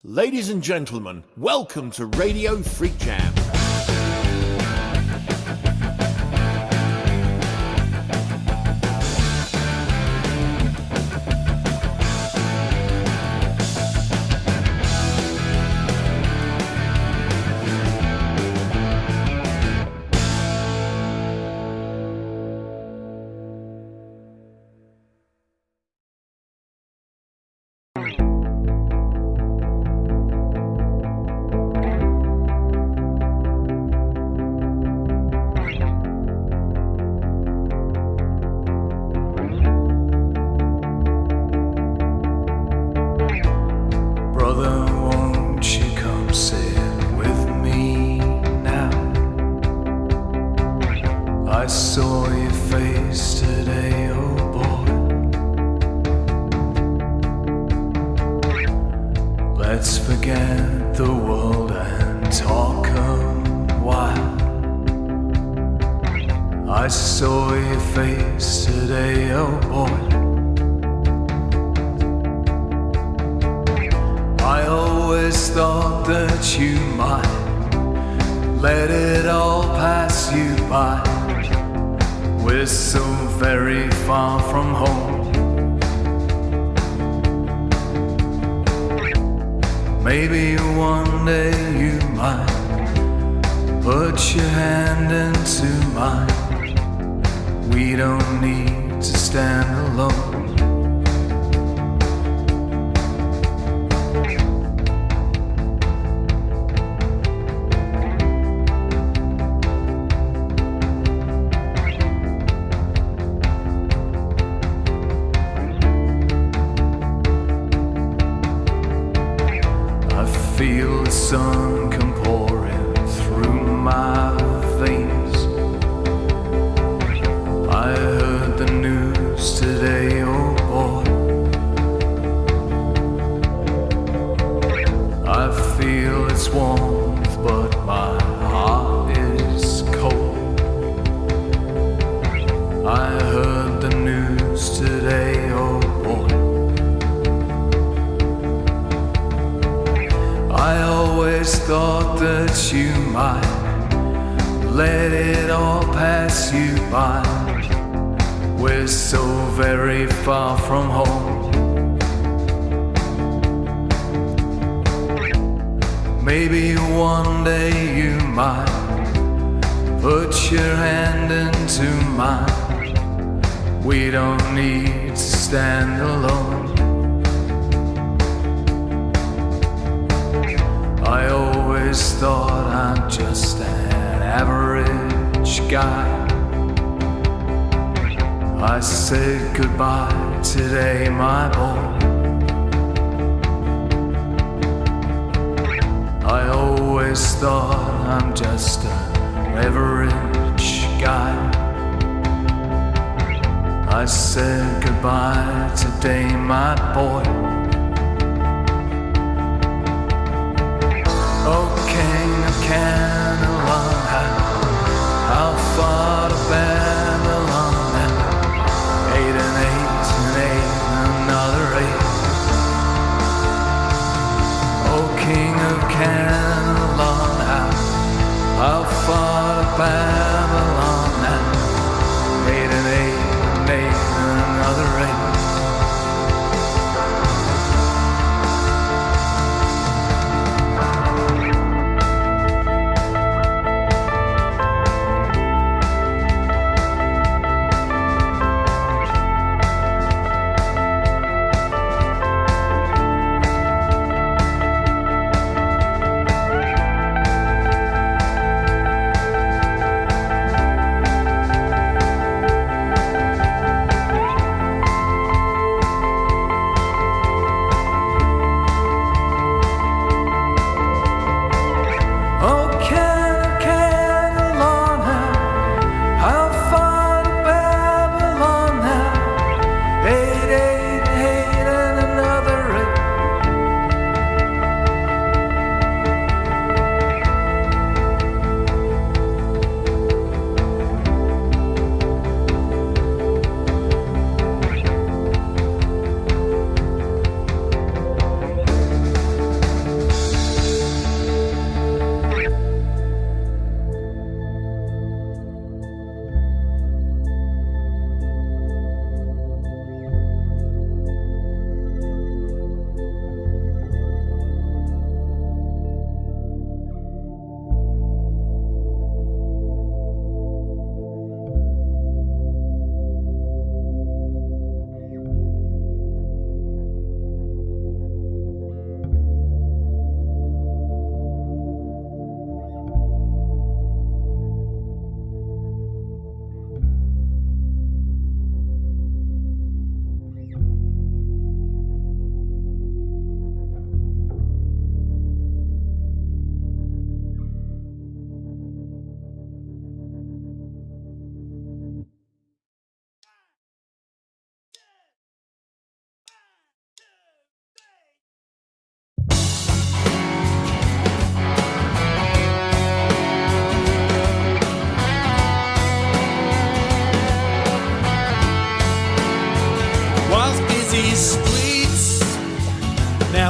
Ladies and gentlemen, welcome to Radio FreakJam. I saw your face today, oh boy. Let's forget the world and talk a while. I saw your face today, oh boy. I always thought that you might let it all pass you by. We're so very far from home. Maybe one day you might put your hand into mine. We don't need to stand alone. Feel the sun come pouring through my veins. I heard the news today, oh boy. I feel its warmth, but my heart is cold. I heard the news today, oh boy. I always thought that you might let it all pass you by. We're so very far from home. Maybe one day you might put your hand into mine. We don't need to stand alone. I always thought I'm just an average guy. I said goodbye today, my boy. I always thought I'm just an average guy. I said goodbye today, my boy. Oh, King of Canaan, how far to Babylon now? 8 and 8 and 8, another 8. Oh, King of Canaan, how far to Babylon now? 8 and 8 and 8, another 8.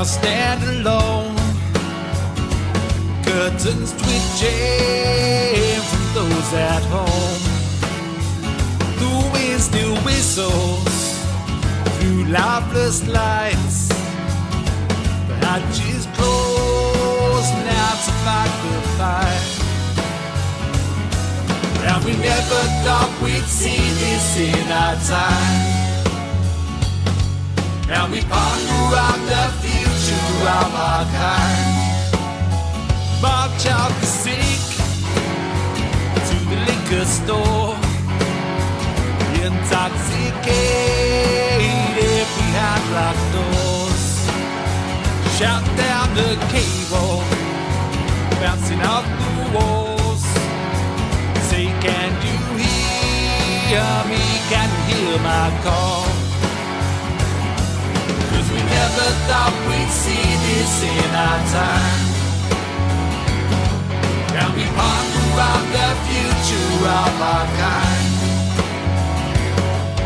now stand alone. Curtains twitching from those at home. The wind still whistles through lifeless lights. The hatches close now to fight the fight. And we never thought we'd see this in our time. And we ponder on the future of our kind. March out the sick to the liquor store, intoxicated behind locked doors. Shout down the cable, bouncing off the walls. Say, can you hear me? Can you hear my call? 'Cause we never thought we'd see this in our time. And we ponder on the future of our kind.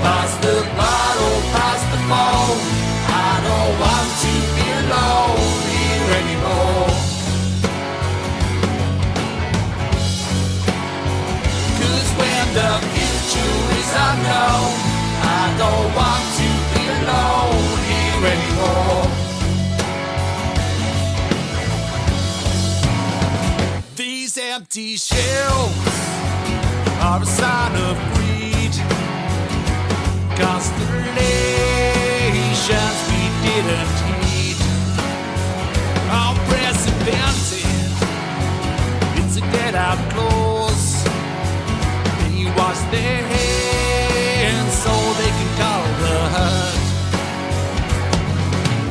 Pass the bottle, pass the phone. I don't want to be alone here anymore. 'Cause when the future is unknown, I don't want to be alone here anymore. These empty shelves are a sign of greed. Constellations we didn't heed. Unprecedented, it's a get-out clause. They wash their hands so they can call the hurt.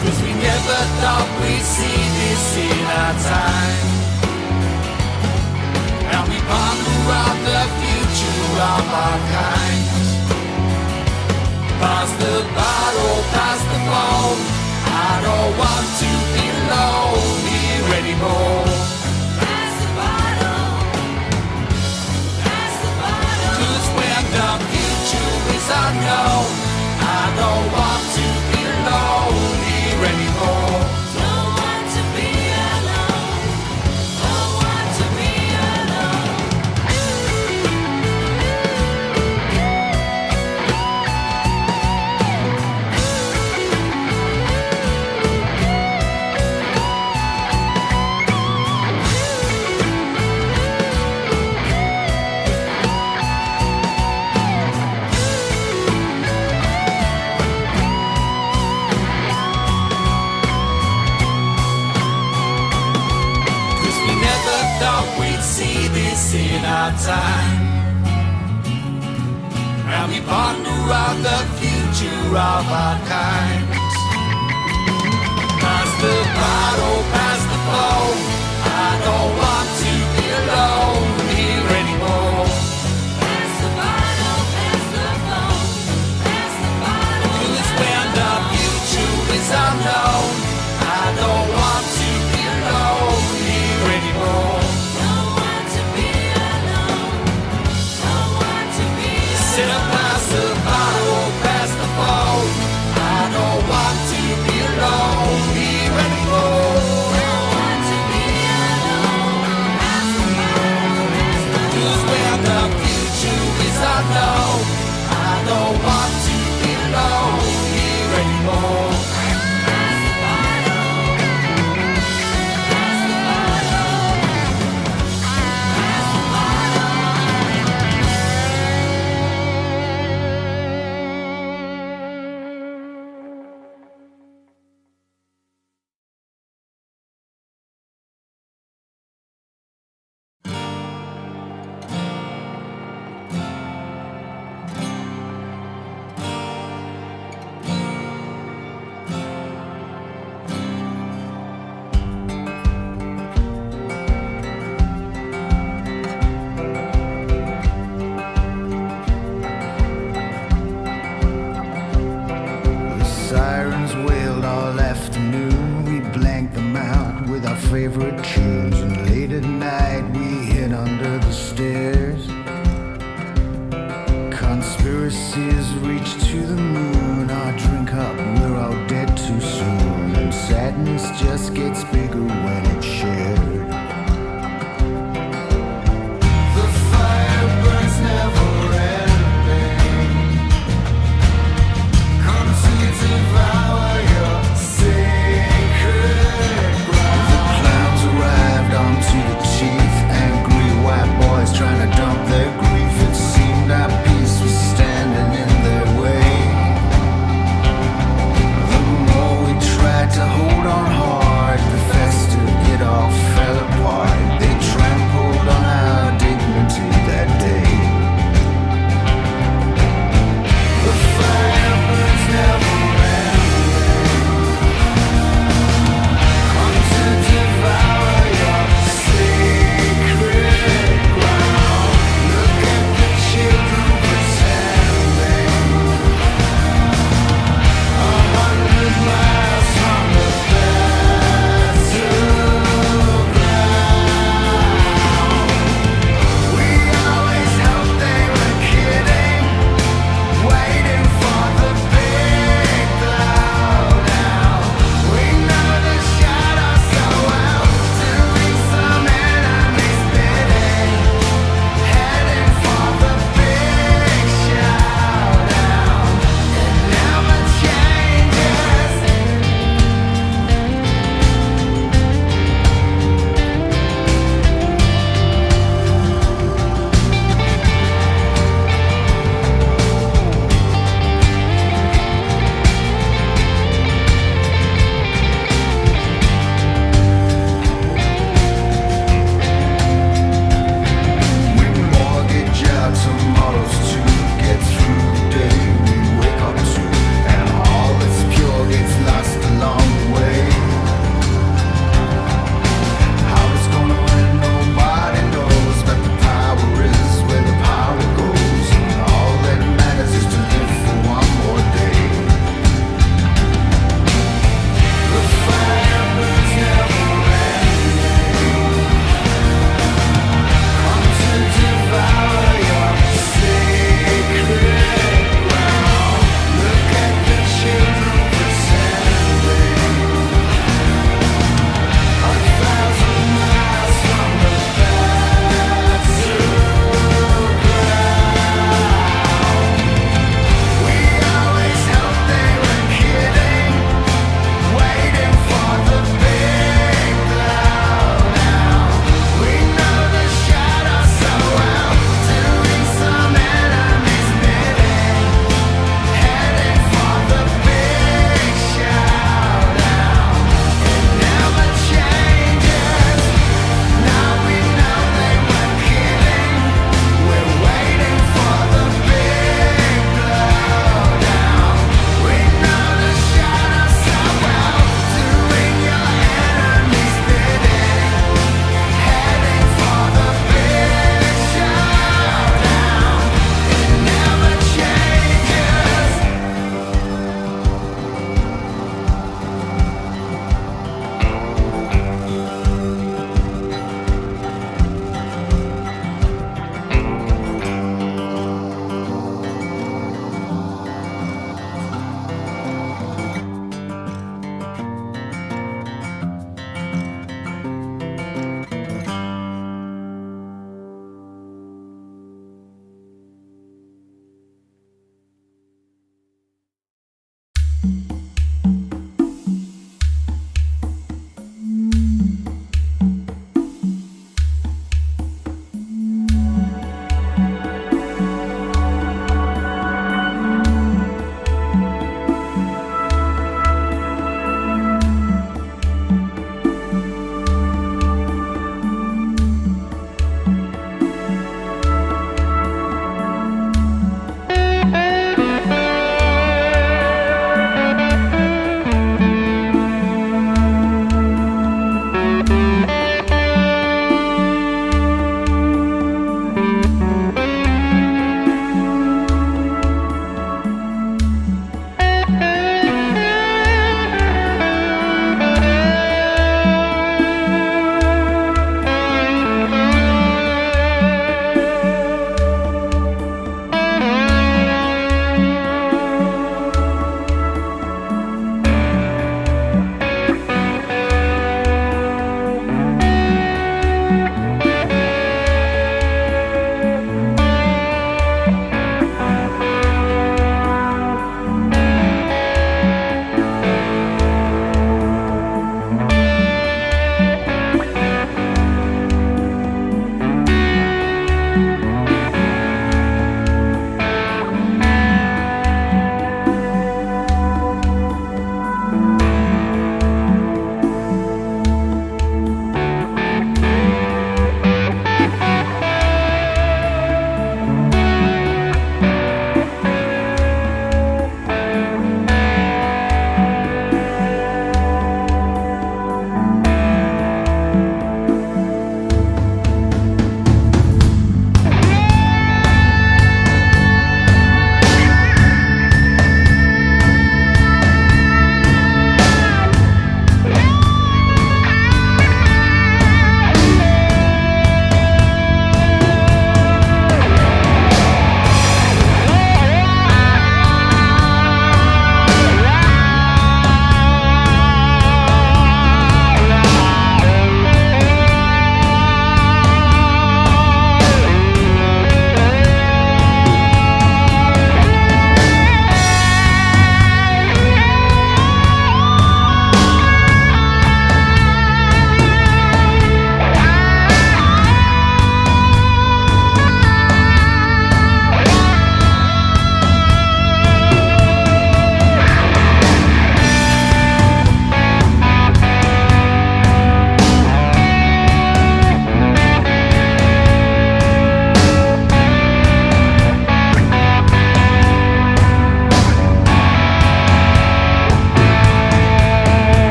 'Cause we never thought we'd see this in our time. And we ponder on the future of our kind. Pass the bottle, pass the phone. I don't want to be alone here anymore. Pass the bottle, pass the bottle. 'Cause when the future is unknown, I don't want to be alone here anymore. Don't want to be alone. Don't want to be alone. See this in our time. And we ponder on the future of our kind. Pass the bottle, pass the phone. I don't want to be alone here anymore. Pass the bottle, pass the phone. Pass the bottle. 'Cause when the future is unknown, I don't want to be alone here anymore. Pass the bottle, pass the phone. I don't want to be alone here anymore. Don't want to be alone. Pass the bottle, pass the phone. 'Cause when the future is unknown, I don't want to be alone here anymore. Pass the bottle, pass the bottle, pass the bottle. Sirens wailed all afternoon. We blanked them out with our favorite tunes. And late at night we hid under the stairs. Conspiracies reach to the moon. Our drink up, we're all dead too soon. And sat in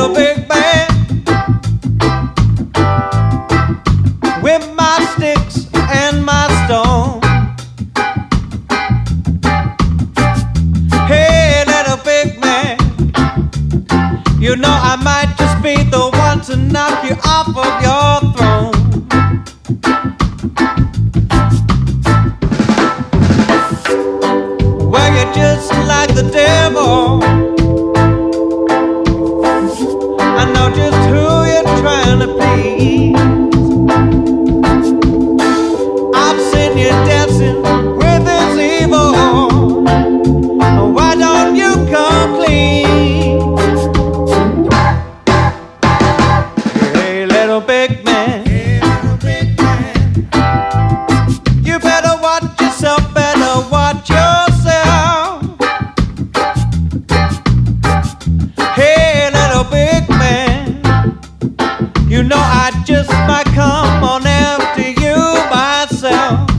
little big band with my sticks and my stone. Hey, little big man, you know I might just be the one to knock you off of your throne. Well, you're just like the devil. I know just who you're trying to please. I've seen you dancing with this evil. Why don't you come clean? Hey, little big man, you better watch yourself, better watch yourself. Hey, little big man, you know I just might come on after you myself.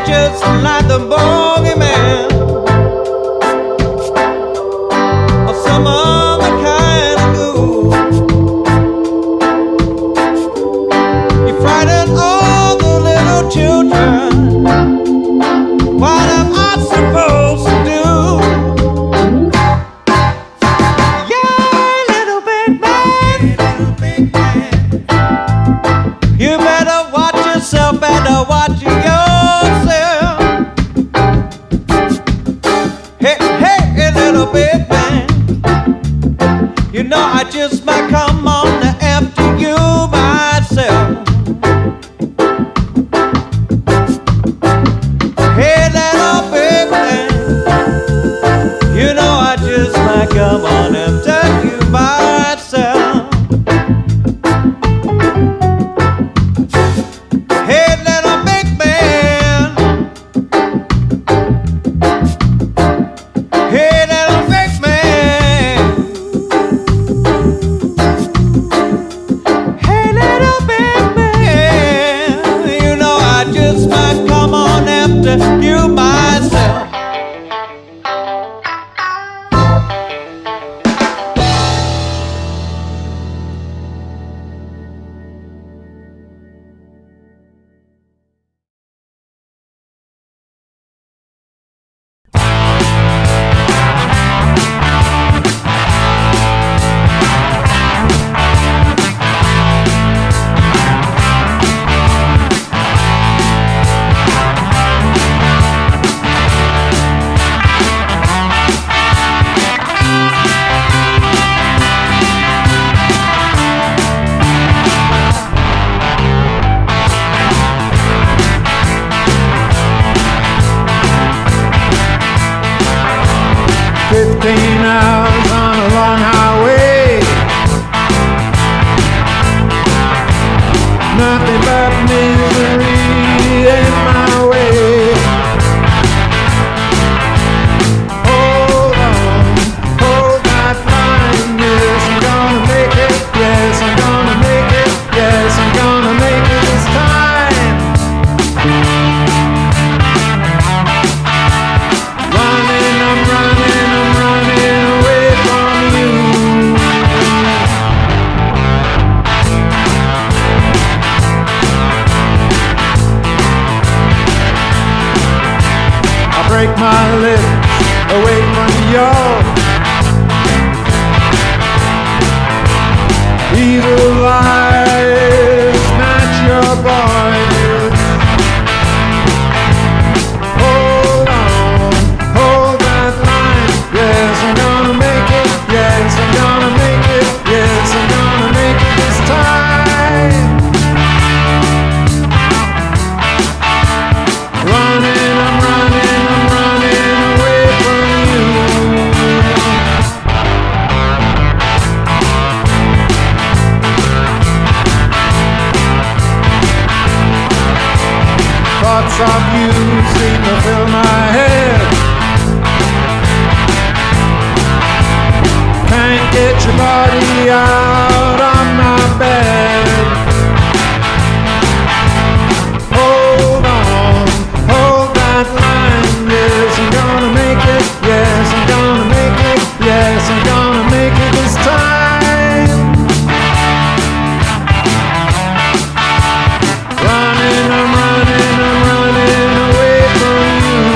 Just like the bogeyman or some other kind of ghoul. You frighten all the little children. What am I supposed to do? Yeah, little big man, you better watch yourself, better watch yourself. Little big man, you know I just might come on after you myself. Hey, little big man, you know I just might come on after you myself. Hey, little big man, hey, you myself. Running away from your body out on my bed. Hold on, hold that line. Yes, I'm gonna make it. Yes, I'm gonna make it. Yes, I'm gonna make it this time. Running, I'm running away from you.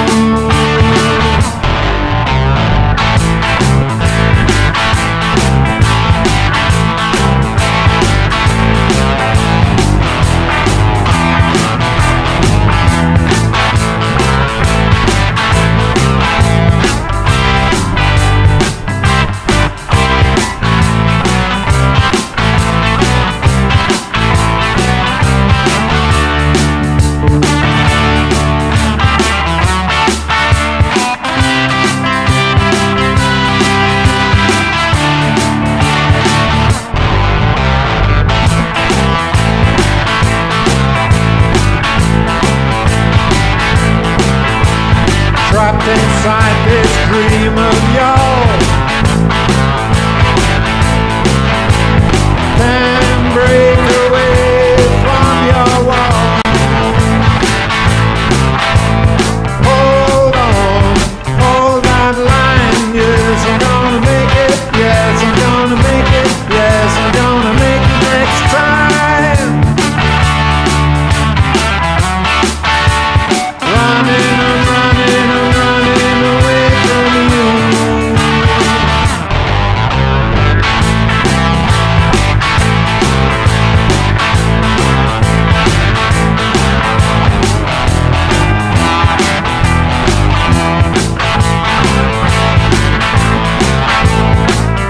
Trapped inside this dream of yours, can't break away from your wall. Hold on, hold that line. Yes, I'm gonna make it. Yes, I'm gonna make it. Yes, I'm gonna make it next time. Running, I'm running away from you.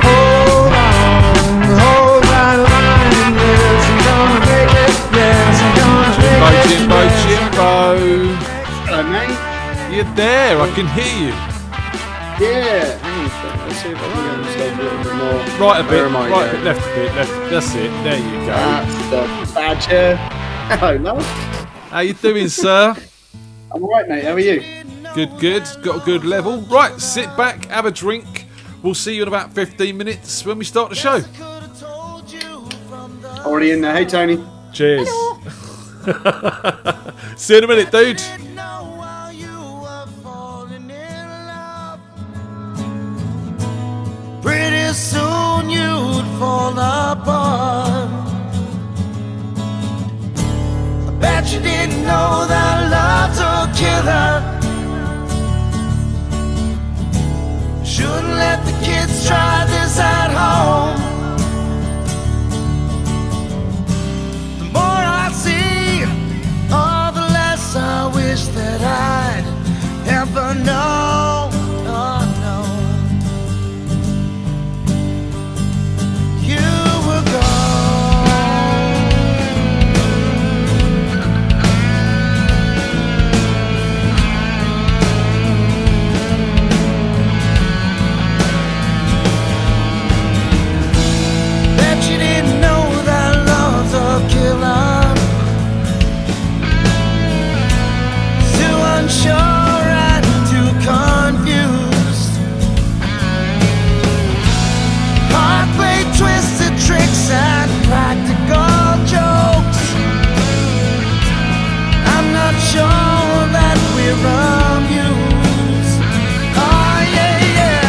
Hold on, hold that line. Yes, I'm gonna make it. Yes, I'm gonna make it. Jimbo. Hello, mate. You're there, I can hear you. Yeah. Hang on a second. Let's see if I can get myself a little bit more. Right a bit, Where am I right a going? bit, left a bit, left. That's it, there you go. That's the badger. Hello, love. How you doing, sir? I'm alright, mate. How are you? Good, good. Got a good level. Right, sit back, have a drink. We'll see you in about 15 minutes when we start the show. Already in there. Hey, Tony. Cheers. See you in a minute, dude. Pretty soon you'd fall apart. I bet you didn't know that love's a killer. Shouldn't let the kids try this at home. The more I see, oh, the less I wish that I'd ever known. Oh, no. You were bet you didn't know that love's a killer. Too unsure and too confused. Heart played twisted tricks and practical jokes. I'm not sure that we're amused. Oh yeah, yeah.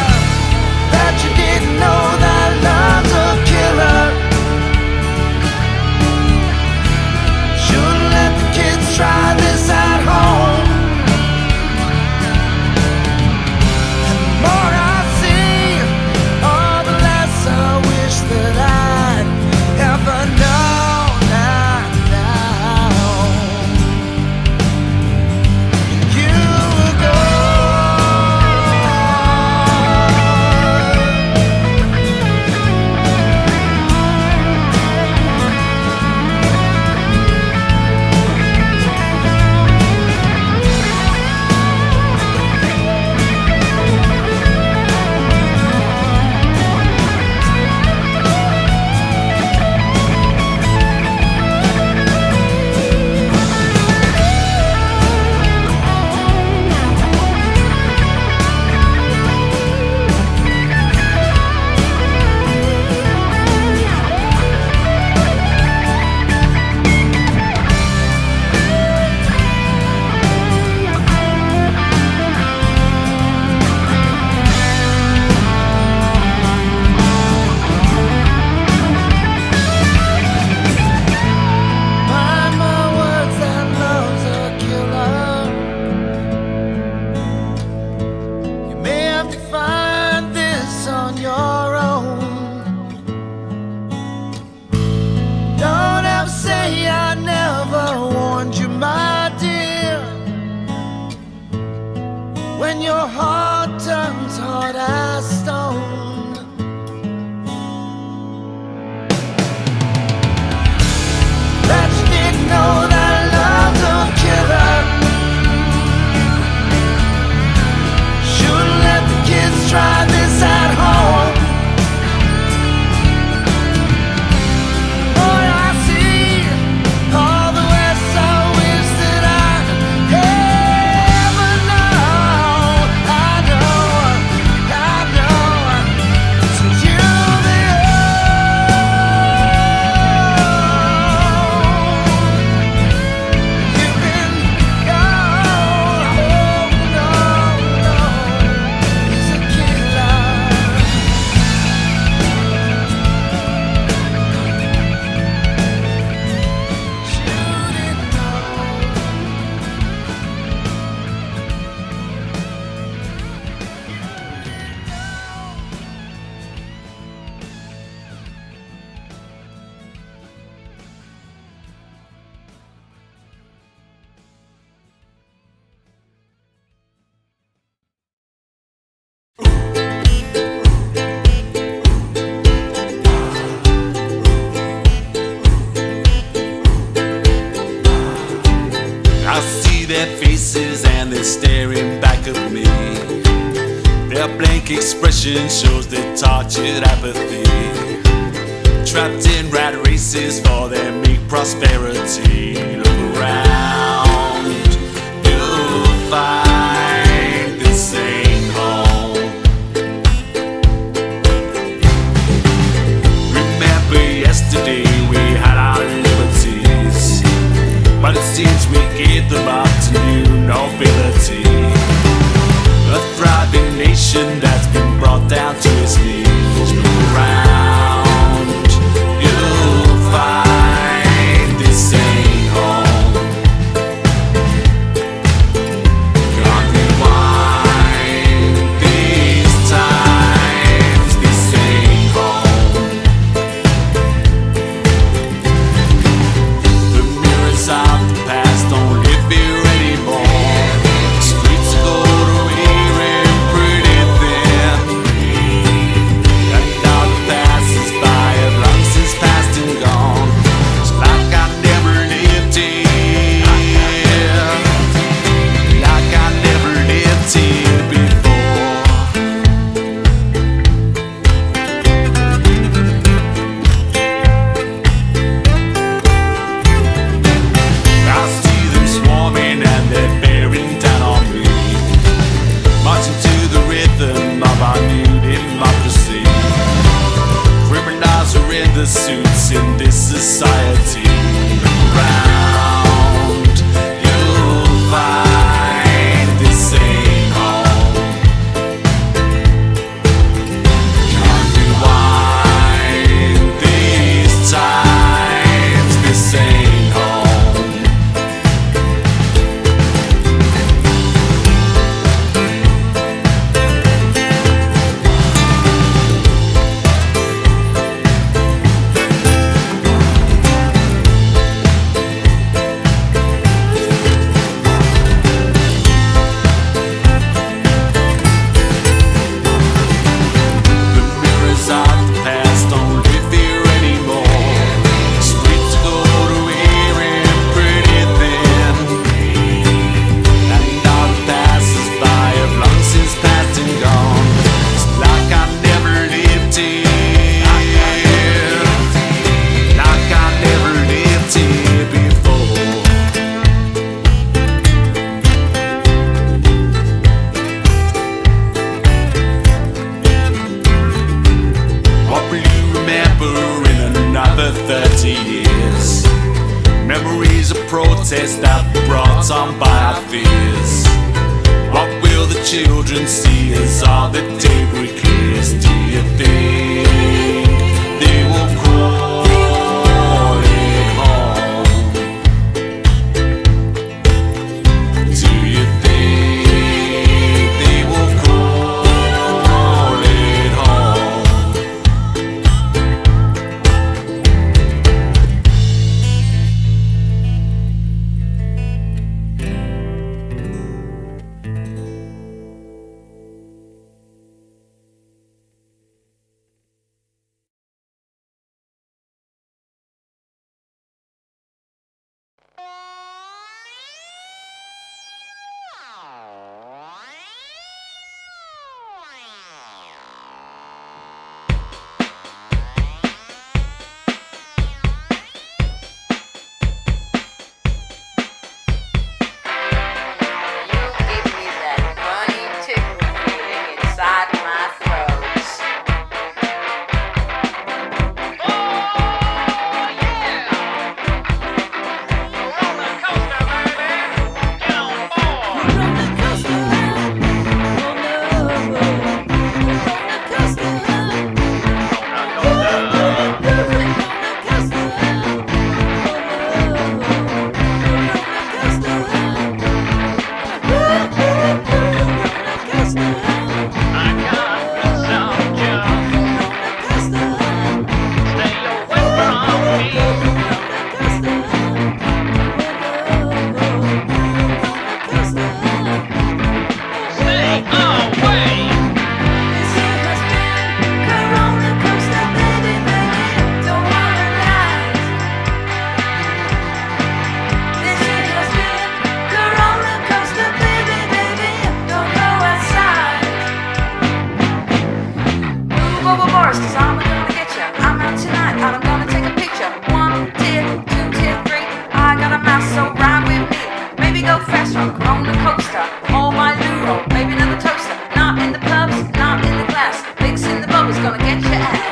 Bet you didn't know that love's a killer. Shouldn't let the kids try this at home. And the more I see, oh, the less I wish that I'd ever known. Now. You expression shows their tortured apathy. Trapped in rat races for their meek prosperity. Look around, you'll find this ain't home. Remember yesterday we had our liberties, but it seems we gave them up to new nobility. A thriving nation that's been brought down to its knees. Look around, you'll find this ain't home. Can't rewind these times, this ain't home. The mirrors of the past don't live here anymore. Streets of gold are wearing pretty thin, and all the passes by have long since passed and gone. It's like I never lived here, like I never lived here before. I see them swarming and they're bearing down on me, marching to the rhythm of our new democracy. Criminals are in the suits in this society. Look around, you'll find this ain't home. Can't rewind these times, this ain't home. The mirrors of the past don't live here anymore. Streets of gold are wearing pretty thin, and all the passers-by have long since passed and gone. It's like I never lived here, like I never lived here before. What will you remember in another 30 years? Memories of protests that were brought on by our fears. What will the children see as all the debris clears? Do you think they will call it home? Do you think they will call it home? bars, cause I'm gonna get ya. I'm out tonight and I'm gonna take a picture. 1 tier, 2 tier, 3. I got a mouse, so ride with me. Maybe go faster on the roller coaster. All my loo maybe another toaster. Not in the pubs, not in the glass. Mixing the bubbles, gonna get your ass.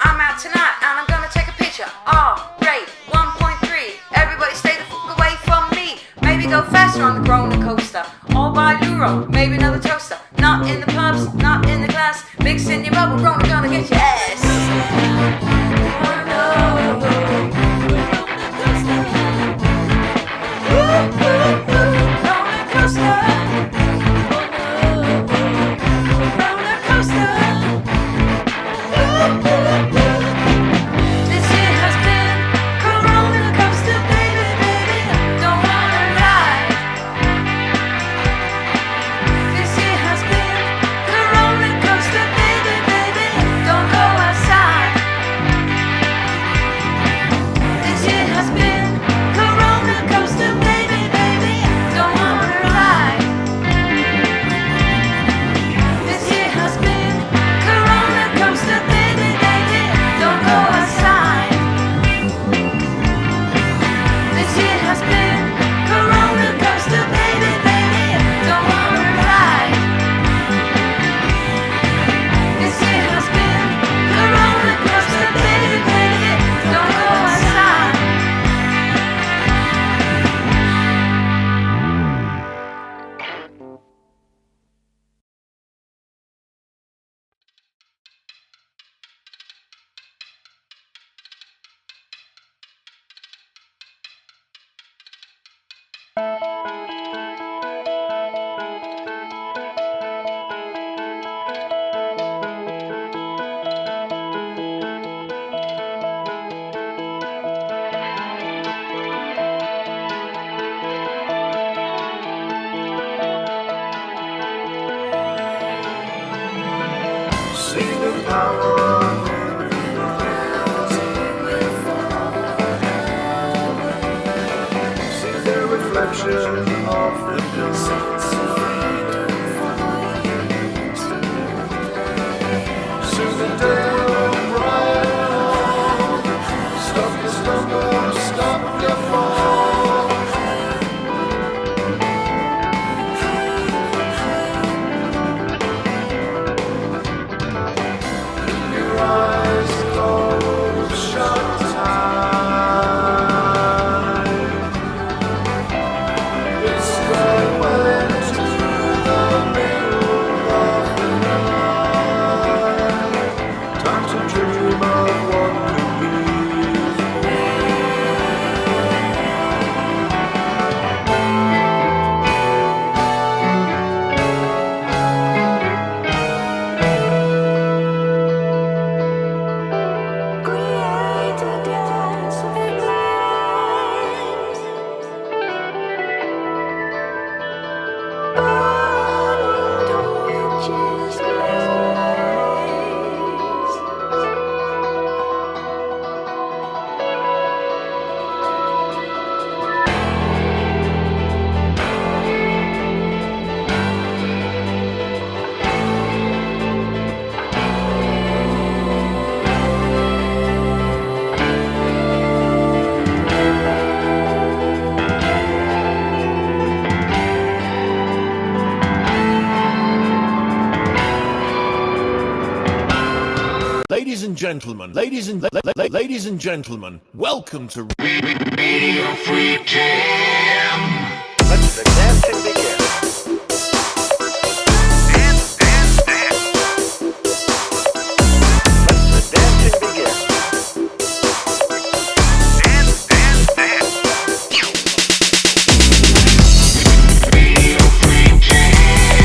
I'm out tonight and I'm gonna take a picture. Rate 1.3. Everybody stay the fuck away from me. Maybe go faster on the roller coaster. All by Luro, maybe another toaster. Not in the pubs, not in the glass. Mixing your bubble, Rona gonna get your ass. Oh no. Roller coaster. Roller coaster. This year has been a roller coaster, baby, baby, don't wanna ride. This year has been a roller coaster, baby, baby, don't go outside. This year has been a roller coaster, baby, baby, don't wanna ride. This year has been a roller coaster, baby, baby, don't go outside. This year has been a roller coaster, baby, baby, don't wanna ride. This year has been a roller coaster, baby, baby, don't go outside. See the power of see the reflection of the dawn. See the day bright. Stop your stumble, stop your fall. Your eyes closed, shut tight. It's spread well into the middle of the night. Time to dream of what could be. Create a dance of flames. Burning torches blaze. Ladies and gentlemen, ladies and gentlemen, welcome to Radio FreakJam. Let the dancing begin. Dance, dance, dance. Let the dancing begin. Dance, dance, dance. Radio FreakJam.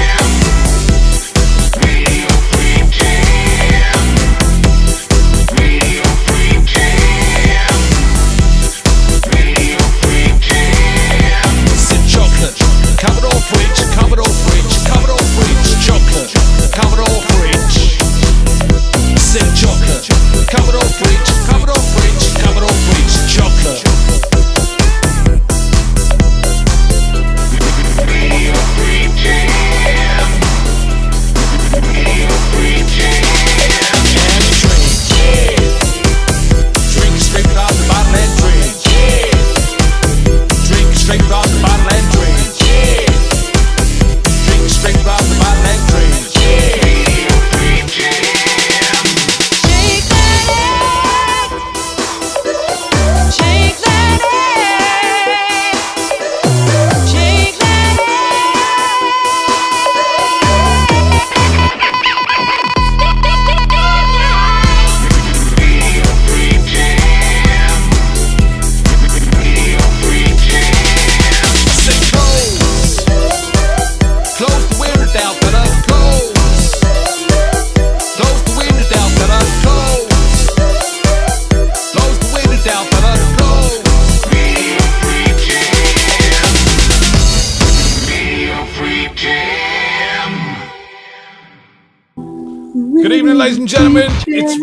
Good evening, ladies and gentlemen. It's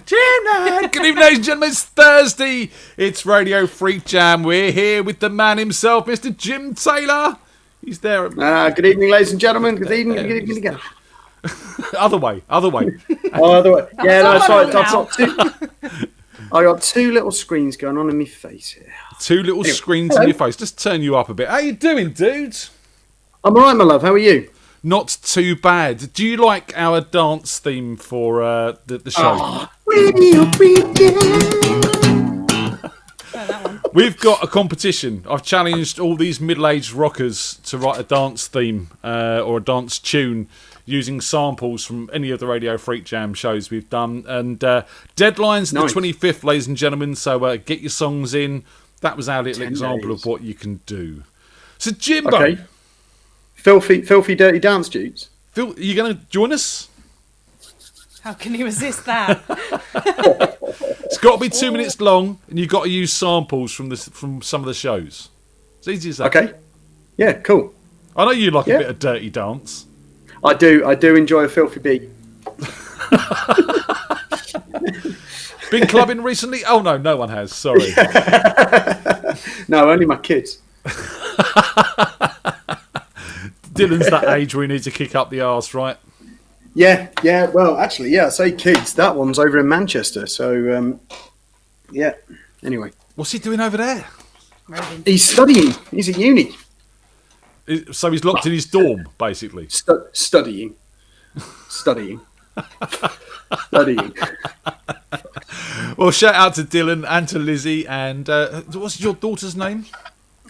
Jam night. Good evening, ladies and gentlemen. It's Thursday. It's Radio Freak Jam. We're here with the man himself, Mr. Jim Taylor. He's there. Good evening, ladies and gentlemen. Good evening. Good evening again. Other way. Other way. Yeah, no, sorry. I got two little screens going on in my face here. Two little screens in your face. Just turn you up a bit. How you doing, dude? I'm all right, my love. How are you? Not too bad. Do you like our dance theme for the show? We've got a competition. I've challenged all these middle-aged rockers to write a dance theme or a dance tune using samples from any of the Radio Freak Jam shows we've done. And deadline's the 25th, ladies and gentlemen, so get your songs in. That was our little example of what you can do. So, Jimbo. Okay. Filthy, dirty dance dudes. Phil, are you going to join us? How can you resist that? It's got to be 2 minutes long, and you've got to use samples from some of the shows. It's easy as that. Okay. Yeah, cool. I know you like a bit of dirty dance. I do enjoy a filthy beat. Been clubbing recently? Oh, no one has. Sorry. No, only my kids. Dylan's that age where he needs to kick up the arse, right? Yeah. Well, actually, I say kids. That one's over in Manchester. So, yeah. Anyway. What's he doing over there? He's studying. He's at uni. So he's locked in his dorm, basically. Studying. Well, shout out to Dylan and to Lizzie. And what's your daughter's name?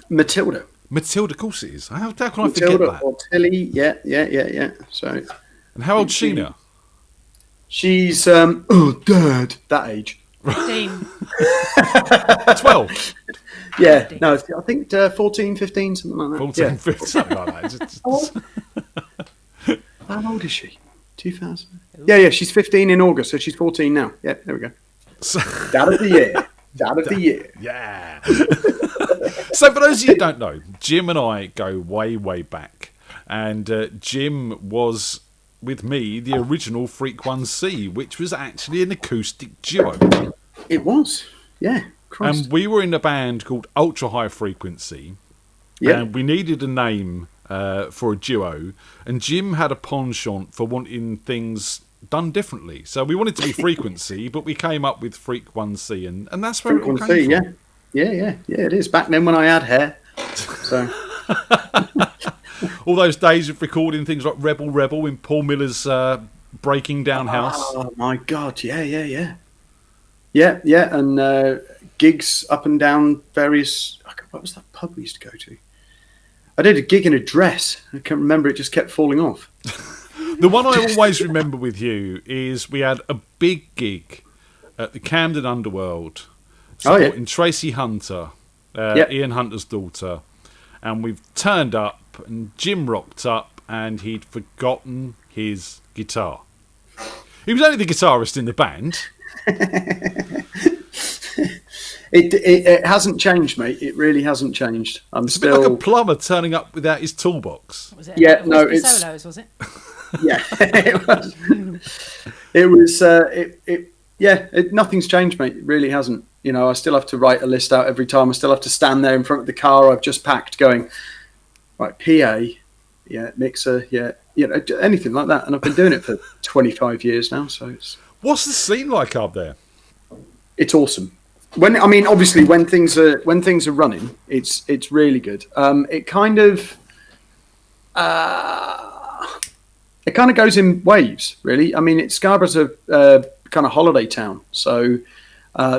Matilda. Matilda, of course it is. How can I Matilda forget that? Or Tilly, yeah. So, and how old's she now? She's Dad, that age. 15. 12. Yeah, no, I think 14, 15, something like that. 14, 15, something like that. How old is she? 2000. Yeah, she's 15 in August, so she's 14 now. Yeah, there we go. Dad of the year. Dad of the year. Yeah. So for those of you who don't know, Jim and I go way, way back. And Jim was, with me, the original Freak 1C, which was actually an acoustic duo. It was, yeah. Christ. And we were in a band called Ultra High Frequency. Yeah. And we needed a name for a duo. And Jim had a penchant for wanting things done differently. So we wanted to be Frequency, but we came up with Freak 1C. And that's where Freak it all came 1C, from. Yeah, it is. Back then when I had hair. So... all those days of recording things like Rebel in Paul Miller's Breaking Down House. Oh my God, yeah, and gigs up and down various. What was that pub we used to go to? I did a gig in a dress. I can't remember. It just kept falling off. The one I always remember with you is we had a big gig at the Camden Underworld. In Tracy Hunter, Ian Hunter's daughter, and we've turned up, and Jim rocked up, and he'd forgotten his guitar. He was only the guitarist in the band. It hasn't changed, mate. It really hasn't changed. It's a bit like a plumber turning up without his toolbox. Was it? Yeah, no, it's solos, was it? Yeah, it was. It was. Nothing's changed, mate. It really hasn't. You know, I still have to write a list out every time. I still have to stand there in front of the car I've just packed, going, right, PA, mixer, anything like that. And I've been doing it for 25 years now. So what's the scene like up there? It's awesome. Obviously, when things are running, it's really good. It kind of goes in waves, really. I mean, Scarborough's a kind of holiday town, so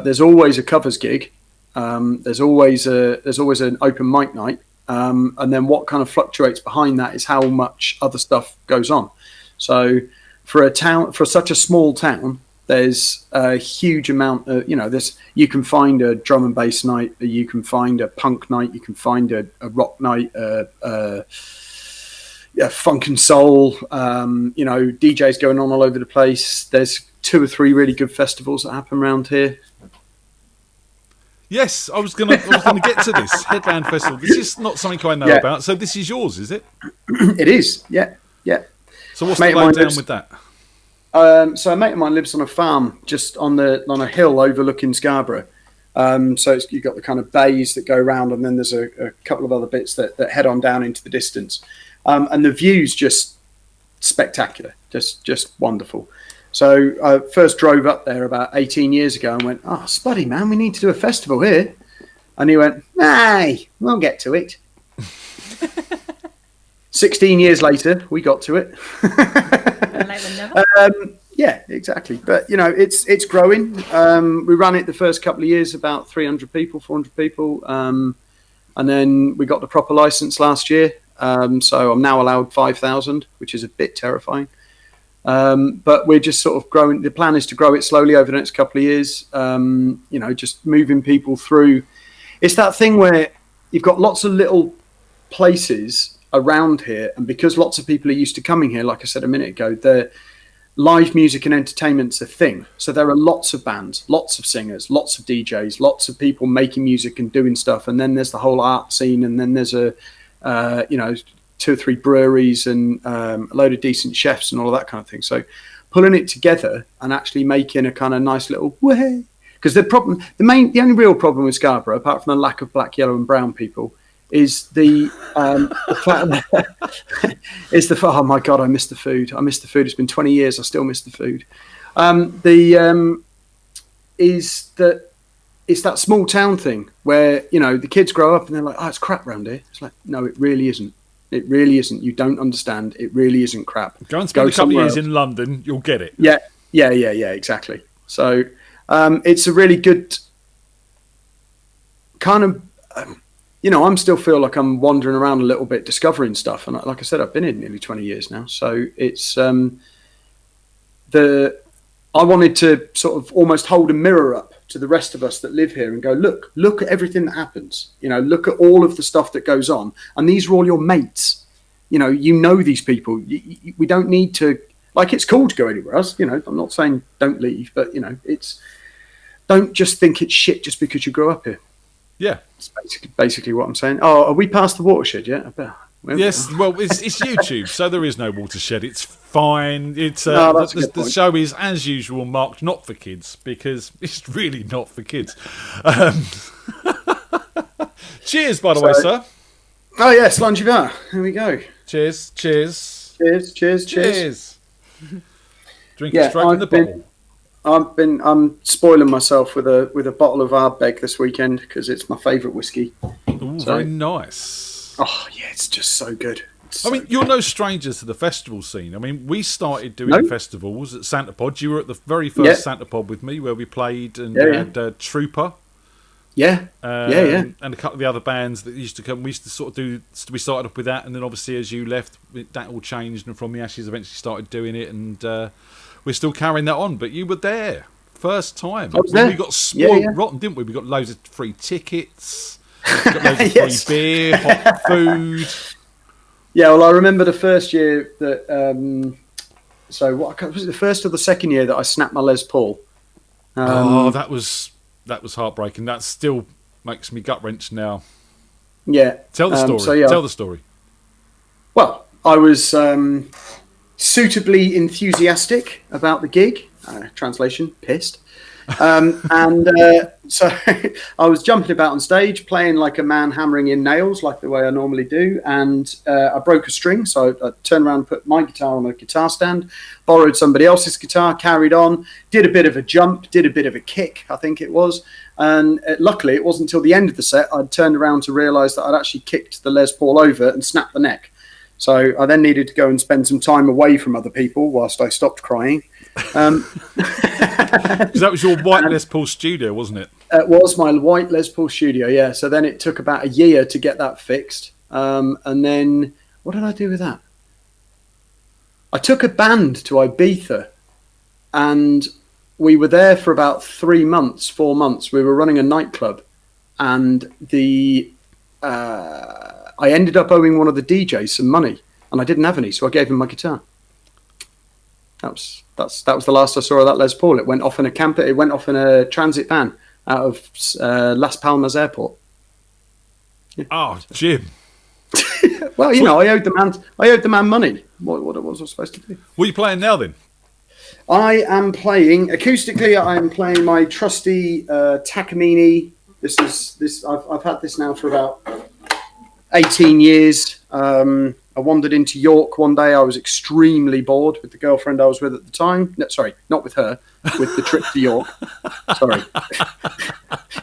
there's always a covers gig. There's always an open mic night, and then what kind of fluctuates behind that is how much other stuff goes on. So for such a small town, there's a huge amount of, you can find a drum and bass night, you can find a punk night, you can find a rock night, funk and soul, DJs going on all over the place. There's 2 or 3 really good festivals that happen around here. Yes, I was gonna get to this Headland Festival. This is not something I know about, so this is yours, is it? It is, yeah. So what's Mate the of mine lowdown lives- with that? So a mate of mine lives on a farm just on a hill overlooking Scarborough. So you've got the kind of bays that go around, and then there's a couple of other bits that head on down into the distance. And the view's just spectacular, just wonderful. So I first drove up there about 18 years ago and went, "Oh, Spuddy, man, we need to do a festival here." And he went, "Nay, we'll get to it." 16 years later, we got to it. Later than never. Yeah, exactly. But it's growing. We ran it the first couple of years, about 300 people, 400 people, and then we got the proper license last year. So I'm now allowed 5,000, which is a bit terrifying. But we're just sort of growing. The plan is to grow it slowly over the next couple of years. Just moving people through. It's that thing where you've got lots of little places around here, and because lots of people are used to coming here, like I said a minute ago, the live music and entertainment's a thing. So there are lots of bands, lots of singers, lots of DJs, lots of people making music and doing stuff, and then there's the whole art scene, and then there's a 2 or 3 breweries and a load of decent chefs and all of that kind of thing. So pulling it together and actually making a kind of nice little way, because the only real problem with Scarborough, apart from the lack of black, yellow and brown people, is the fact that oh my God, I miss the food. It's been 20 years. I still miss the food. Is that it's that small town thing where, the kids grow up and they're like, "Oh, it's crap round here." It's like, no, it really isn't. It really isn't. You don't understand. It really isn't crap. Go and spend a couple of years in London, you'll get it. Yeah, exactly. So it's a really good kind of, I'm still feel like I'm wandering around a little bit, discovering stuff. And like I said, I've been in nearly 20 years now. So it's I wanted to sort of almost hold a mirror up to the rest of us that live here and go, look at everything that happens. Look at all of the stuff that goes on. And these are all your mates. These people. We don't need to, it's cool to go anywhere else. I'm not saying don't leave, but, it's, don't just think it's shit just because you grew up here. Yeah. It's basically what I'm saying. Oh, are we past the watershed yet? Yes, well, it's YouTube, so there is no watershed. It's fine. It's the show is, as usual, marked not for kids, because it's really not for kids. Cheers, by the way, sir. Oh, yes, Longivar. Here we go. Cheers. Cheers. Drink it straight in the bottle. I'm spoiling myself with a bottle of Ardbeg this weekend because it's my favourite whiskey. Ooh, very nice. Oh yeah, it's just so good. You're no strangers to the festival scene. We started doing festivals at Santa Pod. You were at the very first Santa Pod with me, where we played and had Trooper. And a couple of the other bands that used to come. We used to sort of do. We started off with that, and then obviously as you left, that all changed, and from the Ashes eventually started doing it, and we're still carrying that on. But you were there first time. I was there. We got spoiled rotten, didn't we? We got loads of free tickets, we got loads of free beer, hot food. Yeah, well, I remember the first year that. So what was it? The first or the second year that I snapped my Les Paul? That was heartbreaking. That still makes me gut wrench now. Yeah. Tell the story. Tell the story. Well, I was suitably enthusiastic about the gig. Translation: pissed. So I was jumping about on stage, playing like a man hammering in nails, like the way I normally do. And I broke a string, so I turned around and put my guitar on a guitar stand, borrowed somebody else's guitar, carried on, did a bit of a jump, did a bit of a kick, I think it was. And luckily, it wasn't until the end of the set I turned around to realise that I'd actually kicked the Les Paul over and snapped the neck. So I then needed to go and spend some time away from other people whilst I stopped crying. Because that was your white Les Paul studio, wasn't it? It was my white Les Paul studio, yeah. So then it took about a year to get that fixed. And then, what did I do with that? I took a band to Ibiza, and we were there for about 4 months. We were running a nightclub, and I ended up owing one of the DJs some money, and I didn't have any, so I gave him my guitar. That was the last I saw of that Les Paul. It went off in a camper. It went off in a transit van out of Las Palmas Airport. Yeah. Oh, Jim. Well, you know, I owed the man money. What was I supposed to do? What are you playing now then? I am playing acoustically. I am playing my trusty Takamine. I've had this now for about 18 years. I wandered into York one day. I was extremely bored with the girlfriend I was with at the time. No, sorry, not with her. With the trip to York. Sorry.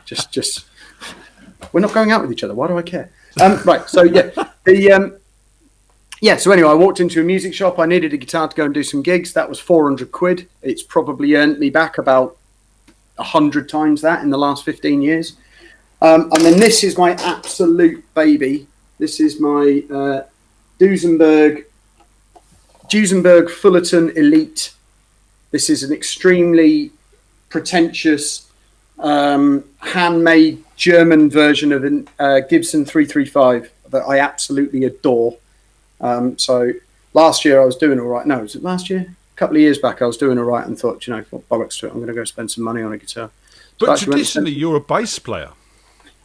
just. We're not going out with each other. Why do I care? Right. So so anyway, I walked into a music shop. I needed a guitar to go and do some gigs. That was 400 quid. It's probably earned me back about 100 times that in the last 15 years. And then this is my absolute baby. This is my Duesenberg Fullerton Elite. This is an extremely pretentious handmade German version of a Gibson 335 that I absolutely adore. So last year I was doing all right. No, was it last year? A couple of years back I was doing all right and thought, you know, bollocks to it. I'm going to go spend some money on a guitar. But traditionally you're a bass player.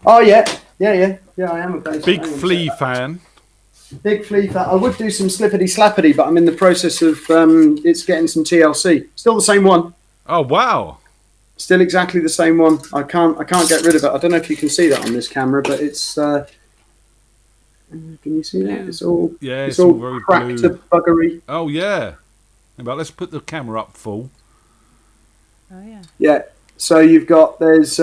Oh, yeah. I am a bass Big player. Flea fan. Big Flea fan. I would do some slippity slappity, but I'm in the process of it's getting some TLC. Still the same one. Oh, wow. Still exactly the same one. I can't get rid of it. I don't know if you can see that on this camera, but it's. Can you see that? It's all. Yeah, it's all very cracked blue. to buggery. Oh yeah. But let's put the camera up full. Oh yeah. Yeah. So you've got there's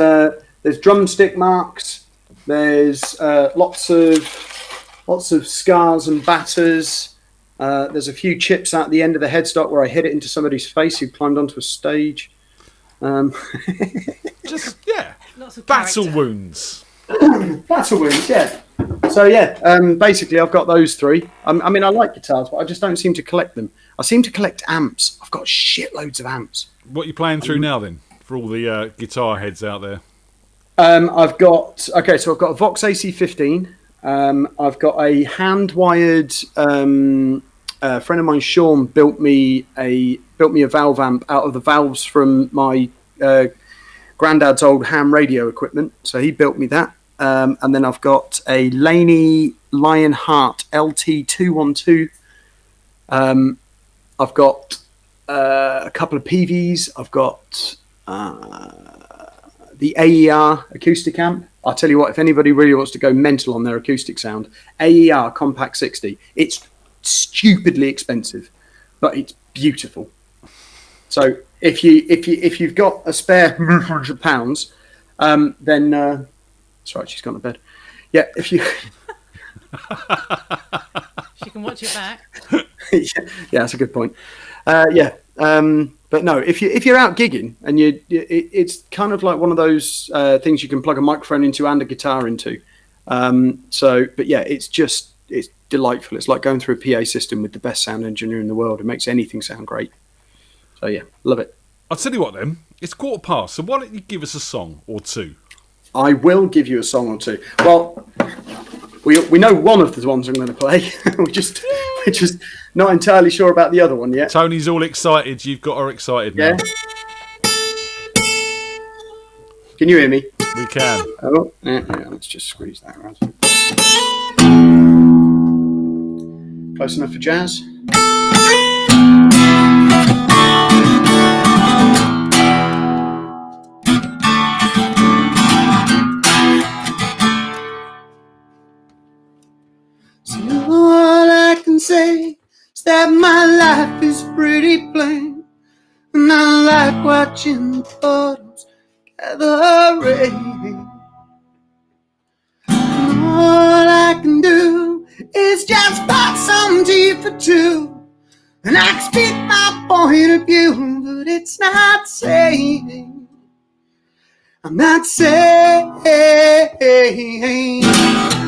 drumstick marks. There's lots of scars and batters. There's a few chips at the end of the headstock where I hit it into somebody's face who climbed onto a stage. Just Lots of battle character. wounds. Battle wounds, yeah. So basically I've got those three. I mean, I like guitars, but I just don't seem to collect them. I seem to collect amps. I've got shitloads of amps. What are you playing through now then? For all the guitar heads out there. I've got a Vox AC15. I've got a hand-wired. A friend of mine, Sean, built me a valve amp out of the valves from my granddad's old ham radio equipment. So he built me that. And then I've got a Laney Lionheart LT212. I've got a couple of PVs. I've got the AER acoustic amp. I'll tell you what, if anybody really wants to go mental on their acoustic sound, AER Compact 60. It's stupidly expensive, but it's beautiful. So if you've got a spare £100, then that's right, she's gone to bed. Yeah, if you She can watch it back. yeah, that's a good point. But no, if you're out gigging and it's kind of like one of those things you can plug a microphone into and a guitar into. But yeah, it's delightful. It's like going through a PA system with the best sound engineer in the world. It makes anything sound great. So yeah, love it. I'll tell you what then. It's 15:15, so why don't you give us a song or two? I will give you a song or two. Well, we know one of the ones I'm going to play. we're just not entirely sure about the other one yet. Tony's all excited. You've got her excited now. Yeah. Can you hear me? We can. Oh, yeah, let's just squeeze that around. Close enough for jazz? So all I can say is that my life is pretty plain, and I like watching the photos gather rain. And all I can do is just buy some tea for two, and I can speak my point of view, but it's not saying. I'm not saying.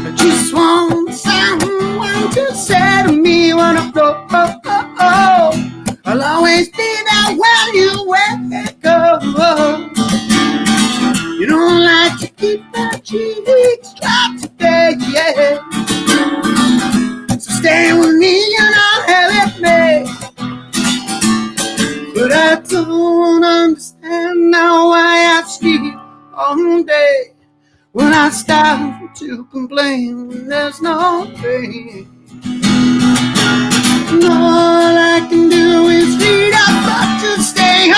I just want someone to say to me when I go. I'll always be there when you wake up. You don't like to keep my cheeks dry today, yeah. So stay with me and I'll have it made. But I don't understand now why I sleep all day when I stop to complain when there's no pain.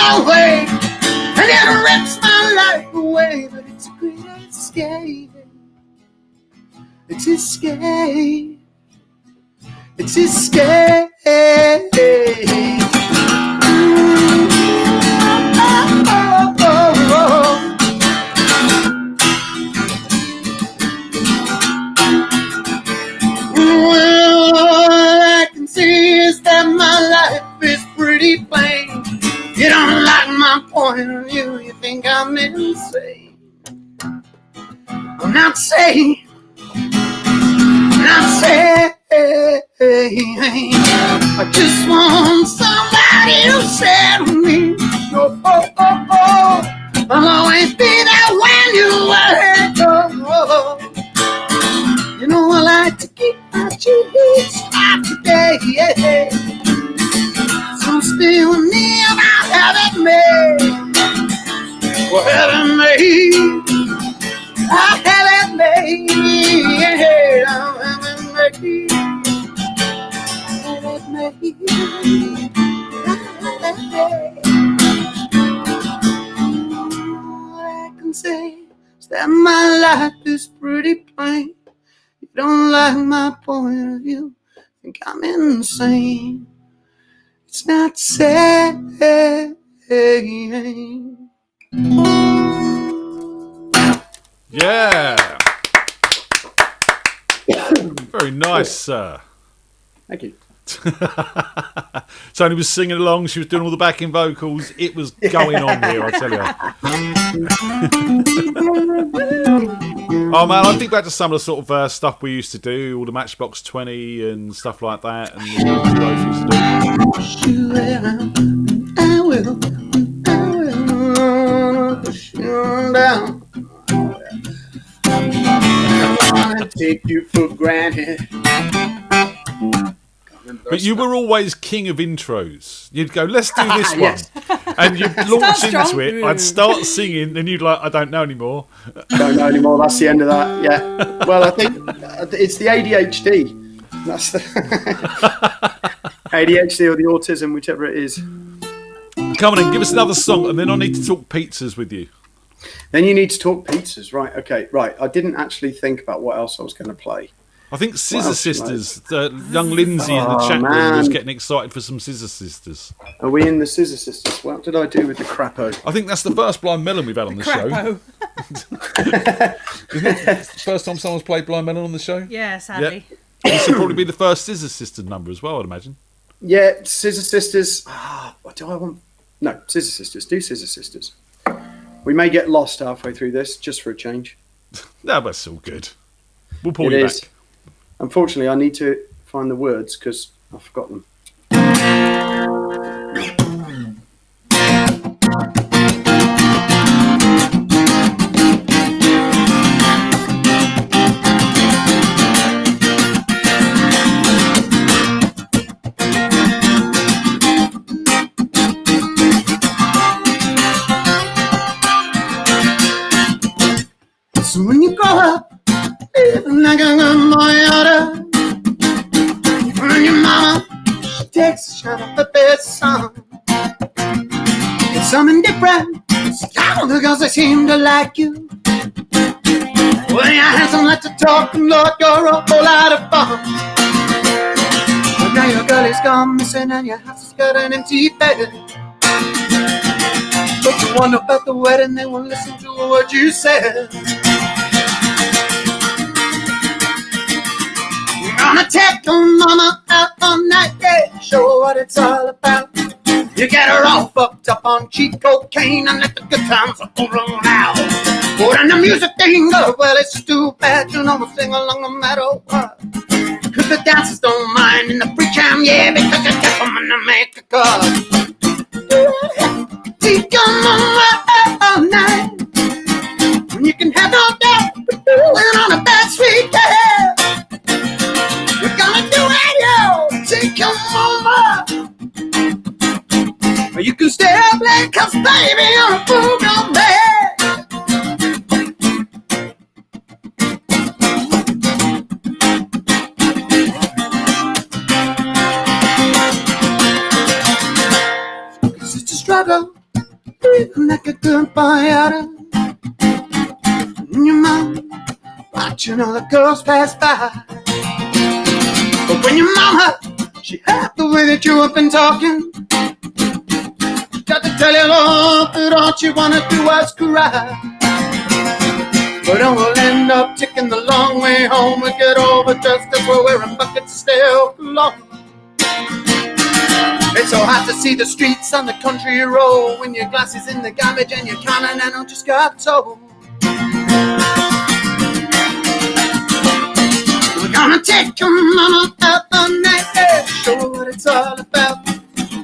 away, and it rips my life away. But it's a great escape. It's escape. It's escape. Well, all I can see is that my life is pretty plain. You don't like my point of view, you think I'm insane. I'm not saying, I just want somebody to set me. Oh, oh, oh, oh. I'll always be there when you are. Oh, you know I like to keep my cheeks out today. Yeah. So stay with me about having me. Well, having me. I haven't made it. I haven't made it. All I can say is that my life is pretty plain. You don't like my point of view, think I'm insane. It's not saying. Yeah. Very nice, sir. Thank you. Tony was singing along. She was doing all the backing vocals. It was going on here, I tell you. Oh man, I think back to some of the sort of stuff we used to do, all the Matchbox 20 and stuff like that, and the guys used to do. I will push you down. I take you for granted. But you were always king of intros. You'd go, let's do this one. Yes. And you'd launch Start into it. strong. I'd start singing, and you'd like, I don't know anymore. Don't know anymore. That's the end of that. Yeah. Well, I think it's the ADHD. That's the ADHD or the autism, whichever it is. Come on in, give us another song, and then I need to talk pizzas with you. Then you need to talk pizzas, right? Okay, right. I didn't actually think about what else I was going to play. I think Scissor else, Sisters, young Lindsay in the chat room was getting excited for some Scissor Sisters. Are we in the Scissor Sisters? What did I do with the crapo? I think that's the first Blind Melon we've had on the show. Crapo. Isn't it the first time someone's played Blind Melon on the show? Yeah, sadly. This will probably be the first Scissor Sisters number as well, I'd imagine. Yeah, Scissor Sisters. What do I want? No, Scissor Sisters. Do Scissor Sisters. We may get lost halfway through this, just for a change. No, but it's all good. We'll pull It you is. back. Unfortunately, I need to find the words because I've forgotten them. So when you grow up, living like a good boy oughta, when your mama, she takes a shot of the best song. It's something different, it's all the girls that seem to like you. Well, your handsome like to talk and Lord, you're a whole lot of fun. But now your girl is gone missing and your house has got an empty bed. But you wonder about the wedding, they won't listen to a word you said. You're gonna take your mama out on that day, show her what it's all about. You get her all fucked up on cheap cocaine and let the good times roll out. But when the music ain't good, well, it's too bad. You know we'll sing along no matter what. Cause the dancers don't mind in the FreakJam, yeah, because you get them and they make a cut. Take your mama out all night. And you can have no doubt we're doing on a bad sweet day. We're gonna do it, yo. Take your mama. Or you can stay up late, cause baby, you're a fool gone bad. Cause it's a struggle like a good boy out of your mom, watching all the girls pass by. But when your mama, she had the way that you have been talking, got to tell you, Lord, that all you wanna do was cry. But then we'll end up taking the long way home. We'll get over just as we're wearing buckets of stale cologne. It's so hard to see the streets on the country road when your glasses in the garbage and your continental just got told. We're gonna take your mama out the night and show her what it's all about.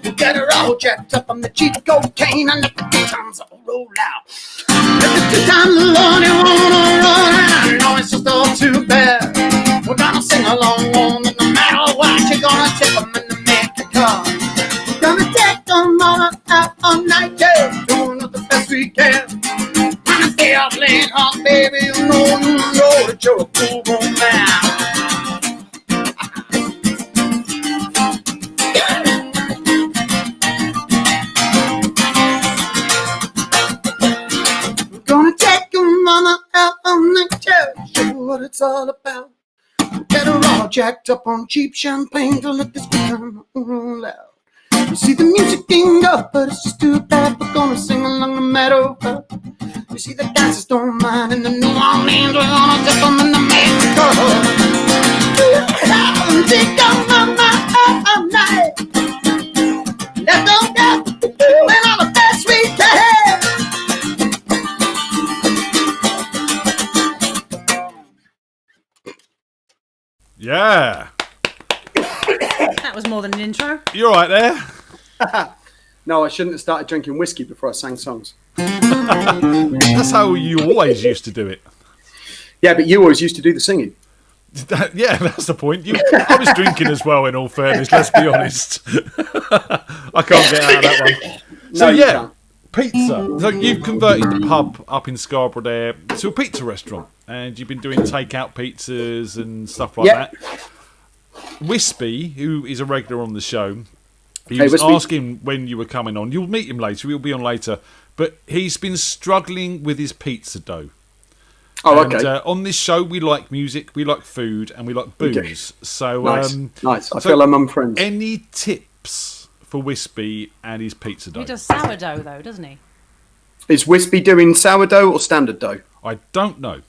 We'll get her all jacked up on the cheap cocaine and let the good times all roll out. Let the good times alone, you wanna run, and I know it's just all too bad. We're gonna sing along, and no matter what, you're gonna tip them in the make a car. We're gonna take your mama out all night, yeah, doing the best we can. When I stay out late, hot baby, you know that you're a cool grown man. Gonna take your mama out on the chair, show what it's all about. Get her all jacked up on cheap champagne to let this come roll out. You see the music ain't up, but it's just too bad. We're gonna sing along no matter what. You see the dancers don't mind, and the New Orleans we're gonna dip them in the Mexico. Take your mama out all night. Let them go doing all the best we can. Yeah. That was more than an intro. You're right there. No, I shouldn't have started drinking whiskey before I sang songs. That's how you always used to do it. Yeah, but you always used to do the singing. Yeah, that's the point. I was drinking as well, in all fairness, let's be honest. I can't get out of that one. So, No, you yeah, can't. pizza. So you've converted the pub up in Scarborough there to a pizza restaurant, and you've been doing takeout pizzas and stuff like that. Wispy, who is a regular on the show, he was asking when you were coming on. You'll meet him later. He'll be on later. But he's been struggling with his pizza dough. Oh, and, okay. on this show, we like music, we like food, and we like booze. Okay. So nice. I feel I'm friends. Any tips for Wispy and his pizza dough? He does sourdough, though, doesn't he? Is Wispy doing sourdough or standard dough? I don't know.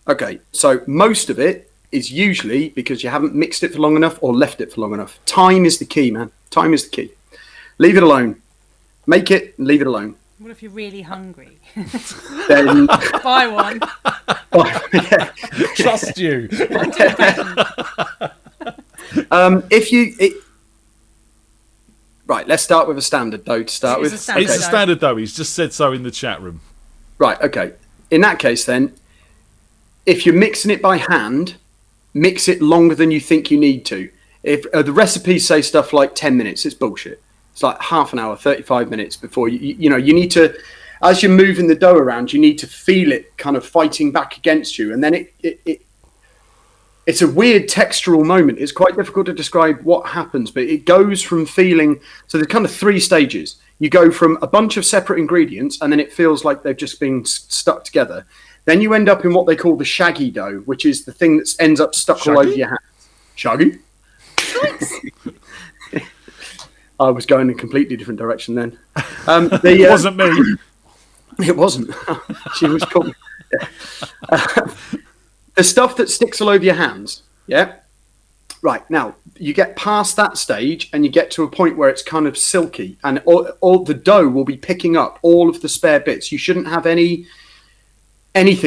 Okay, so most of it is usually because you haven't mixed it for long enough or left it for long enough. Time is the key, man. Time is the key. Leave it alone. Make it and leave it alone. What if you're really hungry? Then Buy one. Trust you. Right, let's start with a standard dough to start with. It's a standard dough. He's just said so in the chat room. Right, okay. In that case, then, if you're mixing it by hand, mix it longer than you think you need to. If the recipes say stuff like 10 minutes, it's bullshit. It's like half an hour, 35 minutes before you need to, as you're moving the dough around, you need to feel it kind of fighting back against you. And then it's a weird textural moment. It's quite difficult to describe what happens, but it goes from feeling, so there's kind of three stages. You go from a bunch of separate ingredients, and then it feels like they've just been stuck together. Then you end up in what they call the shaggy dough, which is the thing that ends up stuck all over your hands. Shaggy? I was going in a completely different direction then. It wasn't me. It wasn't. She was called. The stuff that sticks all over your hands, yeah? Right, now, you get past that stage and you get to a point where it's kind of silky and all the dough will be picking up all of the spare bits. You shouldn't have anything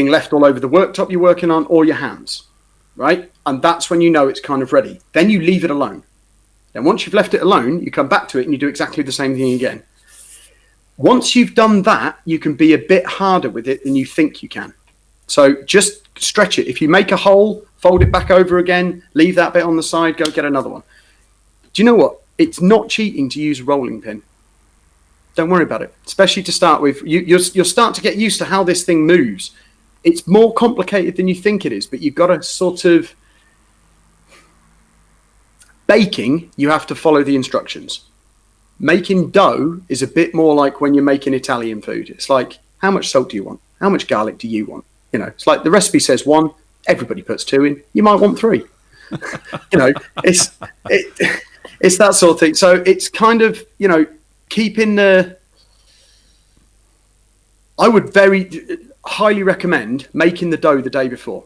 left all over the worktop you're working on or your hands, right? And that's when you know it's kind of ready. Then you leave it alone. Then once you've left it alone, you come back to it and you do exactly the same thing again. Once you've done that, you can be a bit harder with it than you think you can. So just stretch it. If you make a hole, fold it back over again, leave that bit on the side, go get another one. Do you know what? It's not cheating to use a rolling pin. Don't worry about it, especially to start with. You'll start to get used to how this thing moves. It's more complicated than you think it is, but you've got to sort of... Baking, you have to follow the instructions. making dough is a bit more like when you're making Italian food. It's like, how much salt do you want? How much garlic do you want? You know, it's like the recipe says 1, everybody puts 2 in. You might want 3. You know, it's that sort of thing. So it's kind of, you know, keeping the. I would very highly recommend making the dough the day before.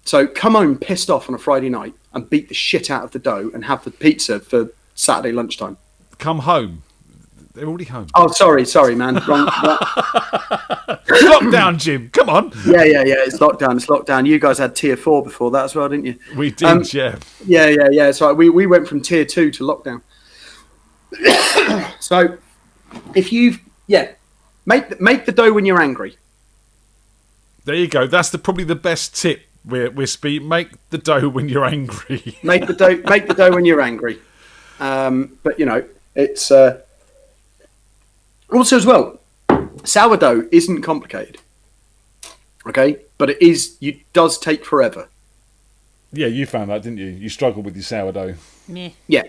So come home pissed off on a Friday night and beat the shit out of the dough and have the pizza for Saturday lunchtime. Come home. They're already home. Oh, sorry, man. Wrong. Lockdown, Jim. Come on. Yeah. It's lockdown. You guys had tier 4 before that as well, didn't you? We did, yeah. Yeah. So we went from tier 2 to lockdown. So if you've make the dough when you're angry. There you go. That's probably the best tip. Wispy. Make the dough when you're angry. Make the dough when you're angry. But you know, it's also as well. Sourdough isn't complicated. Okay, but it does take forever. Yeah, you found that, didn't you? You struggled with your sourdough. Yeah.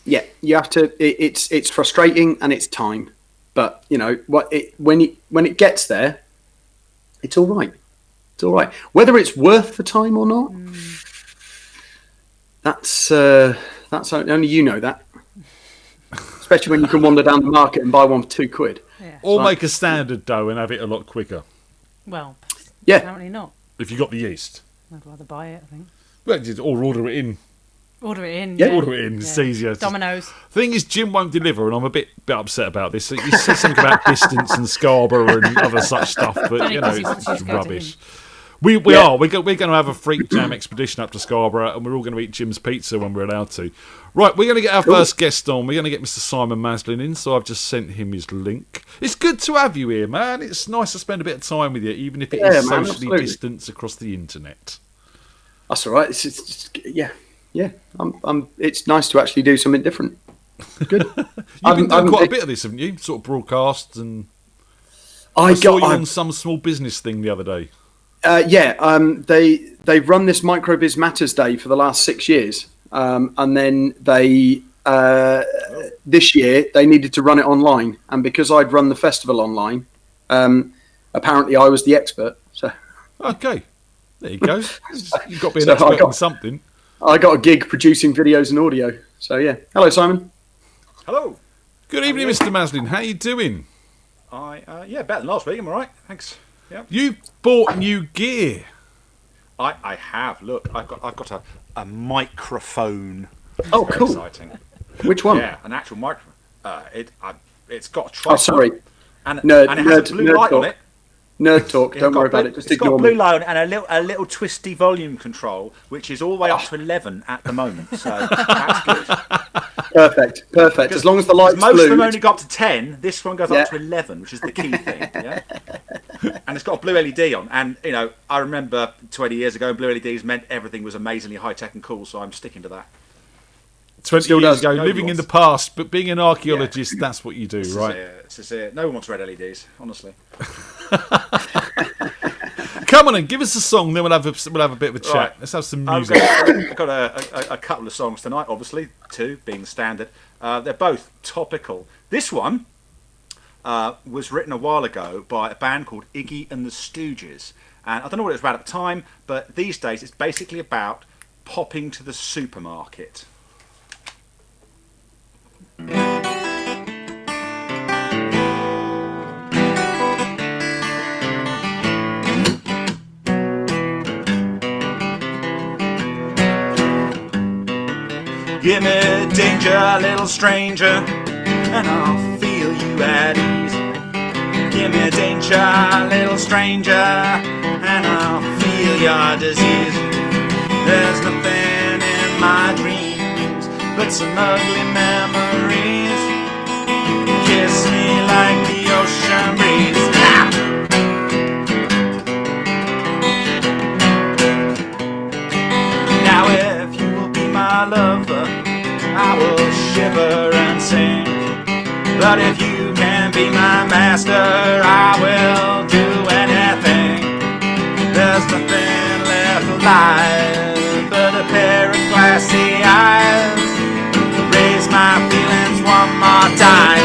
You have to. It's frustrating and it's time. But you know when it gets there, it's all right. It's all right. Whether it's worth the time or not, that's only you know that. Especially when you can wander down the market and buy one for £2. Yeah. Or make a standard dough and have it a lot quicker. Well, yeah. apparently not. If you got the yeast. I'd rather buy it, I think. Well, or order it in. Order it in. Yeah. Order it in. It's easier. Domino's. Thing is, Jim won't deliver, and I'm a bit upset about this. He says something about distance and Scarborough and other such stuff, but you know, it's rubbish. We are. We're going to have a Freak Jam expedition up to Scarborough, and we're all going to eat Jim's pizza when we're allowed to. Right, we're going to get our first guest on. We're going to get Mr. Simon Maslin in, so I've just sent him his link. It's good to have you here, man. It's nice to spend a bit of time with you, even if it is socially distanced across the internet. That's all right. It's yeah. It's nice to actually do something different. Good. You've been doing quite a bit of this, haven't you? Sort of broadcasts and. I saw you on some small business thing the other day. They've run this Microbiz Matters Day for the last 6 years, and then this year they needed to run it online, and because I'd run the festival online, apparently I was the expert. So okay, there you go. You've got to be an expert in something. I got a gig producing videos and audio. So yeah, hello Simon. Hello. Good evening, Mr. Maslin. How you doing? Better than last week. I'm all right. Thanks. Yeah. You bought new gear. I have. Look, I've got a microphone. Oh, cool. Exciting. Which one? Yeah, an actual microphone. It's got a tripod. Oh, sorry. And it has a blue light on it. Nerd talk. Don't worry about it. Just ignore me. It's got a blue light and a little twisty volume control, which is all the way up to 11 at the moment. So that's good. Perfect. As long as the light's blue. Most of them only got up to 10. This one goes up to 11, which is the key thing. Yeah. And it's got a blue LED on. And you know, I remember 20 years ago, blue LEDs meant everything was amazingly high tech and cool. So I'm sticking to that. 20 years ago, living in the past, but being an archaeologist, that's what you do, right? This is it. No one wants red LEDs, honestly. Come on and give us a song, then we'll have a bit of a chat. Right. Let's have some music. I've got a couple of songs tonight, obviously, 2 being the standard. They're both topical. This one was written a while ago by a band called Iggy and the Stooges. And I don't know what it was about at the time, but these days it's basically about popping to the supermarket. Give me danger, little stranger, and I'll feel you at ease. Give me danger, little stranger, and I'll feel your disease. There's nothing in my dreams but some ugly memories. Kiss me like the ocean breeze. Ah! Now if you will be my lover, I will shiver and sing. But if you can be my master, I will do anything. There's nothing left alive but a pair of glassy eyes. Raise my feelings one more time.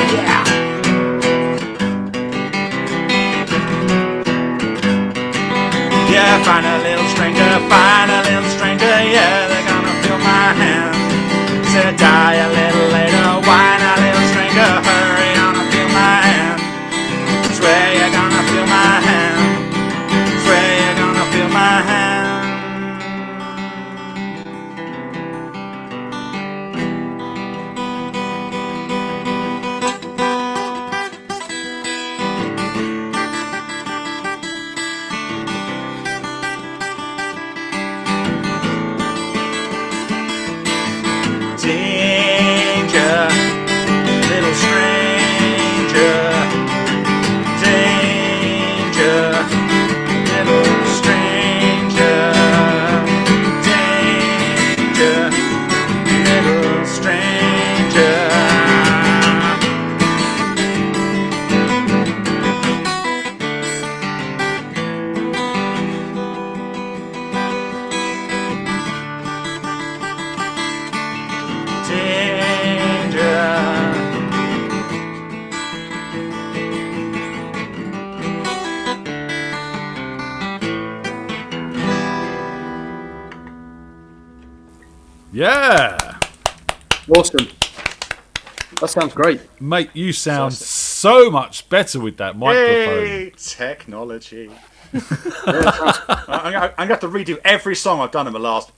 die a little later. Whine a little stranger, hurry on and feel my hand. Swear you're gonna feel my hand. Swear you're gonna feel my hand. Danger, little stranger. Danger, little stranger. Danger, little stranger. Danger. Yeah. Awesome. That sounds great. Mate, you sound so much better with that microphone. Hey, technology. I'm going to have to redo every song I've done in the last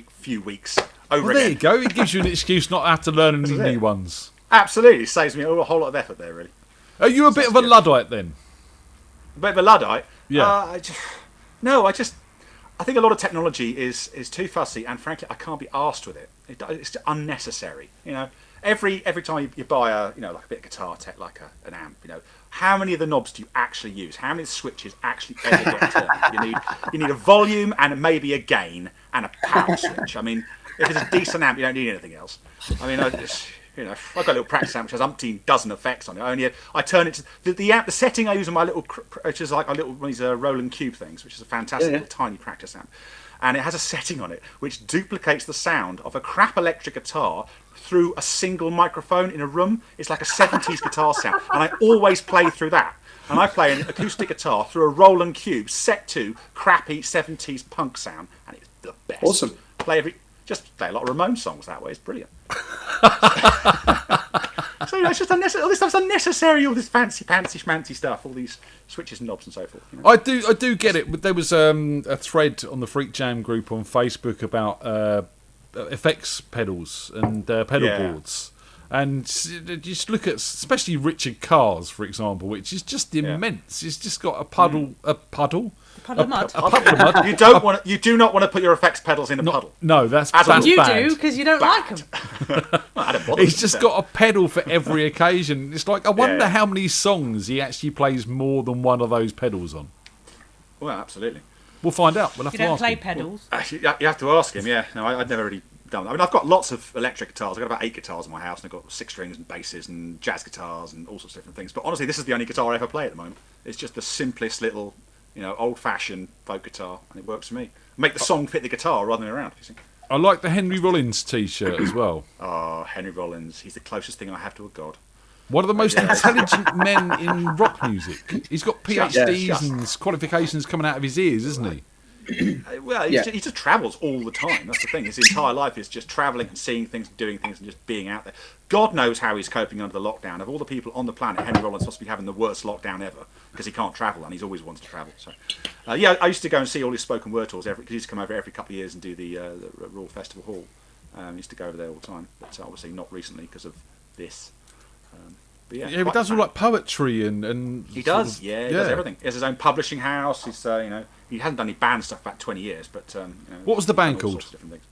few weeks over Well, there again. you go. It gives you an excuse not to have to learn any This is new it. ones. Absolutely, saves me a whole lot of effort there, really. Are you a bit of a Luddite then? A bit of a Luddite? Yeah. I think a lot of technology is too fussy, and frankly, I can't be arsed with it. It's unnecessary. You know, every time you buy like a bit of guitar tech, like an amp, how many of the knobs do you actually use? How many switches actually ever get turned? You need a volume and maybe a gain and a power switch. I mean, if it's a decent amp, you don't need anything else. I mean, I've got a little practice amp which has umpteen dozen effects on it. I turn it to the amp. The setting I use on my little, which is like a little one of these Roland Cube things, which is a fantastic little tiny practice amp, and it has a setting on it which duplicates the sound of a crap electric guitar through a single microphone in a room. It's like a 70s guitar sound, and I always play through that. And I play an acoustic guitar through a Roland Cube set to crappy 70s punk sound, and it's the best. Awesome. Just play a lot of Ramones songs that way. It's brilliant. So it's just unnecessary. All this stuff's unnecessary. All this fancy schmancy stuff. All these switches and knobs and so forth. I do get it. But there was a thread on the FreakJam group on Facebook about effects pedals and pedal boards. And just look at, especially Richard Carr's, for example, which is just immense. It's just got a puddle of mud. You do not want to put your effects pedals in a puddle. No, that's You bad. do, because you don't like them. He's just got a pedal for every occasion. It's like, I wonder how many songs he actually plays more than one of those pedals on. Well, absolutely. We'll find out. We'll have You to don't ask play him. pedals. Actually, you have to ask him. Yeah, no, I'd never really done that. I mean, I've got lots of electric guitars. I've got about 8 guitars in my house, and I've got 6 strings and basses and jazz guitars and all sorts of different things. But honestly, this is the only guitar I ever play at the moment. It's just the simplest little, old-fashioned folk guitar, and it works for me. Make the song fit the guitar rather than around. You see? I like the Henry Rollins T-shirt as well. Oh, Henry Rollins. He's the closest thing I have to a god. One of the most intelligent men in rock music. He's got PhDs Yes. and qualifications coming out of his ears, isn't he? Well, he just travels all the time. That's the thing. His entire life is just travelling and seeing things and doing things and just being out there. God knows how he's coping under the lockdown. Of all the people on the planet, Henry Rollins must be having the worst lockdown ever because he can't travel and he's always wants to travel. So, I used to go and see all his spoken word tours because he used to come over every couple of years and do the Royal Festival Hall. I used to go over there all the time, but obviously not recently because of this. But He does all like poetry and he does, he does everything. He has his own publishing house. He's, he hasn't done any band stuff for about 20 years, but What was the band all called? sorts of different things.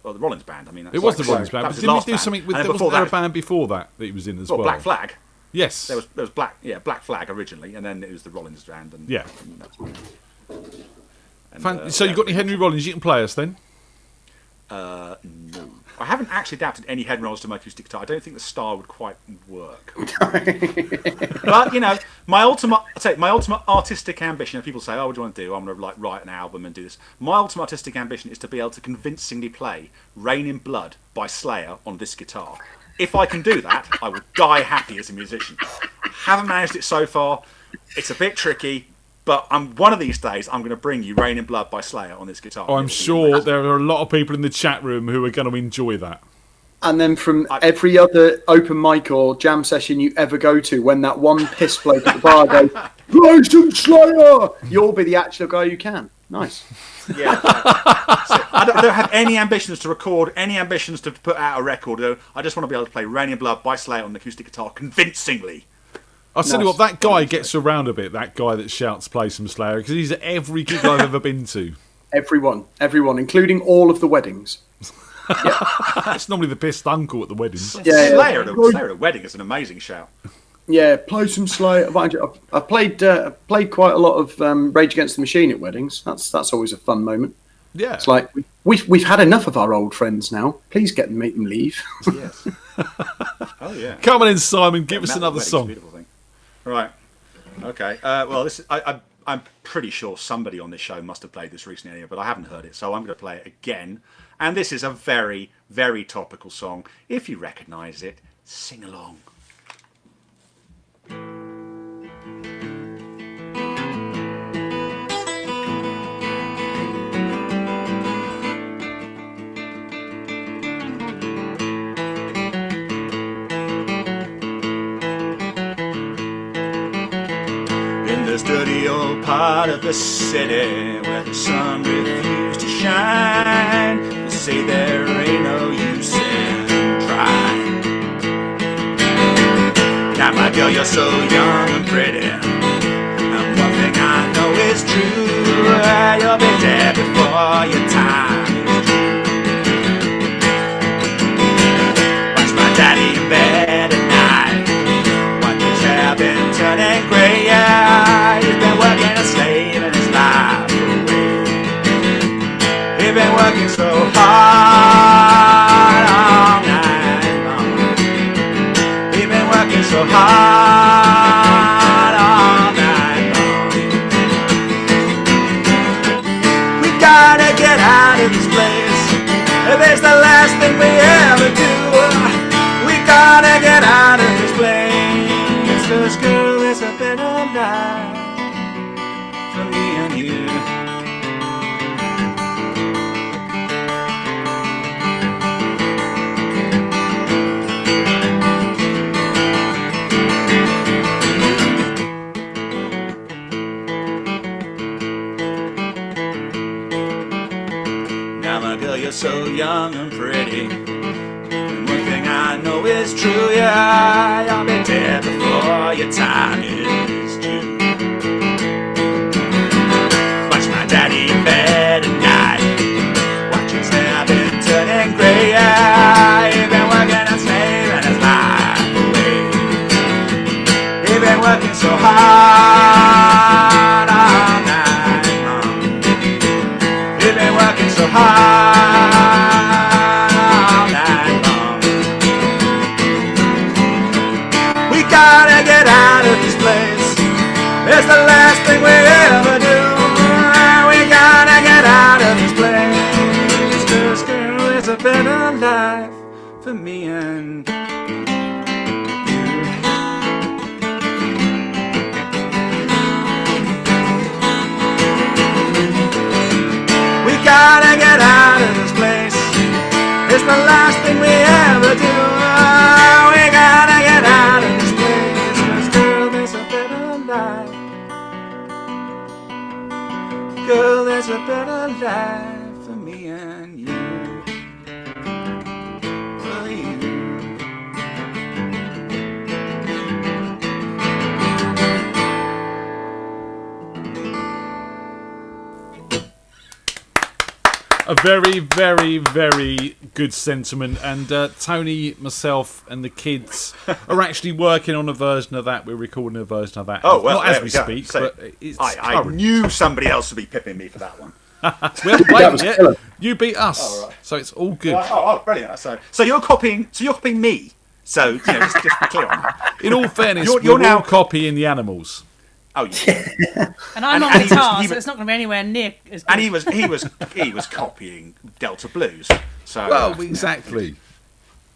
The Rollins Band. I mean, It was the Rollins that band. was his Didn't he last do band. something with? And then Wasn't there a before band before that he was in as well? Black Flag. Yes. There was Black Flag originally, and then it was the Rollins Band. And, Yeah. and, So you got any Henry Rollins? You can play us then. No. I haven't actually adapted any Henry Rollins to my acoustic guitar. I don't think the style would quite work. But my ultimate artistic ambition. If people say, "Oh, what do you want to do?" I'm going to write an album and do this. My ultimate artistic ambition is to be able to convincingly play "Rain in Blood" by Slayer on this guitar. If I can do that, I will die happy as a musician. Haven't managed it so far. It's a bit tricky. But one of these days, I'm going to bring you "Rain in Blood" by Slayer on this guitar. I'm sure there are a lot of people in the chat room who are going to enjoy that. And then from every other open mic or jam session you ever go to, when that one piss bloke at the bar goes, "Play some Slayer," you'll be the actual guy who can. Nice. Yeah. So I don't have any ambitions to record, any ambitions to put out a record. I just want to be able to play Rain in Blood by Slayer on the acoustic guitar convincingly. I'll tell you what, that guy gets around a bit, that guy that shouts "Play some Slayer," because he's at every gig I've ever been to. Everyone, including all of the weddings. It's normally the pissed uncle at the weddings. Yeah, Slayer at a wedding is an amazing shout. Yeah, play some Slayer. I've played quite a lot of Rage Against the Machine at weddings. That's always a fun moment. Yeah, it's like we've had enough of our old friends now. Please make them leave. Yes. Oh yeah. Come on in, Simon. Give us another song. Beautiful thing. Right. Okay. Well, this is, I'm pretty sure somebody on this show must have played this recently, anyway, but I haven't heard it, so I'm going to play it again. And this is a very, very topical song. If you recognise it, sing along. In this dirty old part of the city where the sun refused to shine, you say there ain't no use in trying. Now my girl, you're so young and pretty, and one thing I know is true, you'll be dead before your time is due. Watch my daddy in bed at night, watch his hair been turning grey, yeah, he's been working a slave in his life away. He's been working so hard all night long. He's been working so hard all night long. We gotta get out of this place. If it's the last thing we ever do, we gotta get out of this place. This girl is a better life for me and you. Now my girl, you're so young and pretty, and one thing I know is true, yeah, you'll be dead before your time is due. Watch my daddy in bed at night, watch his hair been turning grey, yeah, he's been working and saving his life away. He's been working so hard all night long. He's been working so hard all night long. We gotta get out of this place. It's the last thing we ever do. We gotta get out of this place. 'Cause girl, it's a better life for me and you. We gotta get out of this place. It's the last thing we ever do. We gotta get out of this place. 'Cause girl, there's a better life. Girl, there's a better life for me and you. For you. A very, very, very good sentiment. And Tony, myself, and the kids are actually working on a version of that. We're recording a version of that. Oh, well, not as there we we go. speak, So but it's I knew somebody else would be pipping me for that one. we haven't played it yet. killer. You beat us, Oh, right. so it's all good. Oh, brilliant! So you're copying me. So you know, just be clear on that. In all fairness, You're we're now all copying the animals. Oh yeah. And I'm on and he was- guitar, he so was- it's not going to be anywhere near as good. And he was copying Delta Blues. So Well, exactly.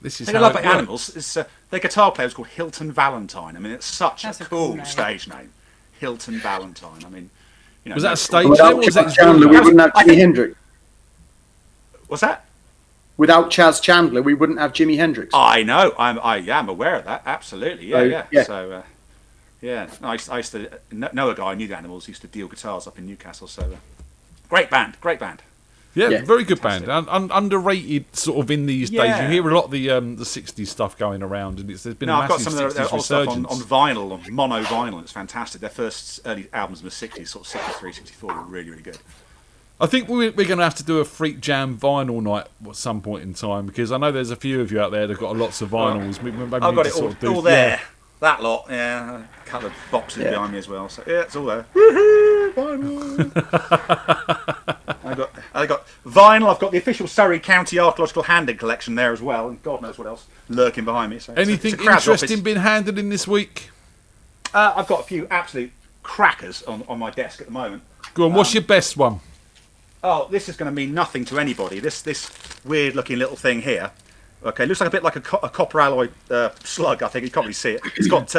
This is thing I how love it about works. Animals is their guitar player was called Hilton Valentine. I mean, it's such That's a a cool cool name. stage name, Hilton Valentine. I mean, you know, Was that a no- stage Without name or was Chuck that Chandler, we his wouldn't have I Jimi think- Hendrix. What's that? without Chaz Chandler, we wouldn't have Jimi Hendrix. I know. I am aware of that. Absolutely. Yeah. Yeah. So, I used to know a guy who knew the Animals. Used to deal guitars up in Newcastle. So, great band. Yeah, very good band. Underrated sort of in these days. You hear a lot of the 60s stuff going around, and there's been a massive I've got some of their 60s old stuff resurgence. on vinyl, on mono vinyl. It's fantastic. Their first early albums in the 60s, sort of 63, 64, were really, really good. I think we're going to have to do a Freak Jam vinyl night at some point in time, because I know there's a few of you out there that've got lots of vinyls. Maybe I've got it all there. Yeah. That lot, yeah. A couple of boxes behind me as well. So yeah, it's all there. I got vinyl. I've got the official Surrey County Archaeological Handing collection there as well, and God knows what else lurking behind me. So anything it's a crowd's interesting office. been handed in this week? I've got a few absolute crackers on my desk at the moment. Go on. What's your best one? Oh, this is going to mean nothing to anybody. This weird looking little thing here. Okay, looks like a bit like a copper alloy slug, I think. You can't really see it. It's got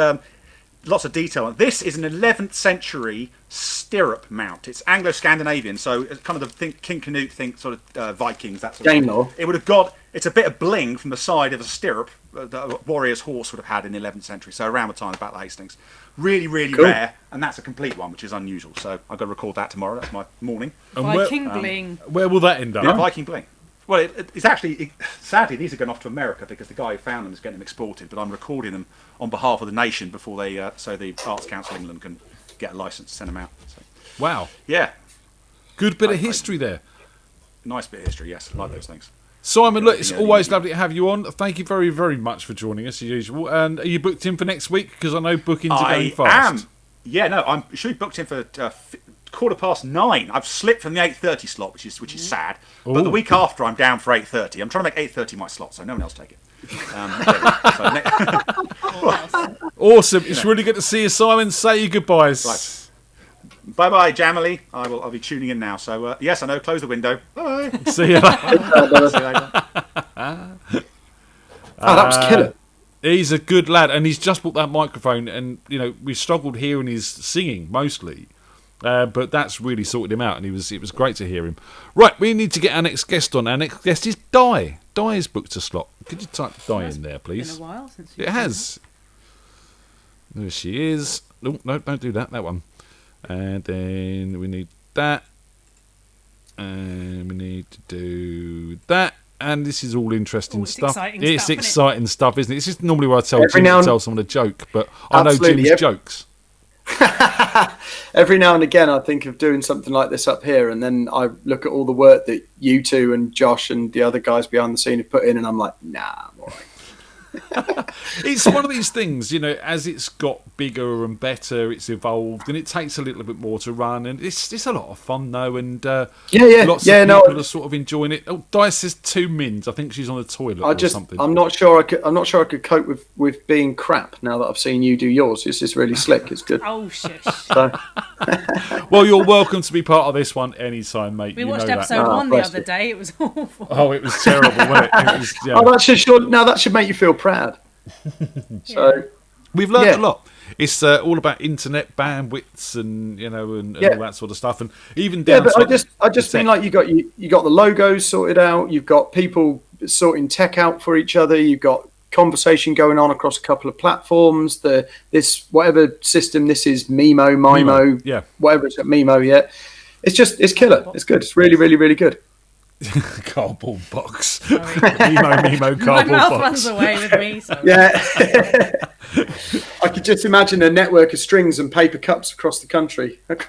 lots of detail on it. This is an 11th century stirrup mount. It's Anglo-Scandinavian, so it's kind of the King Canute, sort of Vikings, that sort of thing. It would have got, it's a bit of bling from the side of a stirrup that a warrior's horse would have had in the 11th century, so around the time of Battle of Hastings. Really, really rare, and that's a complete one, which is unusual. So I've got to record that tomorrow. That's my morning. Viking bling. Where will that end up? Yeah, Viking bling. Well, it's actually, sadly, these are going off to America because the guy who found them is getting them exported, but I'm recording them on behalf of the nation before they, so the Arts Council of England can get a license to send them out. So, wow. Yeah. Good bit of history there. Nice bit of history, yes. I like those things. Simon, look, it's always lovely to have you on. Thank you very, very much for joining us, as usual. And are you booked in for next week? Because I know bookings are going fast. Yeah, no, I'm should be booked in for 9:15. I've slipped from the 8:30 slot, which is sad. But the week after, I'm down for 8:30. I'm trying to make 8:30 my slot, so no one else take it. Awesome. It's really good to see you, Simon. Say your goodbyes. Right. Bye-bye, Jamily. I'll be tuning in now. So, yes, I know. Close the window. Bye. See you later. See you later. That was killer. He's a good lad, and he's just bought that microphone, and, we struggled hearing his singing, mostly. But that's really sorted him out, and it was great to hear him. Right, we need to get our next guest on. Our next guest is Di. Di has booked a slot. Could you type Di in there, please? It's been a while since it has. There she is. No, don't do that. That one. And then we need that. And we need to do that. And this is all interesting stuff. It's exciting stuff, isn't it? This is normally where I tell Jim to tell someone a joke, but I know Jim's jokes. Every now and again, I think of doing something like this up here, and then I look at all the work that you two and Josh and the other guys behind the scene have put in, and I'm like, nah, I'm all right. It's one of these things, as it's got bigger and better, it's evolved, and it takes a little bit more to run, and it's a lot of fun though, and lots of people are sort of enjoying it. Oh, Dice says 2 mins. I think she's on the toilet or something. I'm not sure I could cope with being crap now that I've seen you do yours. It's just really slick. It's good. Oh shit. So. Well, you're welcome to be part of this one anytime, mate. We watched episode 1 the other day. It was awful. Oh, it was terrible, wasn't it? It was, yeah. That should make you feel proud. So we've learned a lot. It's all about internet bandwidths and and all that sort of stuff, and even down. Yeah, but I just mean like you got the logos sorted out. You've got people sorting tech out for each other. You've got conversation going on across a couple of platforms. This whatever system this is, Mimo, yeah, whatever it's at Mimo, yeah. It's killer. It's good. It's really, really, really good. Cardboard box. Mimo cardboard My mouth box. runs away with me. So. Yeah. I could just imagine a network of strings and paper cups across the country. Right,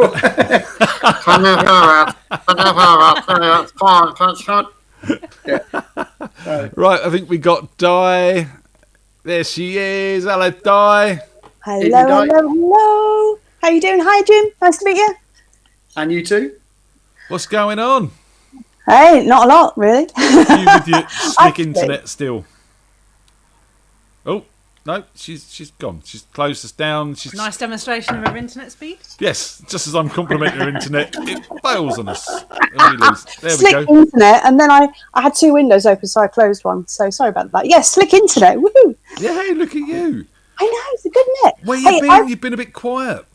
I think we got Di. There she is. Hello, Di. Hello. How you doing? Hi, Jim. Nice to meet you. And you too. What's going on? Hey, not a lot, really. You with your slick internet still? Oh no, she's gone. She's closed us down. Nice demonstration of her internet speed. Yes, just as I'm complimenting her internet, it fails on us. And we lose. There slick we go. internet, and then I had 2 windows open, so I closed one. So sorry about that. Yes, slick internet. Woohoo! Yeah, hey, look at you. I know, it's a good net. Where you been? You've been a bit quiet.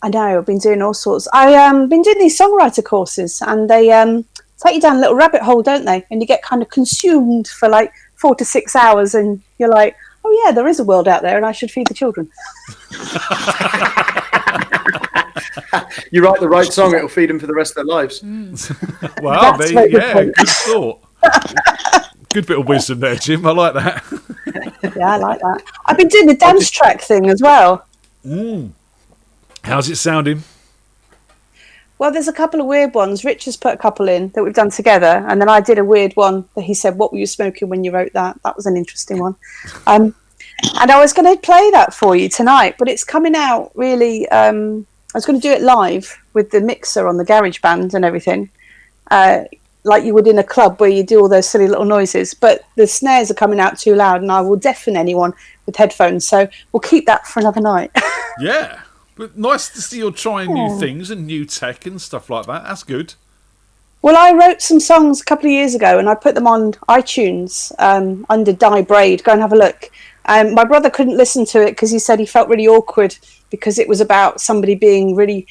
I know. I've been doing all sorts. I've been doing these songwriter courses, and they take you down a little rabbit hole, don't they? And you get kind of consumed for like 4 to 6 hours, and you're like, oh yeah, there is a world out there, and I should feed the children. You write the right song, it'll feed them for the rest of their lives. Well, That's there, very good yeah, point. good thought. Good bit of wisdom there, Jim. I like that. Yeah, I like that. I've been doing the dance track thing as well. How's it sounding? Well, there's a couple of weird ones. Rich has put a couple in that we've done together, and then I did a weird one that he said, "What were you smoking when you wrote that?" That was an interesting one. And I was going to play that for you tonight, but it's coming out really. I was going to do it live with the mixer on the GarageBand and everything, like you would in a club where you do all those silly little noises. But the snares are coming out too loud, and I will deafen anyone with headphones. So we'll keep that for another night. Yeah. But nice to see you're trying new things and new tech and stuff like that. That's good. Well, I wrote some songs a couple of years ago, and I put them on iTunes under Die Braid. Go and have a look. My brother couldn't listen to it because he said he felt really awkward because it was about somebody being really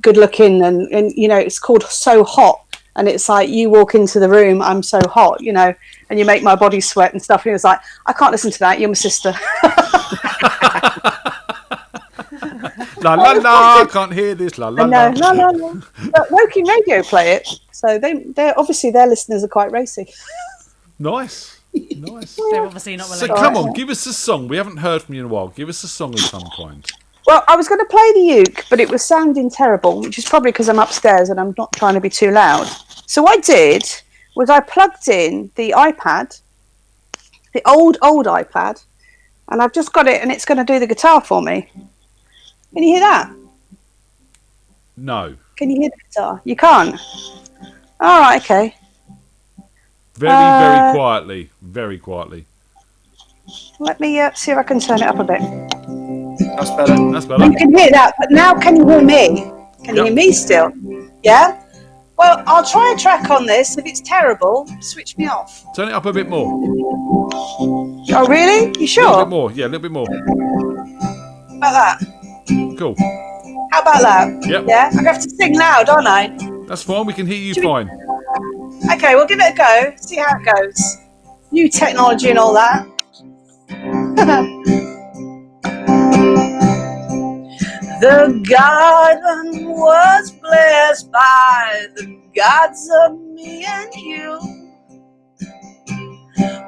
good looking, and you know, it's called So Hot, and it's like you walk into the room, I'm so hot, you know, and you make my body sweat and stuff. And he was like, I can't listen to that. You're my sister. La la la, I can't hear this. La la la. No. But Woking Radio play it, so they're obviously their listeners are quite racy. Nice. They're obviously not So related. come on, give us a song. We haven't heard from you in a while. Give us a song of some kind. Well, I was going to play the uke, but it was sounding terrible, which is probably because I'm upstairs and I'm not trying to be too loud. So what I did was I plugged in the iPad, the old iPad, and I've just got it, and it's going to do the guitar for me. Can you hear that? No. Can you hear the guitar? You can't? All right, okay. Very quietly. Very quietly. Let me see if I can turn it up a bit. That's better. That's better. You can hear that, but now can you hear me? Can you hear me still? Yeah? Well, I'll try a track on this. If it's terrible, switch me off. Turn it up a bit more. Oh, really? You A sure? little bit more. Yeah, a little bit more. About that? Cool. How about that? Yep. Yeah? I have to sing loud, don't I? That's fine. We can hear you fine. Okay, we'll give it a go. See how it goes. New technology and all that. The garden was blessed by the gods of me and you.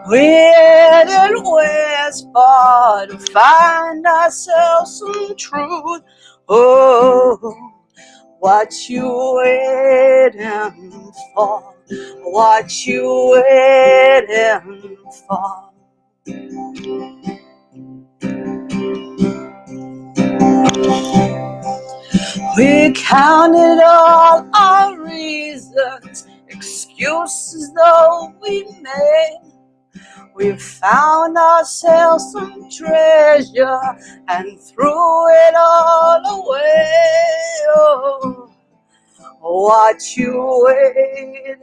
We headed west for to find ourselves some truth. Oh, what you waiting for? What you waiting for? We counted all our reasons, excuses though we made. We found ourselves some treasure and threw it all away. Oh, what you waiting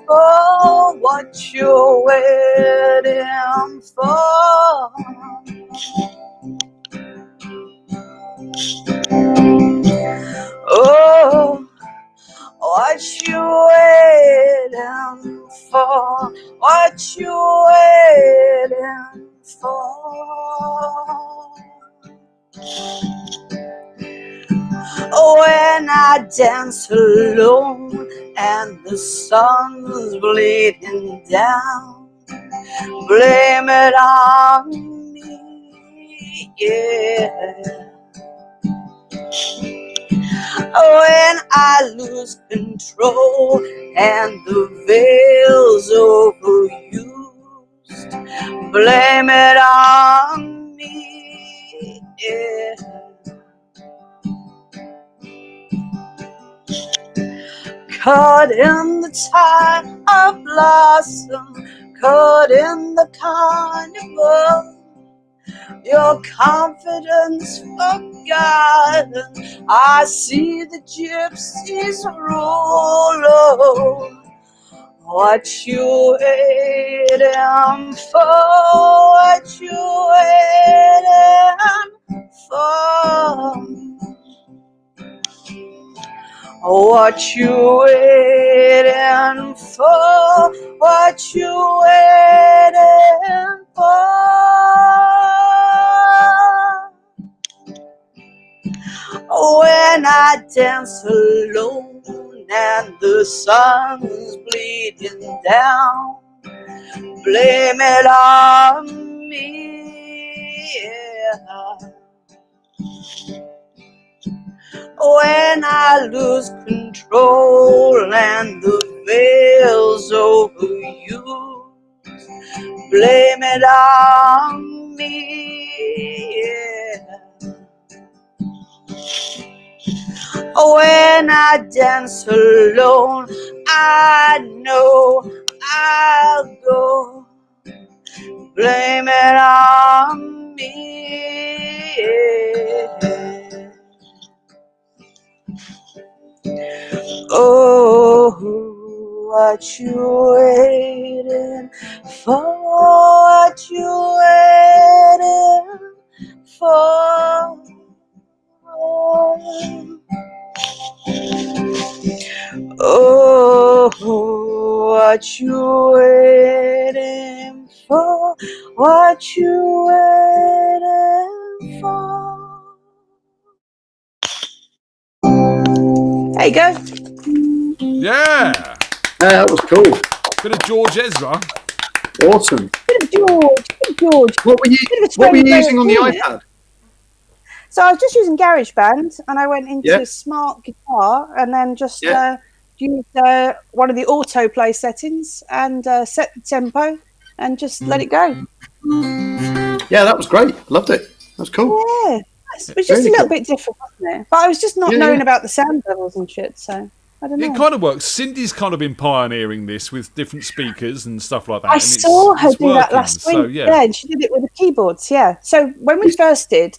for? What you waiting for? Oh, what you waiting for? What you waiting for? When I dance alone and the sun's bleeding down, blame it on me, yeah. When I lose control and the veil's overused, blame it on me, yeah. Caught in the tide of blossom, caught in the carnival. Your confidence forgotten, I see the gypsies roll. Oh, what you waiting for? What you waiting for? What you waiting for? What you waiting for? When I dance alone and the sun's bleeding down, blame it on me. Yeah. When I lose control and the veil's overused, blame it on me. Yeah. When I dance alone, I know I'll go. Blame it on me. Yeah. Oh, what you waiting for? What you waiting for? Oh, what you waiting for? What you waiting for? There you go. Yeah. That was cool. Bit of George Ezra. Awesome. Bit of George. What were you using on the iPad? So I was just using GarageBand, and I went into Smart Guitar, and then just used one of the autoplay settings and set the tempo, and just let it go. Yeah, that was great. Loved it. That was cool. Yeah, it was just a little bit different, wasn't it? But I was just not knowing about the sound levels and shit, so I don't know. It kind of works. Cindy's kind of been pioneering this with different speakers and stuff like that. I saw her do that last week. So, yeah, and she did it with the keyboards. Yeah. So when we first did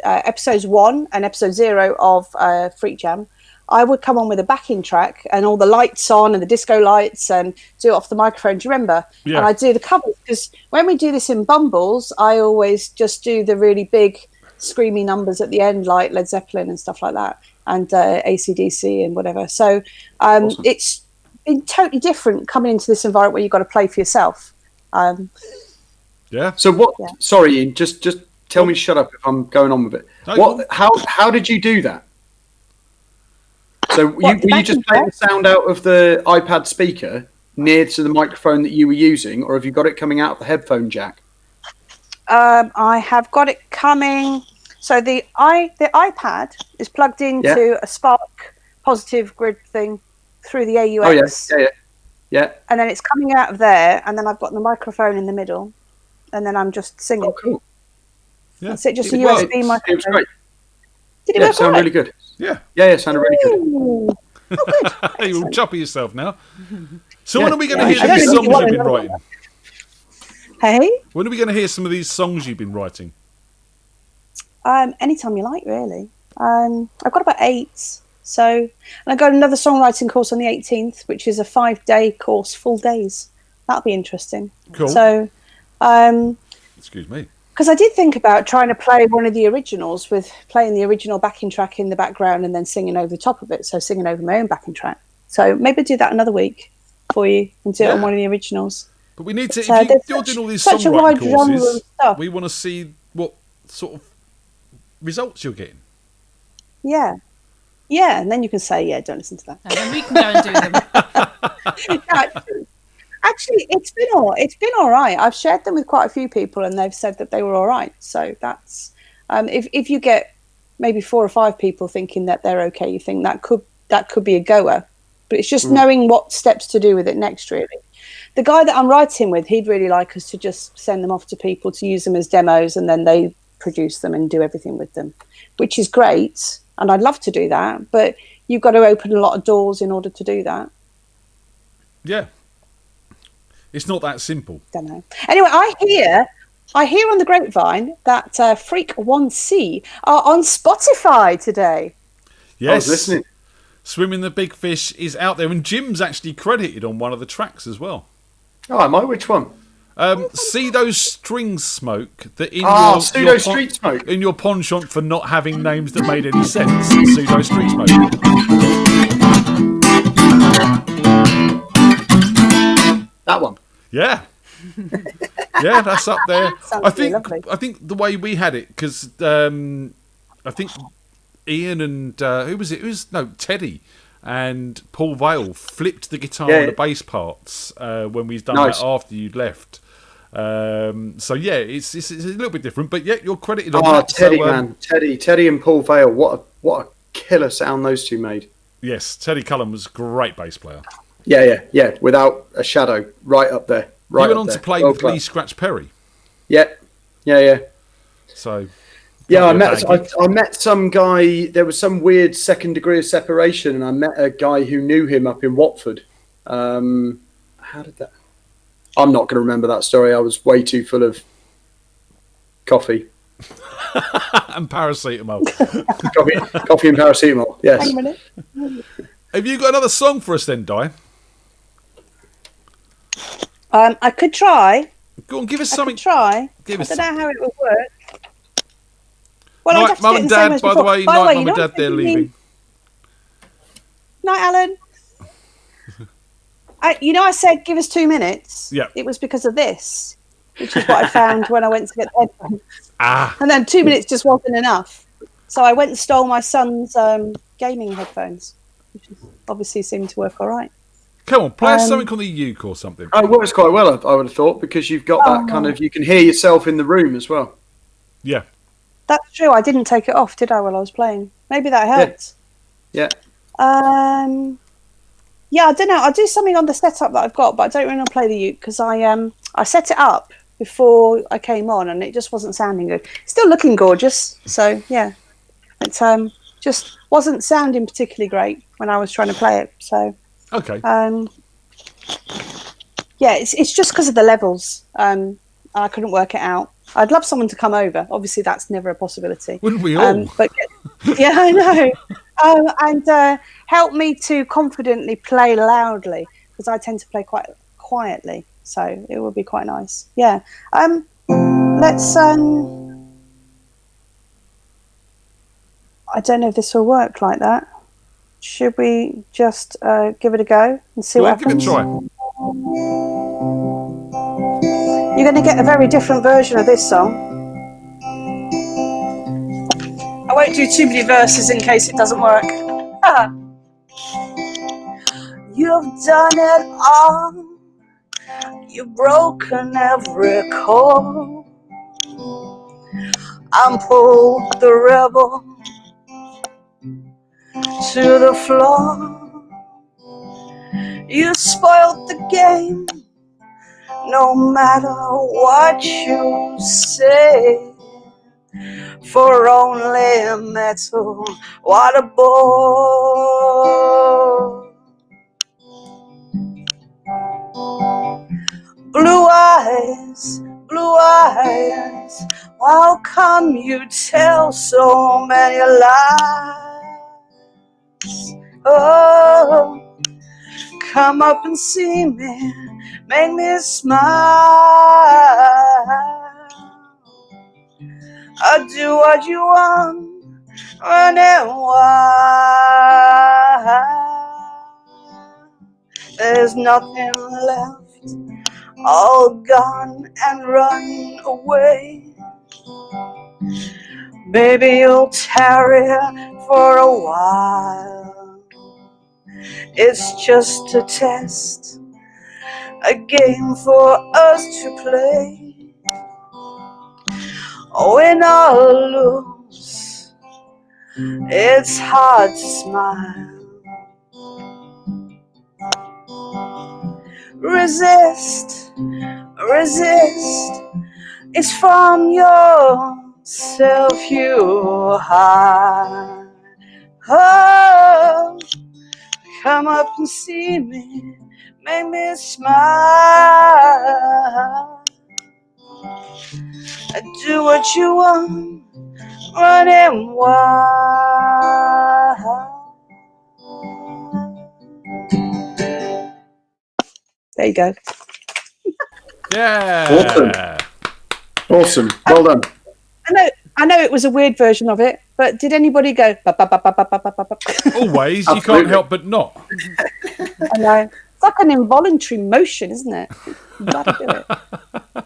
episodes 1 and episode 0 of FreakJam, I would come on with a backing track and all the lights on and the disco lights and do it off the microphone. Do you remember? Yeah. And I do the covers because when we do this in Bumbles, I always just do the really big screamy numbers at the end, like Led Zeppelin and stuff like that, and AC/DC and whatever. So Awesome. It's been totally different coming into this environment where you've got to play for yourself. Yeah. So what? Yeah. Sorry, Ian. Just tell me to shut up if I'm going on with it. No, How did you do that? So were you just playing the sound out of the iPad speaker near to the microphone that you were using, or have you got it coming out of the headphone jack? I have got it coming. So the iPad is plugged into a Spark positive grid thing through the AUX. Oh yeah. And then it's coming out of there, and then I've got the microphone in the middle, and then I'm just singing. Oh, cool. Yeah. That's it, just a USB microphone. It was great. Did it work sounded really good. Yeah. Yeah, it sounded really good. Ooh. Oh, good. You're all choppy yourself now. So when are we going to Yeah, hear I don't these think songs you want you've been another writing? one. Hey? When are we going to hear some of these songs you've been writing? Anytime you like, really. I've got about 8. So, and I've got another songwriting course on the 18th, which is a 5-day course, full days. That'll be interesting. Cool. So, excuse me. because I did think about trying to play one of the originals with playing the original backing track in the background and then singing over the top of it. So singing over my own backing track. So maybe do that another week for you and do it on one of the originals. But we need to, if you're doing all these such a wide songwriting genre of courses, stuff. we want to see what sort of results you're getting. Yeah. Yeah, and then you can say, yeah, don't listen to that. And then we can go and do them. Actually, it's been all right. I've shared them with quite a few people, and they've said that they were all right. So that's if you get maybe 4 or 5 people thinking that they're okay, you think that could be a goer. But it's just knowing what steps to do with it next, really. The guy that I'm writing with, he'd really like us to just send them off to people to use them as demos, and then they produce them and do everything with them, which is great. And I'd love to do that, but you've got to open a lot of doors in order to do that. Yeah. It's not that simple. Don't know. Anyway, I hear on the grapevine that Freak 1C are on Spotify today. Yes. I was listening. Swimming the Big Fish is out there, and Jim's actually credited on one of the tracks as well. Oh, am I? Which one? See those strings smoke that in Pseudo Street Smoke in your penchant for not having names that made any sense. Pseudo Street Smoke. That one. Yeah. Yeah, that's up there. Sounds I think lovely. I think the way we had it, because I think Ian and who was it? It was Teddy and Paul Vale flipped the guitar and the bass parts when we've done that after you'd left. So yeah, it's a little bit different, but yeah, you're credited on that. Teddy, so, man, Teddy and Paul Vale. What a killer sound those two made. Yes, Teddy Cullen was a great bass player. Yeah, without a shadow, right up there. Right. He went on to play with Lee Scratch Perry. Yeah. So. Yeah, I met some guy. There was some weird second degree of separation, and I met a guy who knew him up in Watford. How did that? I'm not going to remember that story. I was way too full of coffee and paracetamol. coffee and paracetamol. Yes. Hang a minute. Have you got another song for us then, Di? I could try. Go on, give us something. I Give us don't know how it would work. Well, night, Mum and Dad, by the way. Night, Mum and Dad, they're leaving. Night, Alan. I said give us 2 minutes. Yeah. It was because of this, which is what I found when I went to get the headphones. Ah. And then 2 minutes just wasn't enough. So I went and stole my son's gaming headphones, which obviously seemed to work all right. Come on, play us something on the uke or something. Oh, it works quite well, I would have thought, because you've got that kind of, you can hear yourself in the room as well. Yeah. That's true. I didn't take it off, did I, while I was playing? Maybe that helped. Yeah. Yeah, I don't know. I'll do something on the setup that I've got, but I don't really want to play the uke because I set it up before I came on and it just wasn't sounding good. Still looking gorgeous, so yeah. It just wasn't sounding particularly great when I was trying to play it. So okay. Yeah, it's just because of the levels. I couldn't work it out. I'd love someone to come over. Obviously, that's never a possibility. Wouldn't we all? But yeah, I know. And help me to confidently play loudly because I tend to play quite quietly. So it would be quite nice. Yeah. Let's. I don't know if this will work like that. Should we just give it a go and see what happens? Give it a try. You're going to get a very different version of this song. I won't do too many verses in case it doesn't work. You've done it all. You've broken every cord. I'm pulled the rebel to the floor. You spoiled the game. No matter what you say, for only metal, what a bore. Blue eyes, how come you tell so many lies? Oh, come up and see me, make me smile. I'll do what you want, running wild. There's nothing left, all gone and run away. Baby, you'll tarry for a while. It's just a test, a game for us to play. Win or lose, it's hard to smile. Resist, it's from yourself you hide. Oh, come up and see me, make me smile. Do what you want, running wild. There you go. Yeah. Awesome. Well done. I know it was a weird version of it, but did anybody go? Always, you can't help but not. I know. like an involuntary motion, isn't it? You gotta do it.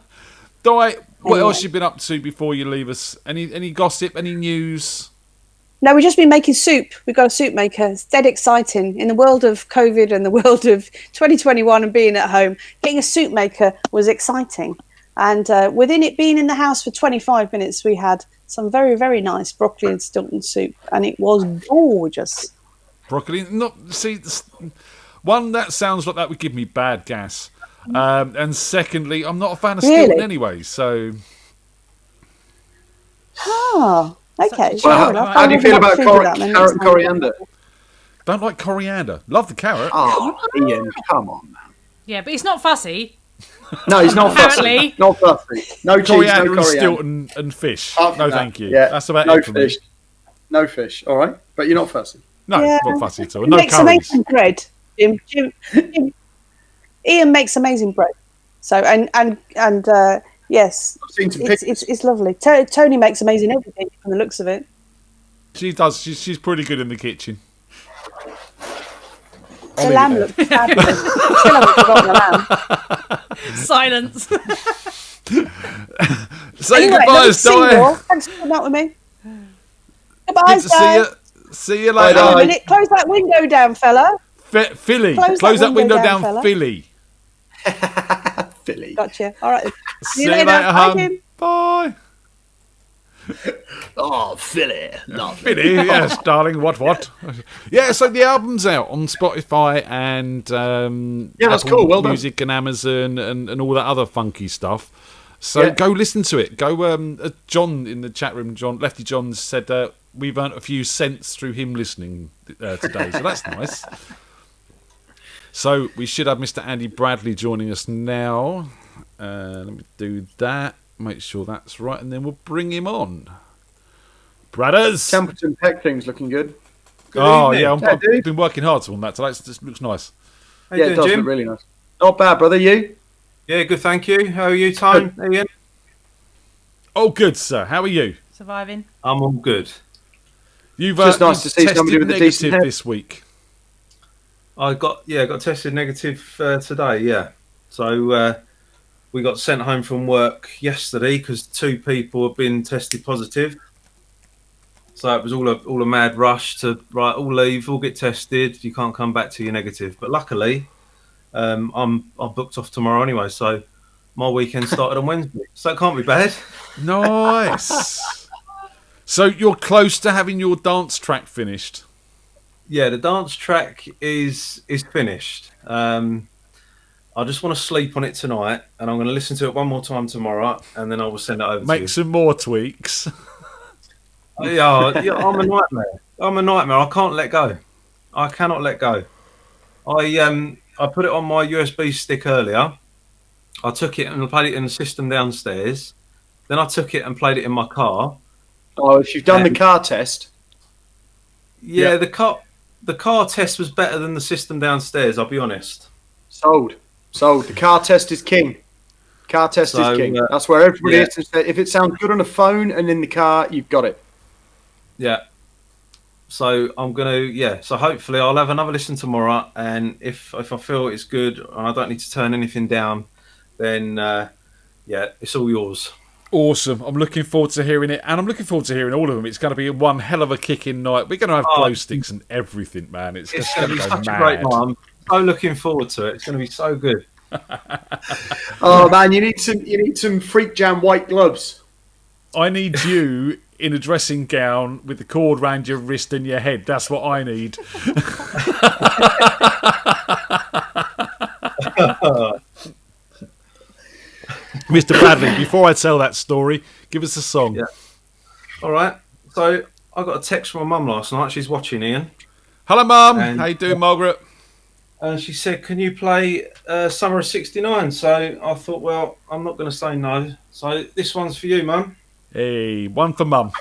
Di, what Anyway. else you been up to before you leave us? Any gossip? Any news? No, we've just been making soup. We've got a soup maker. It's dead exciting. In the world of COVID and the world of 2021 and being at home, getting a soup maker was exciting. And within it being in the house for 25 minutes, we had some very, very nice broccoli and Stilton soup. And it was gorgeous. Broccoli? One, that sounds like that would give me bad gas. And secondly, I'm not a fan of Stilton anyway, so... Ah, okay. Well, fair enough. how do you I'll feel have about to do that then carrot next and time. coriander? Don't like coriander. Love the carrot. Oh, Ian, come on, man. Yeah, but he's not fussy. No, he's not fussy. Apparently. Not fussy. No cheese, Coriander no and coriander. Stilton and fish. Apart from No, that, thank you. Yeah, That's about no it for fish. me. No fish, all right? But you're not fussy. No, Yeah. not fussy at all. He No makes curries. amazing bread. Jim, Ian makes amazing bread. So yes, I've seen some it's lovely. Tony makes amazing everything from the looks of it. She does. She's pretty good in the kitchen. The lamb looked fabulous. Still haven't forgotten the lamb. Silence. Say Anyway, goodbye, another single. Di. Thanks for coming out with me. Goodbye, Good to see Di. you. See you Hold later. on a minute. Close that window down, fella. Philly. Close that window down, fella. Philly. Philly. Gotcha. All right. See you later, Bye, hon. Jim. Bye. Oh, Philly. Lovely. Philly, yes, darling. What? Yeah, so the album's out on Spotify and that's Apple cool. Well done. Music and Amazon and all that other funky stuff. So Yeah. go listen to it. Go. John in the chat room, Lefty John said we've earned a few cents through him listening today, so that's nice. So we should have Mr. Andy Bradley joining us now. Let me do that. Make sure that's right, and then we'll bring him on. Bradders! Templeton Peck thing's looking good. Oh, yeah, Yeah, I've dude. been working hard on that today. It looks nice. How you Yeah, it doing, does Jim? look really nice. Not bad, brother. You? Yeah, good, thank you. How are you, Tone? Ian? Oh, good, sir. How are you? Surviving. I'm all good. You've Just nice to see tested somebody with a decent negative head. this week. I got tested negative today. Yeah, so we got sent home from work yesterday because 2 people have been tested positive. So it was all a mad rush to all leave, all get tested. You can't come back till you're negative. But luckily, I'm booked off tomorrow anyway. So my weekend started on Wednesday. So it can't be bad. Nice. So you're close to having your dance track finished. Yeah, the dance track is finished. I just want to sleep on it tonight, and I'm going to listen to it one more time tomorrow, and then I will send it over to you. Make some more tweaks. Yeah, I'm a nightmare. I'm a nightmare. I can't let go. I cannot let go. I put it on my USB stick earlier. I took it and played it in the system downstairs. Then I took it and played it in my car. Oh, if you've done the car test. Yeah, the car test was better than the system downstairs, I'll be honest. Sold. The car test is king. Car test is king. That's where everybody is. If it sounds good on a phone and in the car, you've got it. Yeah. So I'm gonna So hopefully I'll have another listen tomorrow, and if I feel it's good and I don't need to turn anything down, then it's all yours. Awesome. I'm looking forward to hearing it, and I'm looking forward to hearing all of them. It's going to be one hell of a kicking night. We're going to have glow sticks and everything, man. It's It's going going to be go such mad. a great night. I'm so looking forward to it. It's going to be so good. Oh man, you need some Freak Jam white gloves. I need you in a dressing gown with the cord round your wrist and your head. That's what I need. Mr. Bradley, before I tell that story, give us a song. Yeah. All right. So I got a text from my mum last night. She's watching, Ian. Hello, Mum. And- How you doing, Margaret? And she said, "Can you play Summer of '69?" So I thought, well, I'm not going to say no. So this one's for you, Mum. Hey, one for Mum.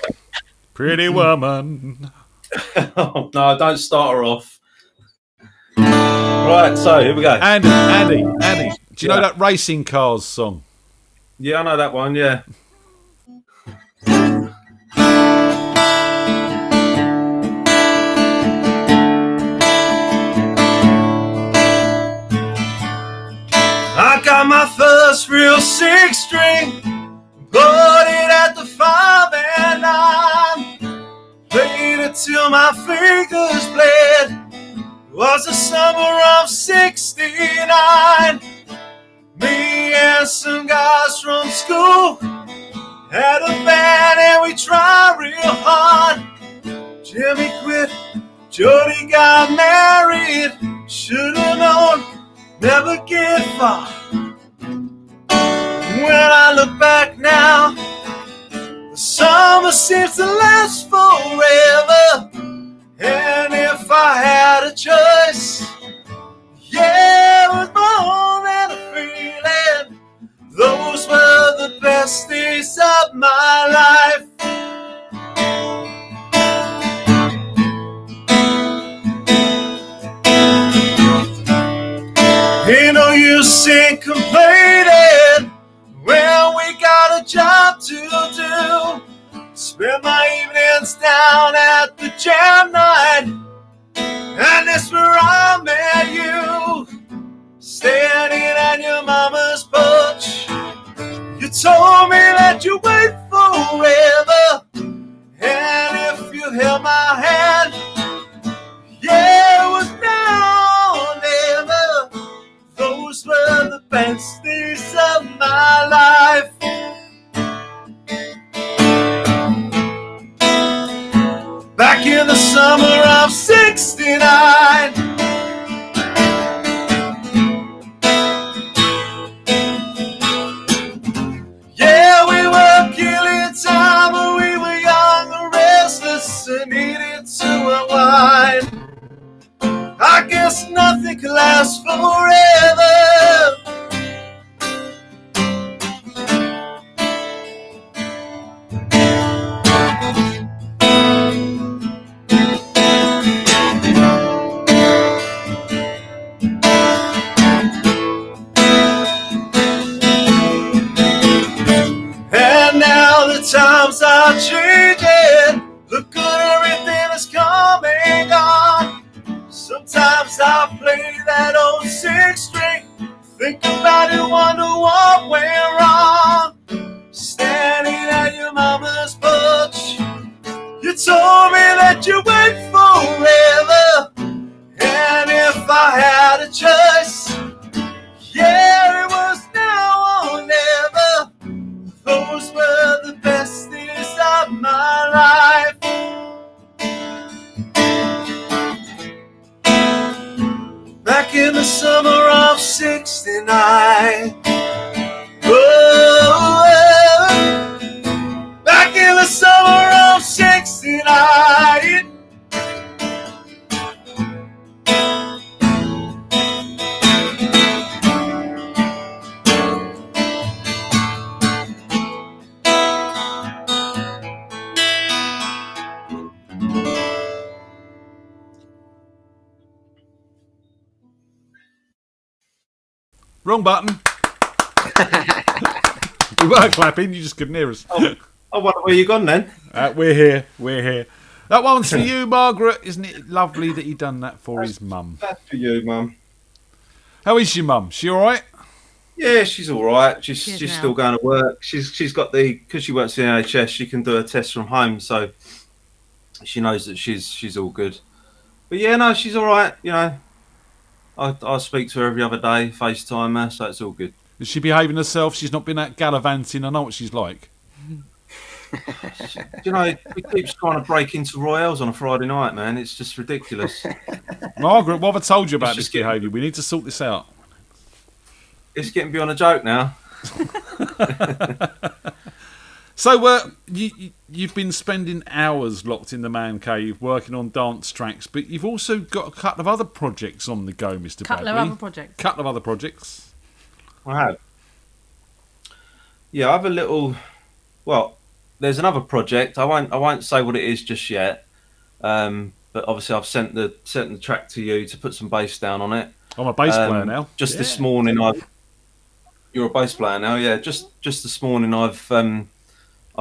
Pretty woman. Oh, no, don't start her off. Right, so here we go. Andy, do you know that Racing Cars song? Yeah, I know that one, yeah. this real 6-string, put it at the 5 and 9. Played it till my fingers bled. It was the summer of '69. Me and some guys from school had a band and we tried real hard. Jimmy quit, Jody got married. Should've known, never get far. When I look back now, the summer seems to last forever. And if I had a choice, yeah, it was more than a feeling. Those were the best days of my life. Ain't no use in complaining when we got a job to do. Spend my evenings down at the jam night, and that's where I met you. Standing at your mama's porch, you told me that you wait forever. And if you held my hand, yeah, it was now or never. Those were the best days of my life. Back in the summer of '69. Yeah, we were killing time when we were young and restless and needed to unwind. I guess nothing can last forever. And now the times are changing. Look at everything that's come and gone. Sometimes I play that old 6-string, think about it, wonder what went wrong. Standing at your mama's porch, you told me that you wait forever. And if I had a choice, yeah, it was now or never. Those were the best days of my life. Back in the summer of '69. Whoa, back in the summer of '69. Wrong button. We were clapping, you just couldn't hear us. I wonder where you gone then. We're here. That one's for you, Margaret. Isn't it lovely that he done that for his mum? That's for you, Mum. How is your mum? She all right? Yeah, she's all right. She's still going to work. She's got because she works in the NHS, she can do her tests from home, so she knows that she's all good. But yeah, no, she's all right. You know, I speak to her every other day, FaceTime her, so it's all good. Is she behaving herself? She's not been out gallivanting. I know what she's like. You know, he keeps trying to break into Royales on a Friday night, man. It's just ridiculous. Margaret, what have I told you about this behaviour? We need to sort this out. It's getting beyond a joke now. So, you've been spending hours locked in the man cave working on dance tracks, but you've also got a couple of other projects on the go, Mr. Bradley. Couple of other projects. I have. Yeah, I have a little. Well, there's another project. I won't say what it is just yet. But obviously, I've sent the track to you to put some bass down on it. I'm a bass player now. This morning, you're a bass player now. Yeah, just this morning, I've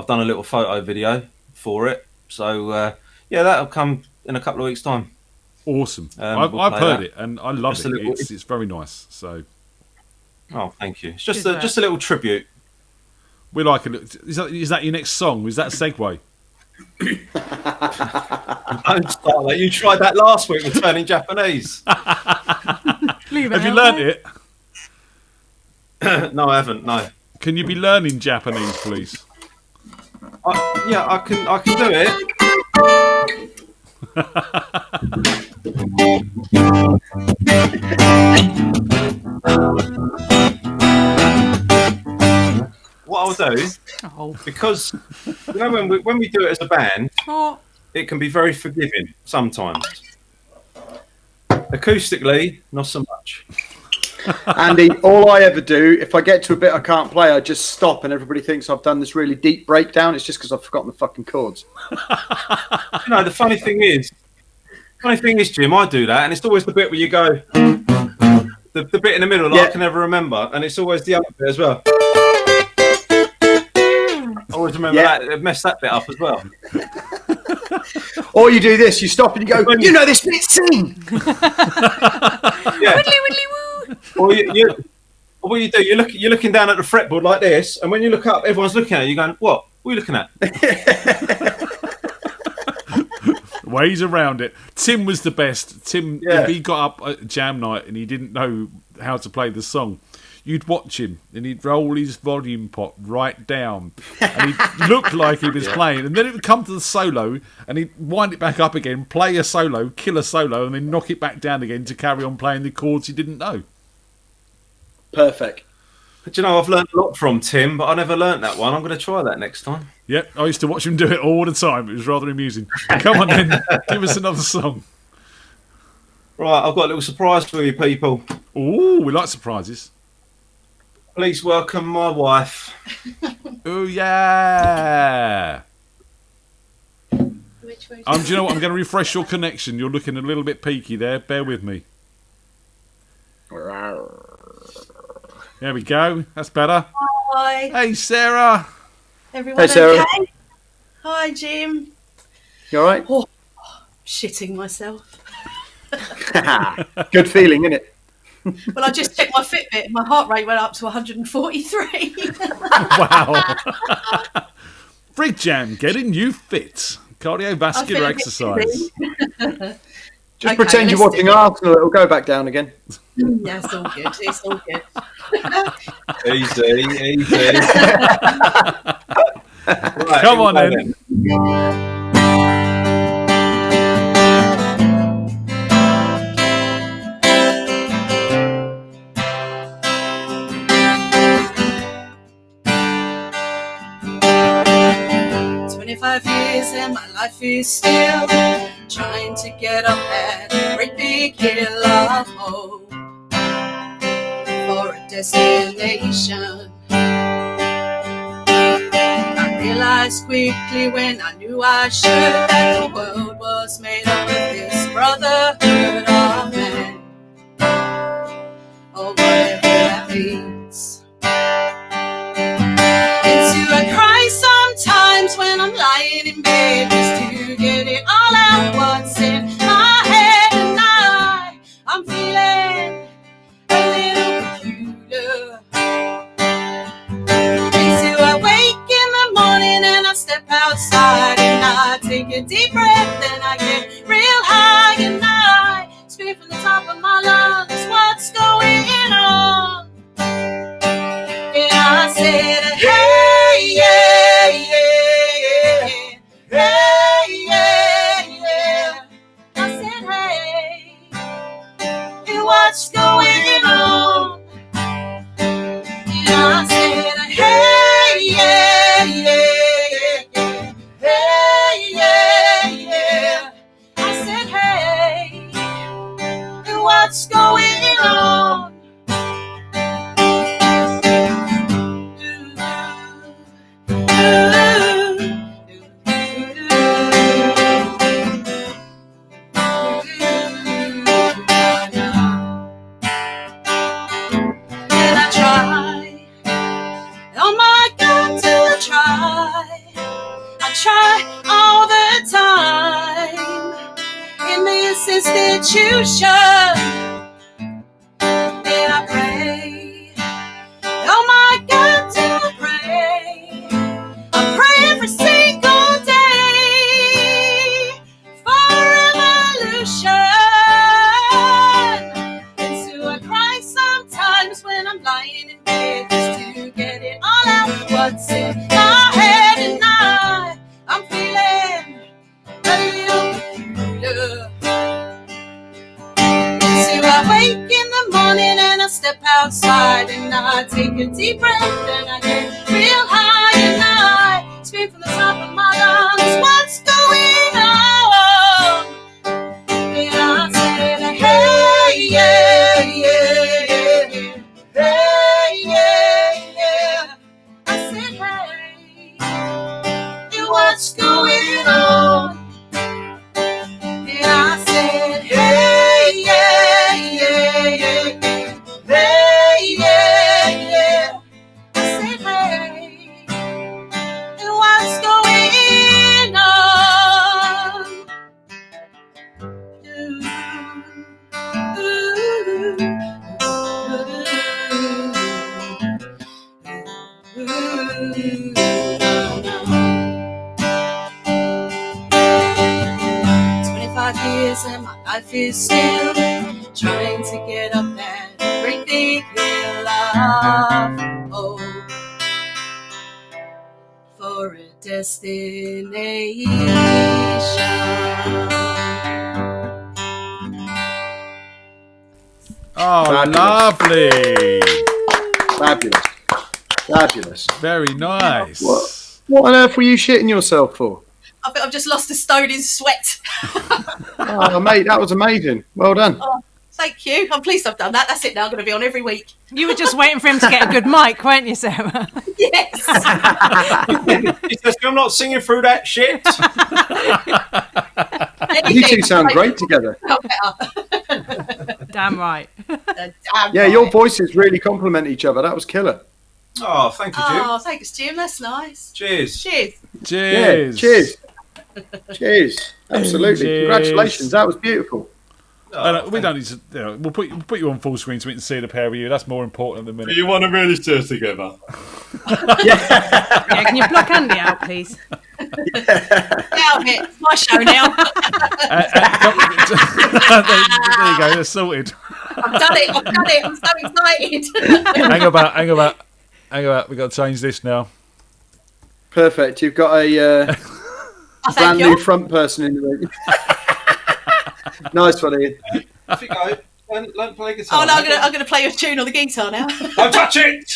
done a little photo video for it. So yeah, that'll come in a couple of weeks' time. Awesome. I've heard it and I love it. It's very nice. So Oh, thank you. It's just a little tribute. We like it. Is that your next song? Was that a segue? Don't start that. You tried that last week with turning Japanese. Have you learnt it? No, I haven't. No. Can you be learning Japanese, please? I can do it. What I'll do, because you know when we do it as a band, it can be very forgiving sometimes. Acoustically, not so much. Andy, all I ever do, if I get to a bit I can't play, I just stop and everybody thinks I've done this really deep breakdown. It's just because I've forgotten the fucking chords. You know, the funny thing is, Jim, I do that, and it's always the bit where you go, the bit in the middle that I can never remember, and it's always the other bit as well. I always remember that. It messed that bit up as well. Or you do this, you stop and you go, you know this bit, sing! Yeah. Or what you do, you're looking down at the fretboard like this, and when you look up, everyone's looking at you, going, "What? What are you looking at?" Ways around it. Tim was the best. Tim, if he got up at jam night and he didn't know how to play the song, you'd watch him and he'd roll his volume pot right down and he'd look like he was playing, and then it would come to the solo and he'd wind it back up again, play a solo, kill a solo, and then knock it back down again to carry on playing the chords he didn't know. Perfect. But you know, I've learned a lot from Tim, but I never learnt that one. I'm going to try that next time. Yep, I used to watch him do it all the time. It was rather amusing. Come on then, give us another song. Right, I've got a little surprise for you people. Ooh, we like surprises. Please welcome my wife. Oh yeah. Do you know what? I'm going to refresh your connection. You're looking a little bit peaky there. Bear with me. There we go. That's better. Hi. Hey, Sarah. Everyone Hey, Sarah. okay? Hi, Jim. You all right? Oh, shitting myself. Good feeling, isn't it? Well, I just checked my Fitbit and my heart rate went up to 143. Wow. FreakJam, getting you fit. Cardiovascular exercise. Just pretend you're watching Arsenal. It'll go back down again. Yeah, it's all good. It's all good. Easy. Right, come on then. 25 years and my life is still trying to get up that great big hill of hope for a destination. I realized quickly when I knew I should that the world was made up of this brotherhood of man, or whatever that means. Into a cry sometimes when I'm lying in bed just to get it all out what's in my head, and I'm feeling a little peculiar. Into I wake in the morning and I step outside and I take a deep breath and I get real high and I scream from the top of my lungs, what's going on? And I said, hey, yeah, yeah, hey, yeah, yeah. I said, hey, what's going on? And I said, hey, yeah, yeah, hey, yeah, yeah. I said, hey, what's going on? All the time in this institution, and I pray take a deep breath, then I get real high and I scream from the top of my lungs, what's going on? And I said, hey, yeah, yeah, yeah. Hey, yeah, yeah. I said, hey, what's going on? And I said, hey, yeah, yeah, yeah, yeah. Hey, yeah, yeah. I said, hey, what's going on? Years and my life is still trying to get up that great big hill of hope for a destination. Oh, Fabulous. lovely. Fabulous. Very nice. What on earth were you shitting yourself for? I think I've just lost a stone in sweat. Oh, mate, that was amazing. Well done. Oh, thank you. I'm pleased I've done that. That's it now. I'm going to be on every week. You were just waiting for him to get a good mic, weren't you, Sarah? Yes. He says, I'm not singing through that shit. You two sound great together. Damn right. Yeah, your voices really complement each other. That was killer. Oh, thank you, Jim. Oh, thanks, Jim. That's nice. Cheers. Cheers. Cheers. Yeah, cheers. Cheers. Absolutely. Cheers. Congratulations. That was beautiful. We don't need to. We'll put you on full screen so we can see the pair of you. That's more important than the minute. Do you want to really stay together? Yeah, can you block Andy out, please? Get out of it. It's my show now. There you go. They're sorted. I've done it. I'm so excited. Hang about. We've got to change this now. Perfect. You've got a brand new front person in the room. Nice one, Ian. I think I learn play guitar. Oh no, I'm gonna play a tune on the guitar now. Don't touch it!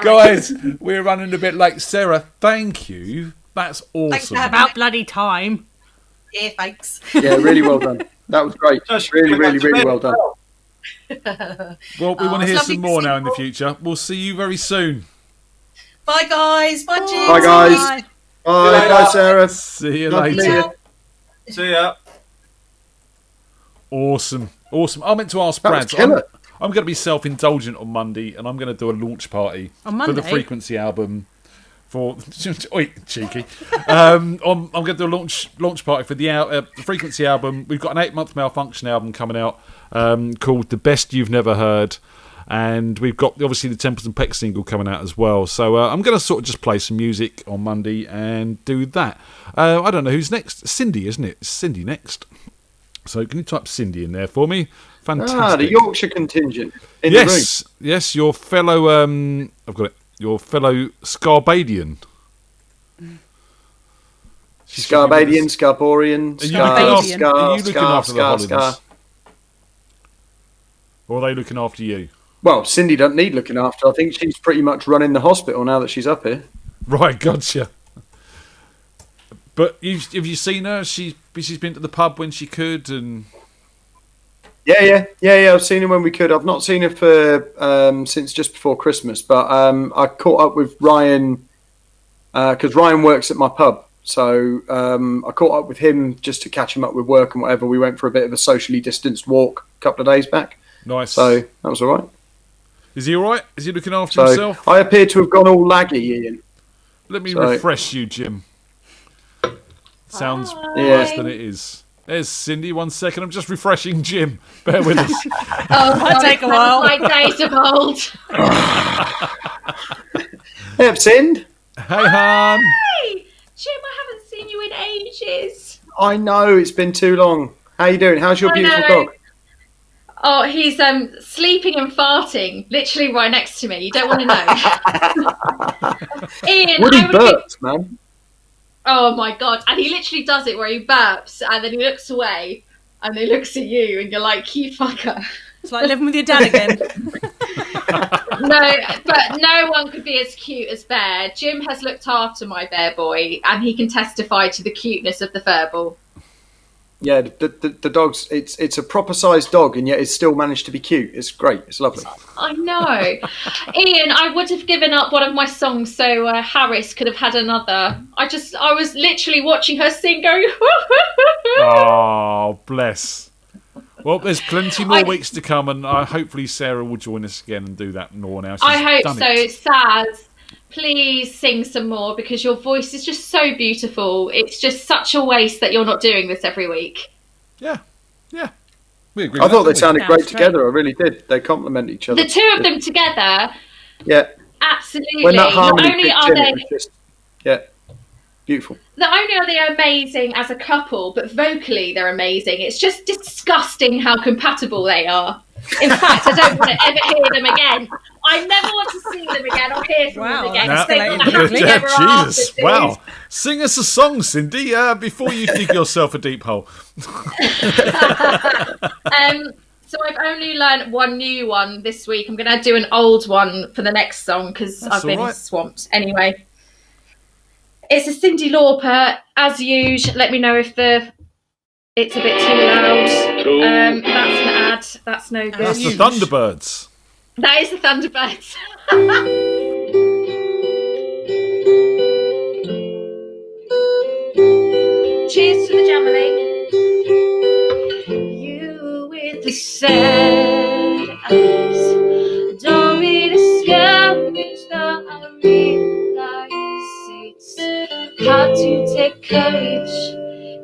Guys, we're running a bit late. Sarah, thank you. That's awesome. About bloody time. Yeah, thanks. Yeah, really well done. That was great. Really well done. Well, we want to hear lovely some to more see now you in the all. future. We'll see you very soon. Bye guys. Bye Jim. Bye, guys. Bye, Sarah. See you Lovely. later. See ya. Awesome. I meant to ask That Brad. was killer. I'm going to be self-indulgent on Monday, and I'm going to do a launch party On for the Monday? Frequency album. Oi, cheeky. I'm going to do a launch party for the Frequency album. We've got an 8-month Malfunction album coming out called The Best You've Never Heard. And we've got, obviously, the Templeton Peck single coming out as well. So I'm going to sort of just play some music on Monday and do that. I don't know who's next. Cindy, isn't it? It's Cindy next. So can you type Cindy in there for me? Fantastic. The Yorkshire contingent in the room. Yes, your fellow... I've got it. Your fellow Scarbadian. Scarbadian, Scarborian, Are you looking after the Hollands? Or are they looking after you? Well, Cindy doesn't need looking after. I think she's pretty much running the hospital now that she's up here. Right, gotcha. But have you seen her? She's been to the pub when she could, and Yeah. I've seen her when we could. I've not seen her for since just before Christmas. But I caught up with Ryan because Ryan works at my pub. So I caught up with him just to catch him up with work and whatever. We went for a bit of a socially distanced walk a couple of days back. nice. So that was all right. Is he all right? Is he looking after So himself? I appear to have gone all laggy, Ian. Let me so- refresh you, Jim. Sounds Yeah. worse than it is. There's Cindy. 1 second. I'm just refreshing Jim. Bear with us. Might take a while. My days of old. Hey, I've sinned. Hey, Han. Hey, Jim, I haven't seen you in ages. I know it's been too long. How you doing? How's your I beautiful know. dog? Oh, he's sleeping and farting, literally right next to me. You don't want to know. Ian, Woody I would burps, man. Oh my god! And he literally does it where he burps and then he looks away and he looks at you and you're like, "You fucker." It's like living with your dad again. No, but no one could be as cute as Bear. Jim has looked after my bear boy, and he can testify to the cuteness of the furball. Yeah, the dog's it's a proper sized dog, and yet it's still managed to be cute. It's great. It's lovely. I know. Ian, I would have given up one of my songs so Harris could have had another. I was literally watching her sing, going. Oh, bless. Well, there's plenty more weeks to come, and hopefully Sarah will join us again and do that more now. I hope so. Saz, please sing some more because your voice is just so beautiful. It's just such a waste that you're not doing this every week. Yeah. We agree. I thought they sounded great together. I really did. They complement each other. The two of them together. Yeah. Absolutely. When that harmony Not only kicked are in, they. it was just, yeah. Beautiful. Not only are they amazing as a couple, but vocally they're amazing. It's just disgusting how compatible they are. In fact, I don't want to ever hear them again. I never want to see them again or hear from them again. Now, They're gonna have together after Jesus, this. wow. Sing us a song, Cindy, before you dig yourself a deep hole. So I've only learned one new one this week. I'm going to do an old one for the next song because I've been swamped. Anyway. It's a Cyndi Lauper, as usual. Let me know if it's a bit too loud. That's an ad. That's no good. That's the Thunderbirds. That is the Thunderbirds. Cheers to the Jamily. You with the sad eyes don't really scare me, though I realize it's hard to take courage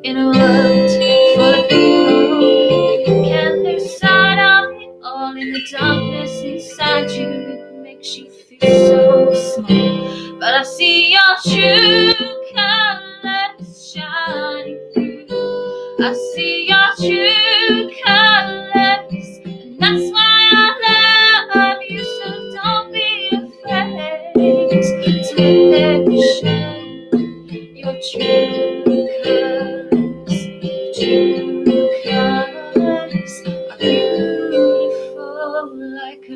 in a world full of people. Can there side of it all in the darkness inside you that makes you feel so small? But I see your true colors shining through. I see your true colors, and that's why I love you. So don't be afraid to let them shine. Your true colors, your true colors are beautiful like a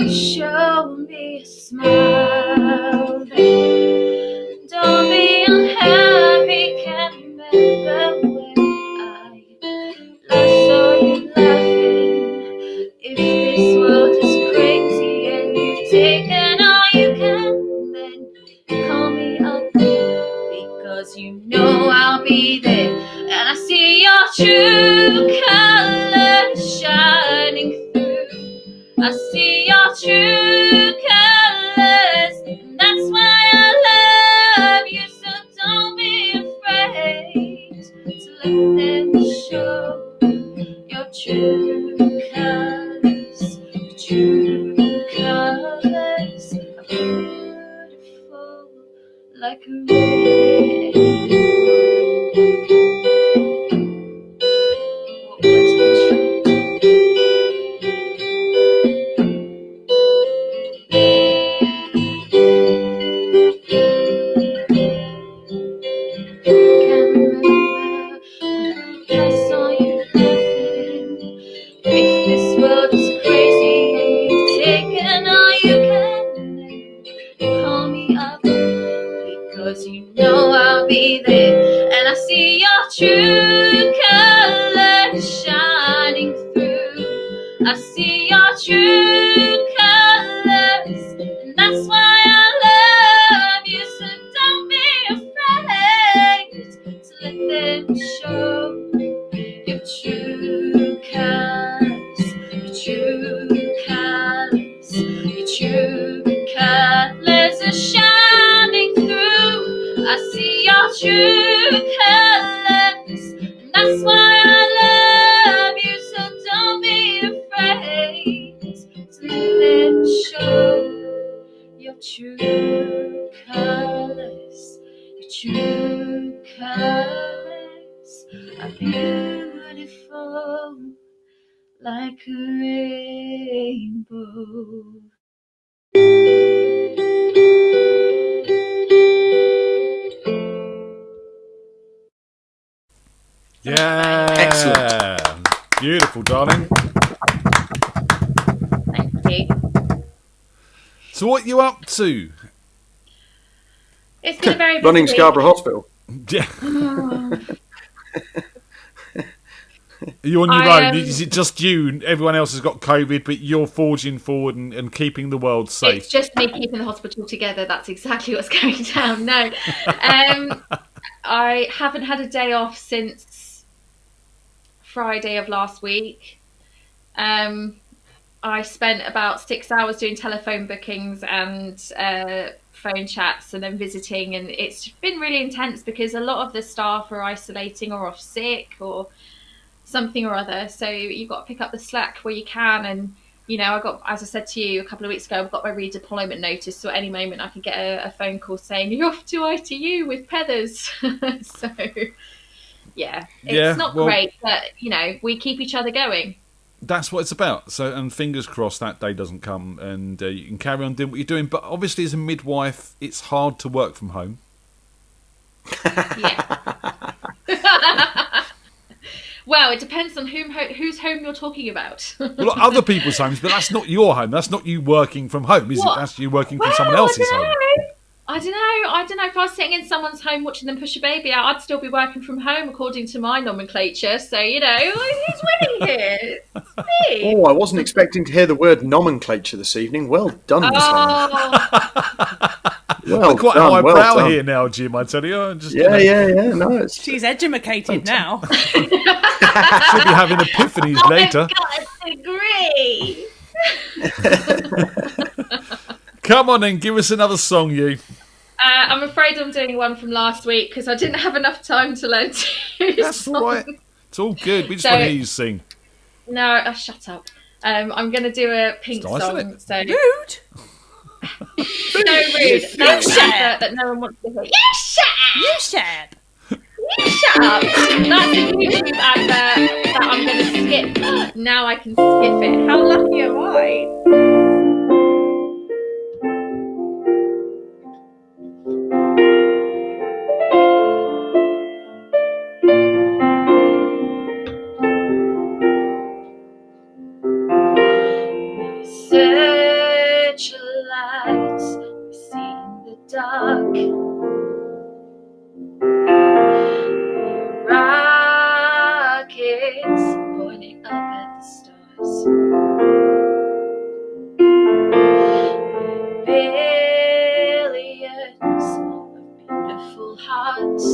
show me a smile, babe. Don't be unhappy. Can't remember when I last saw you laughing. If this world is crazy and you've taken all you can, then call me up because you know I'll be there. And I see your true colors shining through. I see your true colors, and that's why I love you. So don't be afraid to let them show your true colors. Your true colors are beautiful like a true colors shining through. I see your true colors, and that's why I love you. So don't be afraid to let them show your true colors, your true colors, your true colors are shining through. I see your true colors, and that's why I love you. So don't be afraid to let them show your true colors, your true colors. like a rainbow. Yeah. Excellent. Beautiful, darling. Thank you. So what you up to? It's been a very busy Running week. Scarborough Hospital. Yeah. Oh. Are you on your I, own? Is it just you? Everyone else has got COVID, but you're forging forward and keeping the world safe. It's just me keeping the hospital together. That's exactly what's going down. No, I haven't had a day off since Friday of last week. I spent about 6 hours doing telephone bookings and phone chats and then visiting, and it's been really intense because a lot of the staff are isolating or off sick or something or other, so you've got to pick up the slack where you can. And I got, as I said to you a couple of weeks ago, I've got my redeployment notice, so at any moment I could get a phone call saying you're off to ITU with Peathers. So it's not great, but we keep each other going. That's what it's about. So, and fingers crossed that day doesn't come, and you can carry on doing what you're doing. But obviously, as a midwife, it's hard to work from home. Yeah. Well, it depends on whose home you're talking about. Well, other people's homes, but that's not your home. That's not you working from home, is it? That's you working from someone else's home. I don't know. If I was sitting in someone's home watching them push a baby out, I'd still be working from home according to my nomenclature. So, who's winning here? It's me. Oh, I wasn't expecting to hear the word nomenclature this evening. Well done, Simon. We're quite highbrow here now, Jim, I tell you. Yeah. No, she's edumacated now. She'll be having epiphanies later. I've got a degree. Come on then, give us another song, you. I'm afraid I'm doing one from last week because I didn't have enough time to learn two That's songs. all right. It's all good. We just want to hear you sing. No, shut up. I'm going to do a Pink song. Rude. So rude. That's that no one wants to hear. You shut up. That's a YouTube advert that I'm going to skip. Now I can skip it. How lucky am I? Search your lights, we see in the dark. Rockets pointing up at the stars. Billions of beautiful hearts.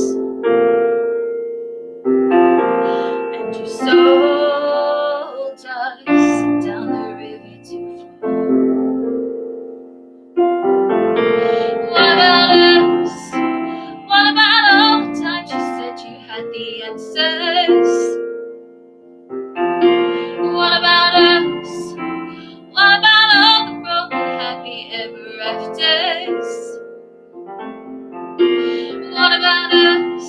And you sold us down the river to flow. What about us? What about all the times you said you had the answers? What about us? What about all the broken happy ever afters? What about us?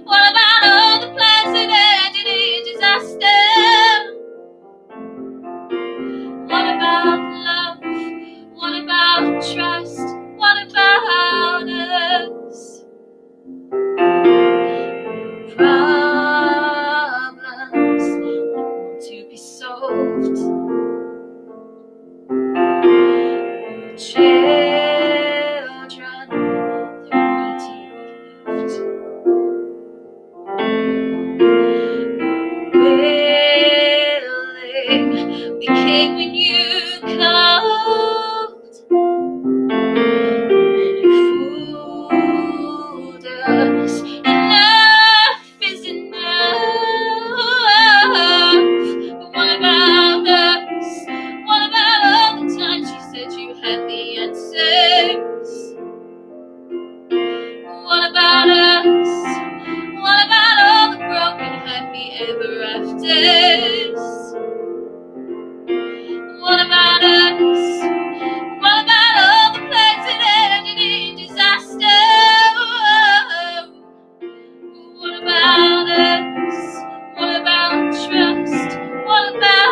What about all the plans that ended in disaster? What about love? What about trust? What about us? Problems that want to be solved. Children that need to be loved. Willing, we came when you called. You fooled us. Enough is enough. But what about us? What about all the times you said you had the answers? What about us? What about all the broken happy ever afters? What about us? What about all the plans that ended in disaster? What about us? What about trust? What about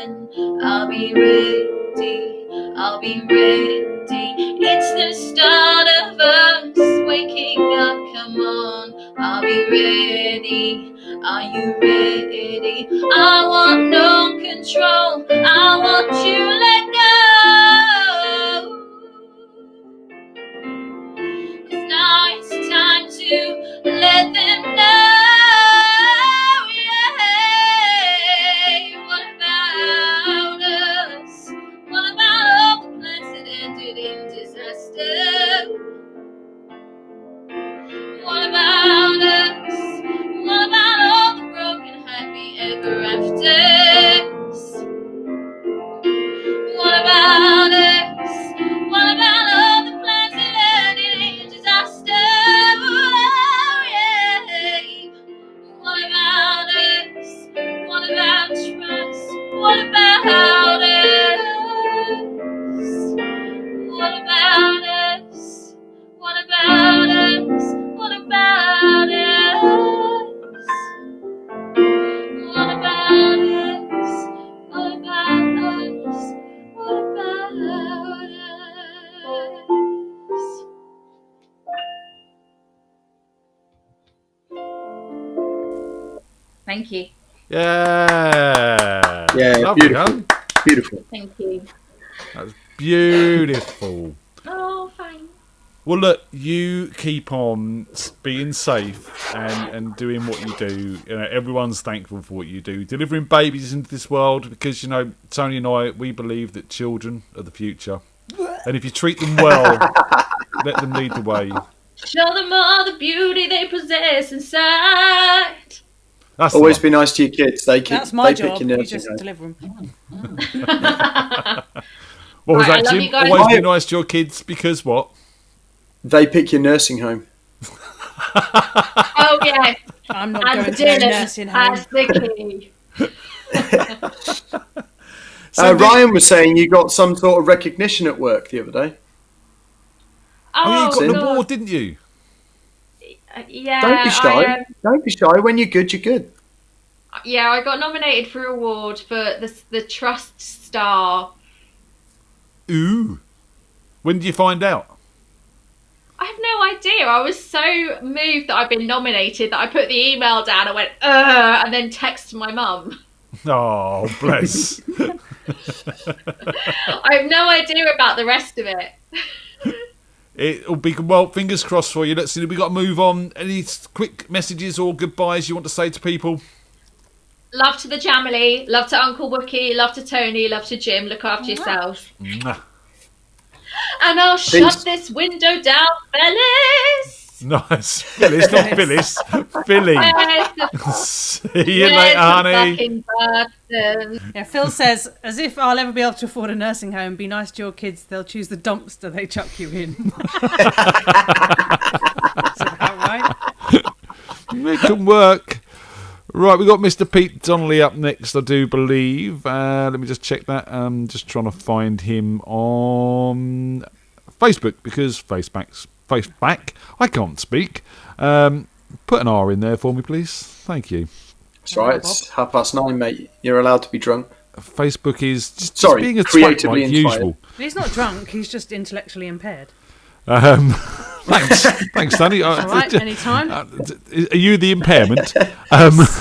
then I'll be ready, I'll be ready. It's the start of us waking up, come on, I'll be ready, are you ready? I want no control, I want you to let go. 'Cause now it's time to let them know. Yeah. What about us? What about all the plans that ended in disaster? What about us? What about all the broken happy ever afters? What about us? What about all the plans that ended in disaster? Oh, yeah. What about us? What about trust? What about us? What about us? What about us? What about us? What about us? What about us? What about us? Thank you. Yeah. Yeah, Lovely, beautiful. huh? Beautiful. Thank you. That was beautiful. Oh, fine. Well, look, you keep on being safe and doing what you do. You know, everyone's thankful for what you do, delivering babies into this world, because, you know, Tony and I, we believe that children are the future. And if you treat them well, let them lead the way. Show them all the beauty they possess inside. That's Always be nice to your kids. That's my they job. pick your You nursing just home. deliver them. What was Right, I that, love Jim? you guys. Always be nice to your kids, because what? They pick your nursing home. Oh, yeah. I'm not And going to no Dylan nursing home. as the key. Ryan was saying you got some sort of recognition at work the other day. Oh, you got an God. award, didn't you? Yeah. Don't be shy. I, Don't be shy. When you're good, you're good. yeah, I got nominated for an award for the Trust Star. Ooh. When did you find out? I have no idea. I was so moved that I'd been nominated that I put the email down and went, and then texted my mum. Oh, bless. I have no idea about the rest of it. It'll be, well, fingers crossed for you. Let's see, we've got to move on. Any quick messages or goodbyes you want to say to people? Love to the Jamily, love to Uncle Wookie, love to Tony, love to Jim. Look after yourselves. Mwah. And I'll Peace. shut this window down, Phyllis. Nice. Phyllis, not Phyllis. Philly. See you later, honey. Yeah, Phil says, as if I'll ever be able to afford a nursing home, be nice to your kids, they'll choose the dumpster they chuck you in. That's about right. Make them work. Right, we've got Mr. Pete Donnelly up next, I do believe. Let me just check that. I'm just trying to find him on Facebook, because Faceback. I can't speak. Put an R in there for me, please. Thank you. That's right. It's 9:30, mate. You're allowed to be drunk. Facebook is just Sorry, being a twat creatively like inspired. usual. He's not drunk, he's just intellectually impaired. Thanks, Danny. All right, anytime. Are you the impairment? Absolutely.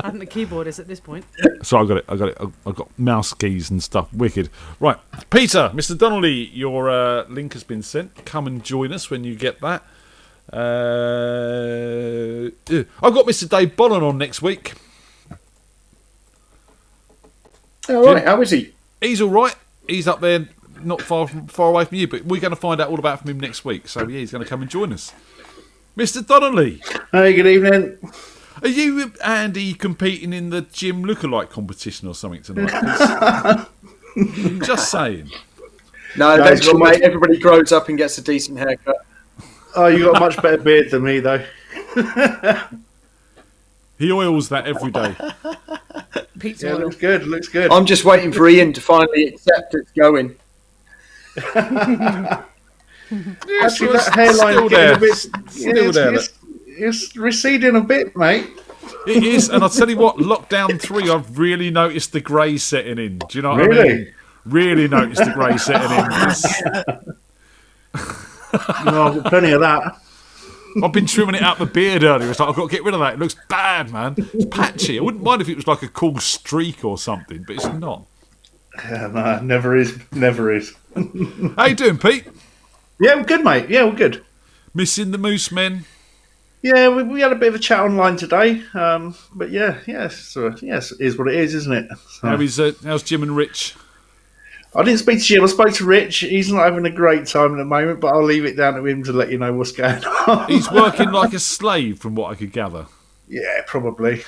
I think the keyboard is at this point. So I got it. I've got mouse keys and stuff. Wicked. Right, Peter, Mr. Donnelly, your link has been sent. Come and join us when you get that. I've got Mr. Dave Bollen on next week. All right. How is he? He's all right. He's up there, not far away from you, but we're going to find out all about from him next week. So yeah, he's going to come and join us. Mr. Donnelly. Hey, good evening. Are you, Andy, competing in the gym lookalike competition or something tonight? Just saying. No, eventually, mate, everybody grows up and gets a decent haircut. Oh, you got a much better beard than me, though. He oils that every day. Pete's Yeah, oil. looks good. Looks good. I'm just waiting for Ian to finally accept it's going. Actually, that hairline still getting there. a bit. Still there. It's receding a bit, mate. It is, and I'll tell you what, Lockdown 3, I've really noticed the grey setting in. Do you know what I Really? mean? Really noticed the grey setting in. No, I've got plenty of that. I've been trimming it out my beard earlier. It's like, I've got to get rid of that. It looks bad, man. It's patchy. I wouldn't mind if it was like a cool streak or something, but it's not. Yeah, no, never is. Never is. How you doing, Pete? Yeah, we're good, mate. Yeah, we're good. Missing the Moose Men? Yeah, we had a bit of a chat online today. But yes, it is what it is, isn't it? So. How's Jim and Rich? I didn't speak to Jim. I spoke to Rich. He's not having a great time at the moment, but I'll leave it down to him to let you know what's going on. He's working like a slave, from what I could gather. Yeah, probably.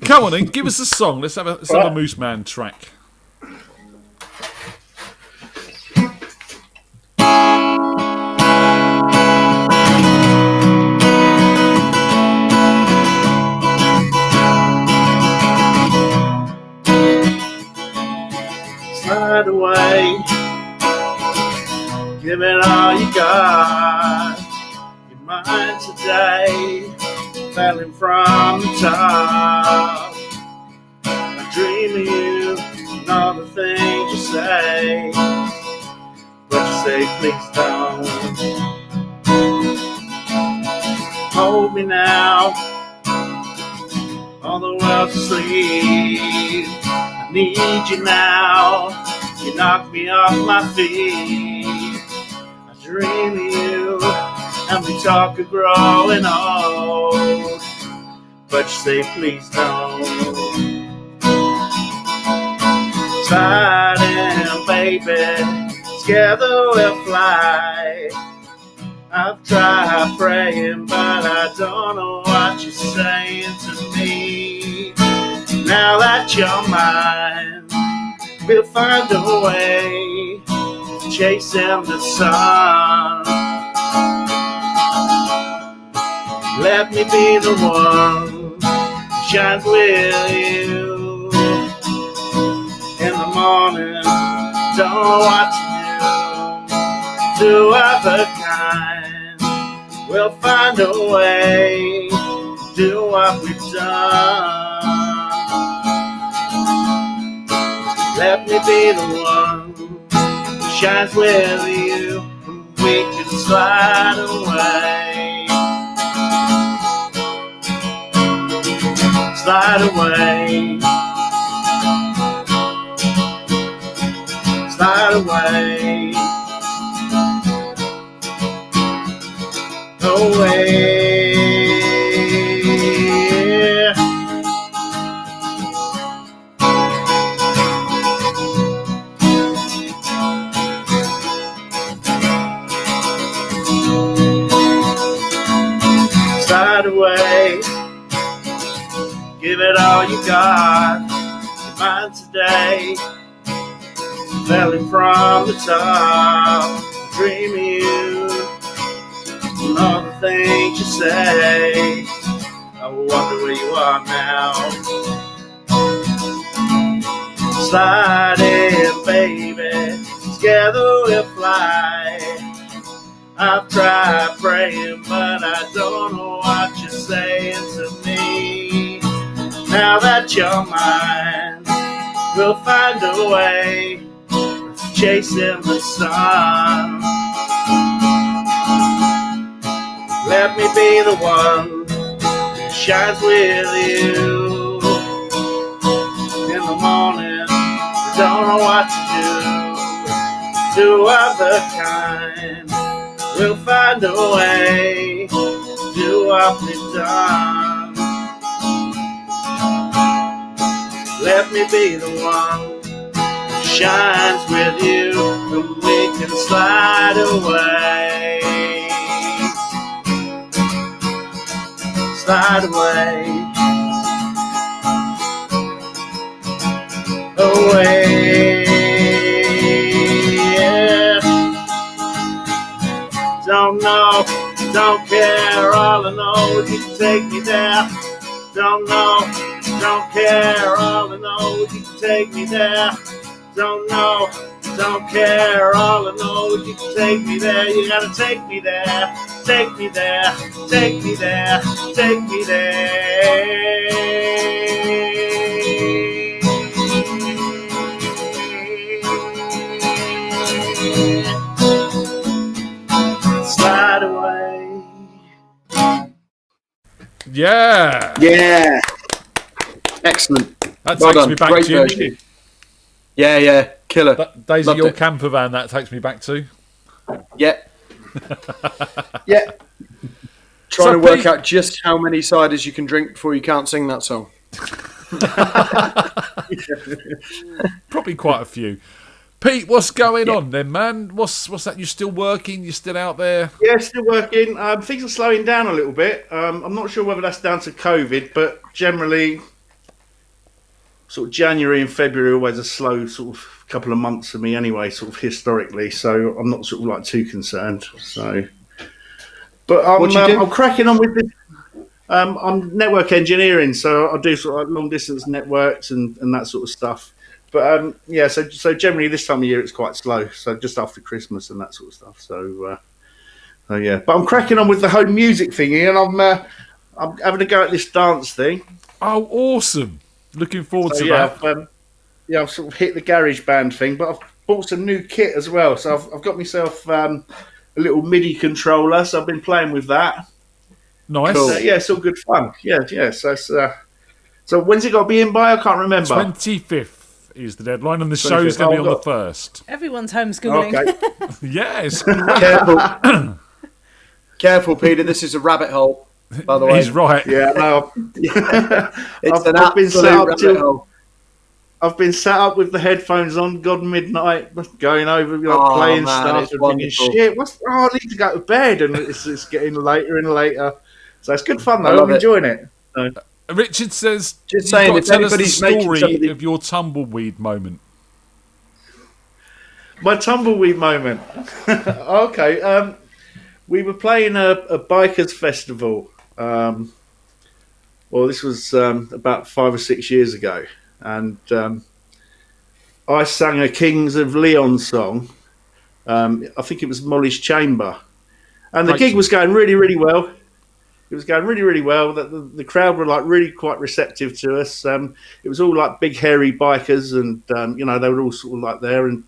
Come on then, give us a song. Let's have a Moose Man track. Slide away, give it all you got. Your mind today, falling from the top. I dream of you and all the things you say, but you say please don't. Hold me now, all the world's asleep. I need you now, you knock me off my feet. I dream of you, and we talk of growing old, but you say please don't. Sliding, baby, together we'll fly. I've tried praying, but I don't know what you're saying to me. Now that you're mine, we'll find a way, chasing the sun. Let me be the one who shines with you. In the morning, don't know what to do. Do other kind, we'll find a way, do what we've done. Let me be the one who shines with you, and we can slide away. Slide away. Slide away. Away. Slide away. Give it all you got. You're mine today. Falling from the top. Dream of you. And all the things you say. I wonder where you are now. Sliding, baby. Together we'll fly. I've tried praying, but I don't know what you're saying to me. Now that you're mine, we'll find a way, chasing the sun. Let me be the one who shines with you. In the morning, we don't know what to do. Do other kind. We'll find a way, do what we've done. Let me be the one who shines with you, and we can slide away. Slide away. Away. Don't know, don't care, all I know is you can take me there. Don't know, don't care, all I know is you can take me there. Don't know, don't care. All I know is you can take me there. You gotta take me there. Take me there. Take me there. Take me there. Slide away. Yeah. Yeah. Excellent. That Well takes done. me back Great to version. Yeah, killer. Daisy, Loved your it. camper van, that takes me back to. Yeah. Yeah. Trying So, to work Pete- out just how many ciders you can drink before you can't sing that song. Probably quite a few. Pete, what's going on then, man? What's that? You still working? You still out there? Yeah, still working. Things are slowing down a little bit. I'm not sure whether that's down to COVID, but generally, sort of January and February are always a slow sort of couple of months for me anyway, sort of historically. So I'm not sort of like too concerned. So, but What do you do? I'm cracking on with this. I'm network engineering, so I do sort of like long distance networks and that sort of stuff. But yeah, so generally this time of year it's quite slow. So just after Christmas and that sort of stuff. So yeah, but I'm cracking on with the home music thingy, and I'm having a go at this dance thing. Oh, awesome! Looking forward to that. I've sort of hit the garage band thing, but I've bought some new kit as well. So I've got myself a little MIDI controller, so I've been playing with that. Nice. Cool. Yeah, it's all good fun. Yeah. So when's it got to be in by? I can't remember. 25th is the deadline, and the show's going to be on the 1st. Everyone's homeschooling. Okay. Yes. Careful. Careful, Peter. This is a rabbit hole, by the way. He's right. Yeah, no. It's an I've been absolute set up rabbit hole. I've been sat up with the headphones on, God midnight, going over, Oh, playing man, stuff it's and thinking, wonderful. shit, I need to go to bed, and it's getting later and later. So it's good fun I though. love I'm it. enjoying it. So, Richard says, Just you've saying, got if to tell us the anybody's making story somebody- of your tumbleweed moment. my tumbleweed moment. Okay, we were playing a bikers festival. Well, this was about 5 or 6 years ago, and I sang a Kings of Leon song. I think it was Molly's Chamber, and the gig was going really, really well. It was going really, really well. The crowd were like really quite receptive to us. It was all like big hairy bikers, and they were all sort of like there. And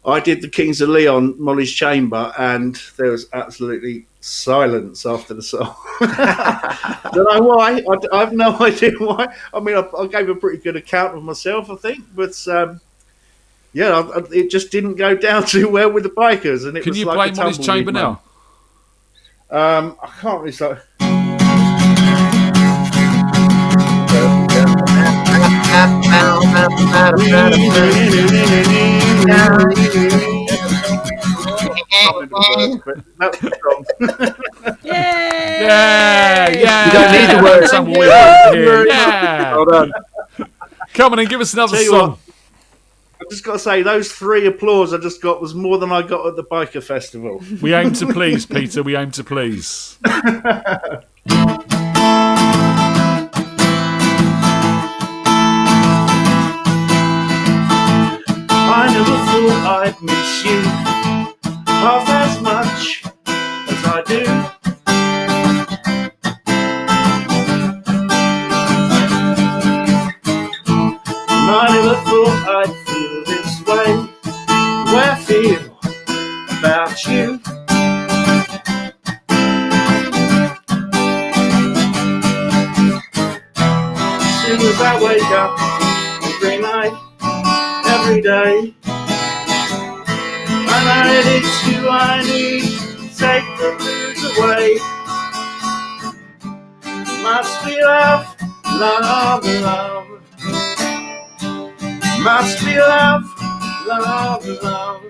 I did the Kings of Leon, Molly's Chamber, and there was absolutely silence after the song. Don't know why. I have no idea why. I mean, I gave a pretty good account of myself, I think, but it just didn't go down too well with the bikers. And it Can was you like play a Molly's tumbleweed Chamber moment. now? I can't really start. Yeah. You don't need the words. Yeah. Well done. Come on and give us another Tell you song. what, I've just got to say, those 3 applause I just got was more than I got at the biker festival. We aim to please, Peter. We aim to please. I never thought I'd miss you half as much as I do. And I never thought I'd feel this way, the way I feel about you. As soon as I wake up every night, every day, and it's you I need to take the blues away. Must be love, love, love. Must be love, love, love.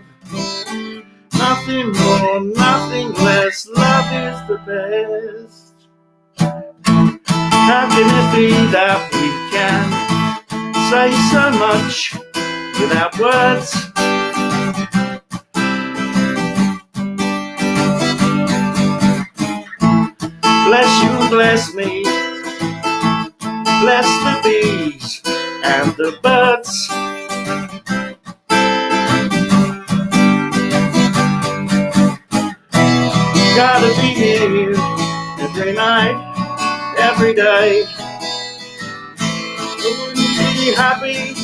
Nothing more, nothing less. Love is the best. How can it be that we can say so much without words? Bless you, bless me. Bless the bees and the birds. every day. I wouldn't be happy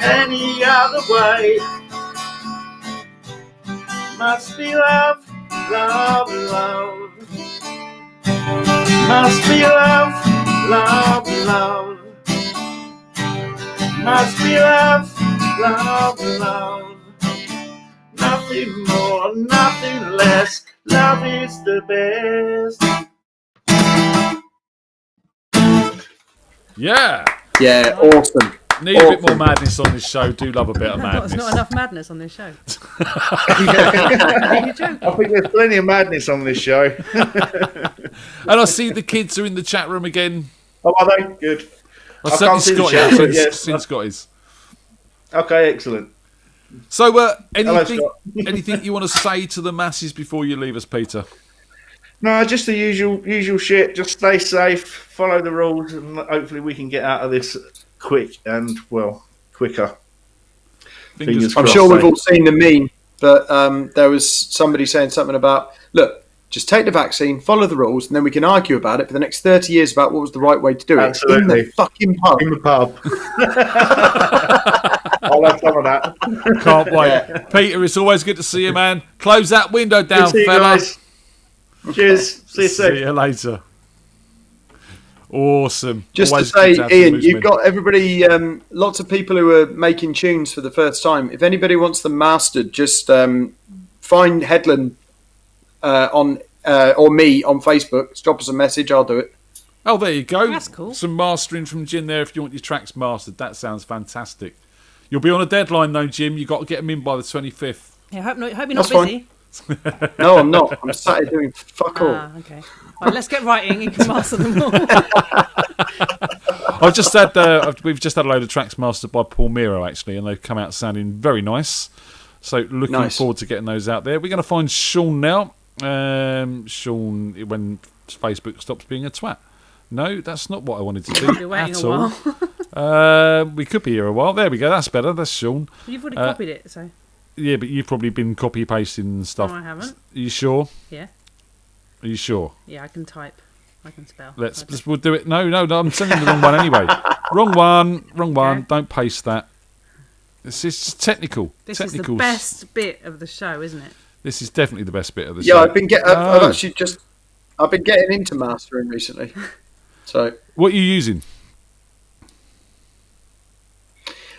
any other way. Must be love, love, love. Must be love, love, love. Must be love, love, love. Nothing more, nothing less. Love is the best. Yeah. Yeah, awesome. Need a bit more madness on this show. Do love a bit of madness. There's not enough madness on this show. I think there's plenty of madness on this show. And I see the kids are in the chat room again. Oh, are they? Good. I certainly seen Scotty's. Okay, excellent. So, anything you want to say to the masses before you leave us, Peter? No, just the usual shit. Just stay safe, follow the rules, and hopefully we can get out of this quick and, well, quicker. Fingers I'm crossed, sure we've all seen the meme, but there was somebody saying something about, look, just take the vaccine, follow the rules, and then we can argue about it for the next 30 years about what was the right way to do it. Absolutely. In the fucking pub. In the pub. I'll have some of that. Can't wait. Yeah. Peter, it's always good to see you, man. Close that window down, fella. Cheers. See you soon. See you later. Awesome. Just always to say, Ian, you've got everybody, lots of people who are making tunes for the first time. If anybody wants them mastered, just find Headland on or me on Facebook. Just drop us a message. I'll do it. Oh, there you go. That's cool. Some mastering from Jim there if you want your tracks mastered. That sounds fantastic. You'll be on a deadline though, Jim. You've got to get them in by the 25th. Yeah, hope you're not That's busy. No, I'm not. I'm sat here doing fuck all. Okay. Right, let's get writing. You can master them all. I've just had we've just had a load of tracks mastered by Paul Miro actually, and they've come out sounding very nice. So looking forward to getting those out there. We're going to find Sean now. Sean, when Facebook stops being a twat. No, that's not what I wanted to do You're waiting at a all. while. We could be here a while. There we go. That's better. That's Sean. You've already copied it, so. Yeah, but you've probably been copy pasting and stuff. No, I haven't. Are you sure? Yeah. Are you sure? Yeah, I can type. I can spell. We'll do it. No, I'm sending the wrong one anyway. Wrong one. Okay. Don't paste that. This is technical. This is the best bit of the show, isn't it? This is definitely the best bit of the show. Yeah, I've been getting into mastering recently. So what are you using?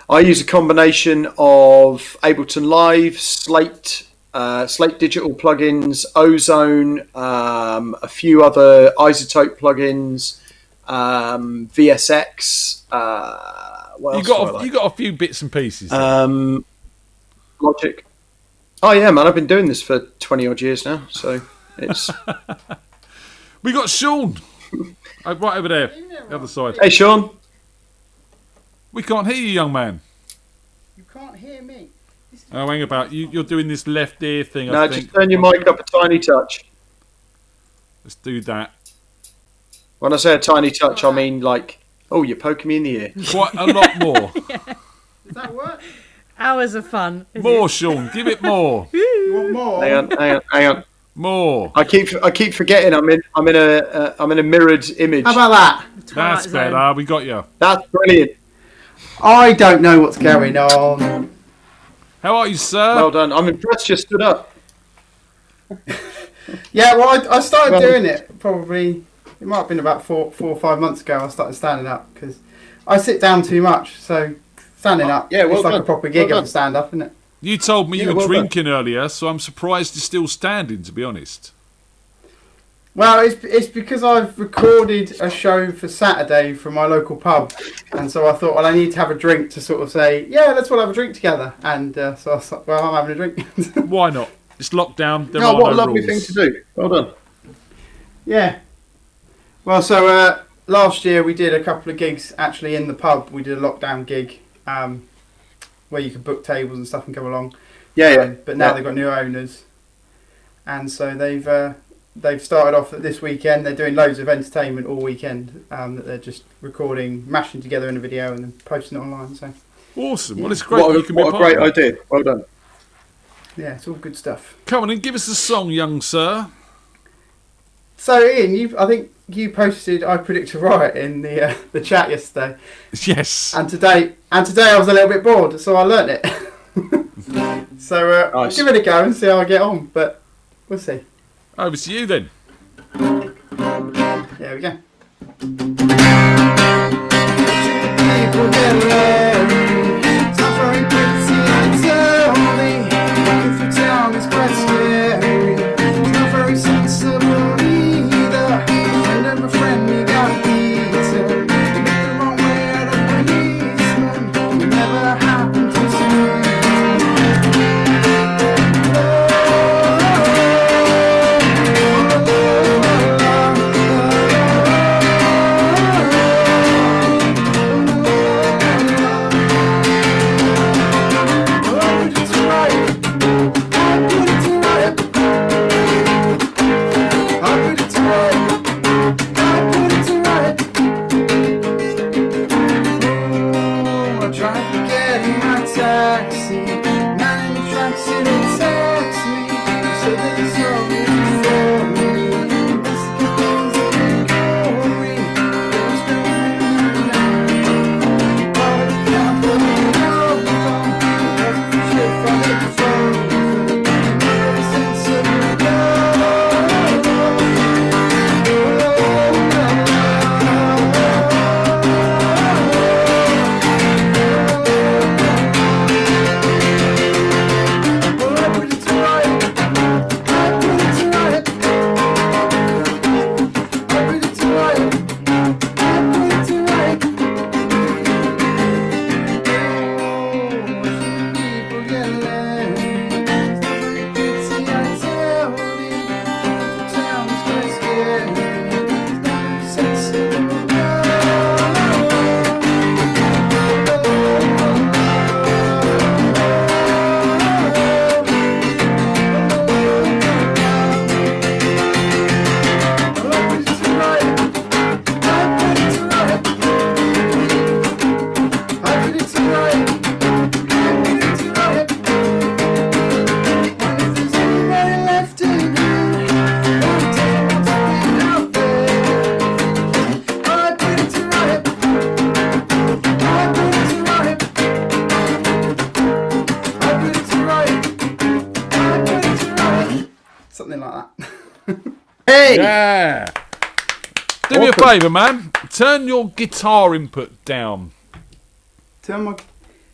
I use a combination of Ableton Live, Slate Digital plugins, Ozone, a few other Isotope plugins, VSX. What else You got a few bits and pieces. Logic. Oh yeah, man! I've been doing this for 20 odd years now, so it's. We got Sean. Right over there, the other side. Hey, Sean. We can't hear you, young man. You can't hear me. Oh, hang about. You're doing this left ear thing, No, I think. just turn your mic up a tiny touch. Let's do that. When I say a tiny touch, I mean like, oh, you're poking me in the ear. Quite a lot more. Does that work? Hours of fun. More, Sean. Give it more. You want more? Hang on. More. I keep forgetting. I'm in a mirrored image. How about that? That's better. We got you. That's brilliant. I don't know what's going on. How are you, sir? Well done. I'm impressed you stood up. Yeah, well, I started doing it probably. It might have been about 4 or 5 months ago. I started standing up because I sit down too much. So standing up, it's like a proper gig of a stand up, isn't it? You told me you were drinking earlier, so I'm surprised you're still standing, to be honest. Well, it's because I've recorded a show for Saturday from my local pub, and so I thought, well, I need to have a drink to sort of say, yeah, let's all have a drink together. And so I was like, well, I'm having a drink. Why not? It's lockdown. There Oh, are what a no lovely rules. thing to do. Well done. Yeah. Well, so last year we did a couple of gigs actually in the pub. We did a lockdown gig where you could book tables and stuff and come along. Yeah. But now they've got new owners, and so they've started off this weekend. They're doing loads of entertainment all weekend that they're just recording, mashing together in a video and then posting it online. So awesome. Well, it's great. What a great idea. Well done. Yeah, it's all good stuff. Come on and give us a song, young sir. So Ian, I think you posted "I predict a riot" in the chat yesterday. Yes. And today I was a little bit bored, so I learnt it. So I'll give it a go and see how I get on. But we'll see. Over to you then. There we go. Hey! Yeah! Do me a favour, man. Turn your guitar input down.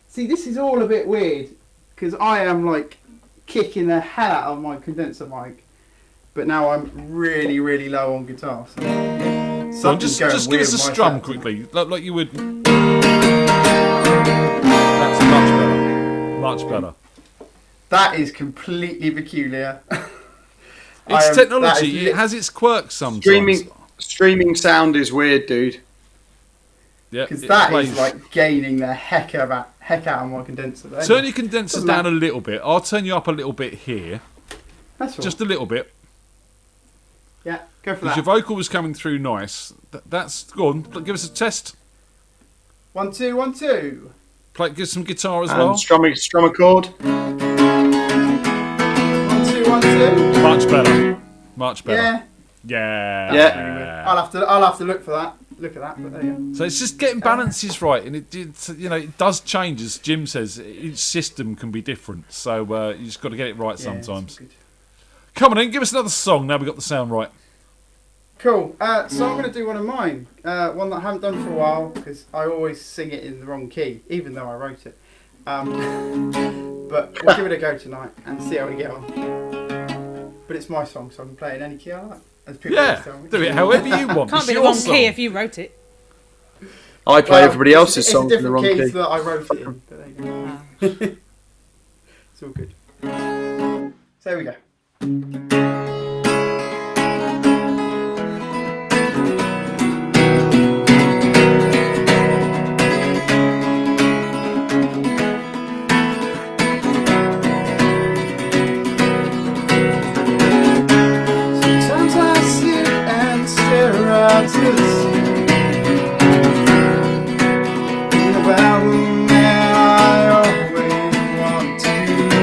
See, this is all a bit weird because I am like kicking the hell out of my condenser mic, but now I'm really, really low on guitar. So just give us a strum quickly, like you would. That's much better. Much better. That is completely peculiar. It's technology. It has its quirks sometimes. Streaming sound is weird, dude. Yeah, because that is like gaining the heck out of my condenser. Turn your condensers down a little bit. I'll turn you up a little bit here. That's right. Just a little bit. Yeah, go for because that. your vocal was coming through nice. That's go on. Give us a test. 1 2 1 2. Give some guitar as and well. Strum a chord. 1 2 1 2. Much better. Much better. Yeah. Yeah. I'll have to look for that. Look at that. But there you go. So it's just getting balances right, and it does change, as Jim says. Each system can be different, so you just got to get it right sometimes. Come on in, give us another song. Now we got the sound right. Cool. So I'm going to do one of mine, one that I haven't done for a while because I always sing it in the wrong key, even though I wrote it. But we'll give it a go tonight and see how we get on. But it's my song, so I can play it in any key I like. As people do it however you want. Can't be the wrong key if you wrote it. I play everybody else's songs in the wrong key. It's different keys that I wrote it in. But there you go. It's all good. So here we go. Sometimes I sit and stare out to the sea. Think about the man I always want to be.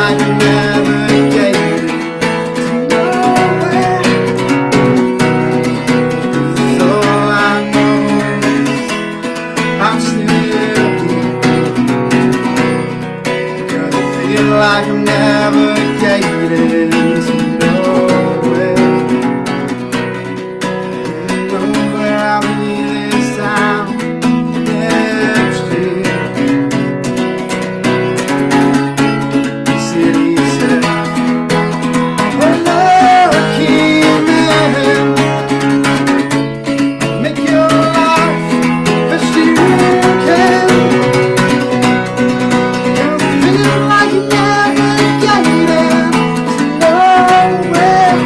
like I'm navigating to nowhere. 'Cause all I know is I'm still here. Because I feel like I'm navigating to nowhere. Nowhere I'll be this time next year. The city said, "We're lucky man. Make your life best you can. Don't feel like you never getting to nowhere.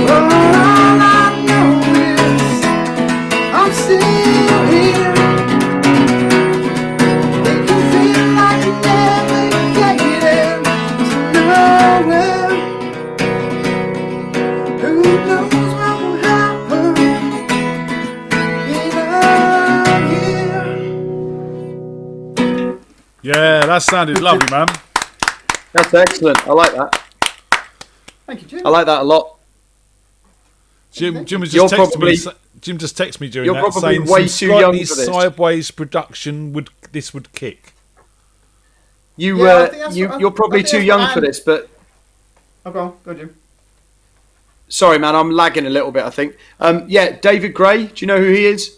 But all I know is I'm still here. It can feel like you never getting to nowhere. Who knows what will happen in a year?" Yeah, that sounded lovely, man. That's excellent. I like that. Thank you, Jim. I like that a lot. Jim was You're just texting probably- me. Jim just texted me during You're that probably saying way some too young slightly for this. sideways production would kick. You, Yeah, I think that's what- you're probably I think too that's young what for this, but Oh, go on, Jim. sorry, man, I'm lagging a little bit, I think. Yeah, David Gray, do you know who he is?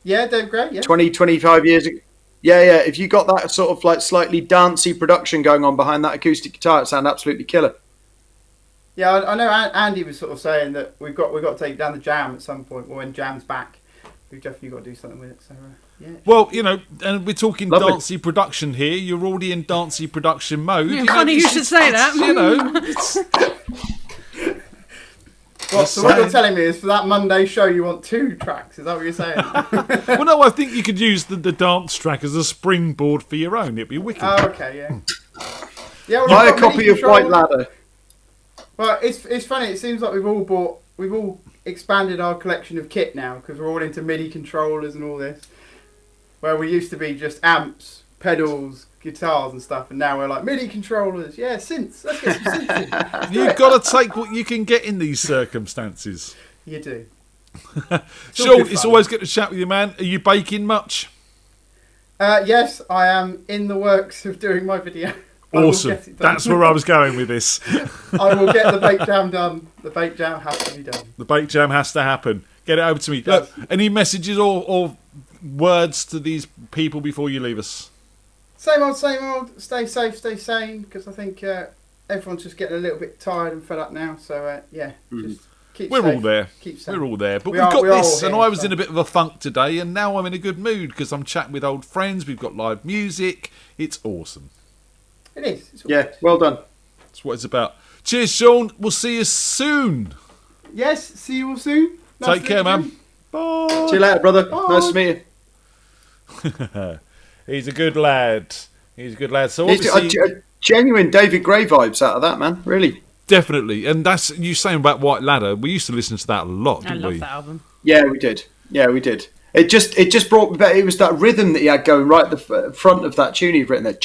Yeah, Dave Gray, yeah. 20, 25 years ago. Yeah, yeah. If you got that sort of like slightly dancey production going on behind that acoustic guitar, it sound absolutely killer. Yeah, I know Andy was sort of saying that we've got to take down the Jam at some point. Well, when Jam's back, we've definitely got to do something with it. So, yeah. Well, you know, and we're talking Lovely. dancey production here. You're already in dancey production mode. Yeah, You know, funny you it's- should say it's- that. You know, it's- Well, so what you're telling me is for that Monday show, you want 2 tracks. Is that what you're saying? well, no, I think you could use the dance track as a springboard for your own. It'd be wicked. Oh, okay, yeah. Yeah, well, Buy we've a got copy MIDI of White control. Ladder. Well, it's funny. It seems like we've all expanded our collection of kit now because we're all into MIDI controllers and all this. Where we used to be just amps, pedals, guitars and stuff, and now we're like MIDI controllers. Yeah, synths. Let's get some synths in. You've got to take what you can get in these circumstances. You do. Sean, good it's fun. always good to chat with you, man. Are you baking much? Yes, I am in the works of doing my video. I will Awesome. get it done. That's where I was going with this. I will get the bake jam done. The bake jam has to be done. The bake jam has to happen. Get it over to me. Look, any messages or words to these people before you leave us? Same old, same old. Stay safe, stay sane, because I think everyone's just getting a little bit tired and fed up now. So yeah, just keep We're safe. all there. Keep safe. We're all there. But We we've are- got we are this, all and here, I was so. in a bit of a funk today, and now I'm in a good mood because I'm chatting with old friends. We've got live music. It's awesome. It is. It's all Yeah, well done. That's what it's about. Cheers, Sean. We'll see you soon. Yes, see you all soon. Nice Take to care, meet you. man. Bye. See you later, brother. Bye. Nice to meet you. He's a good lad. He's a good lad. So It's obviously, a genuine David Gray vibes out of that, man. Really. definitely, and that's you saying about White Ladder. We used to listen to that a lot, I didn't love we? that album. Yeah, we did. Yeah, we did. It just brought me back. It was that rhythm that he had going right at the front of that tune he'd written there.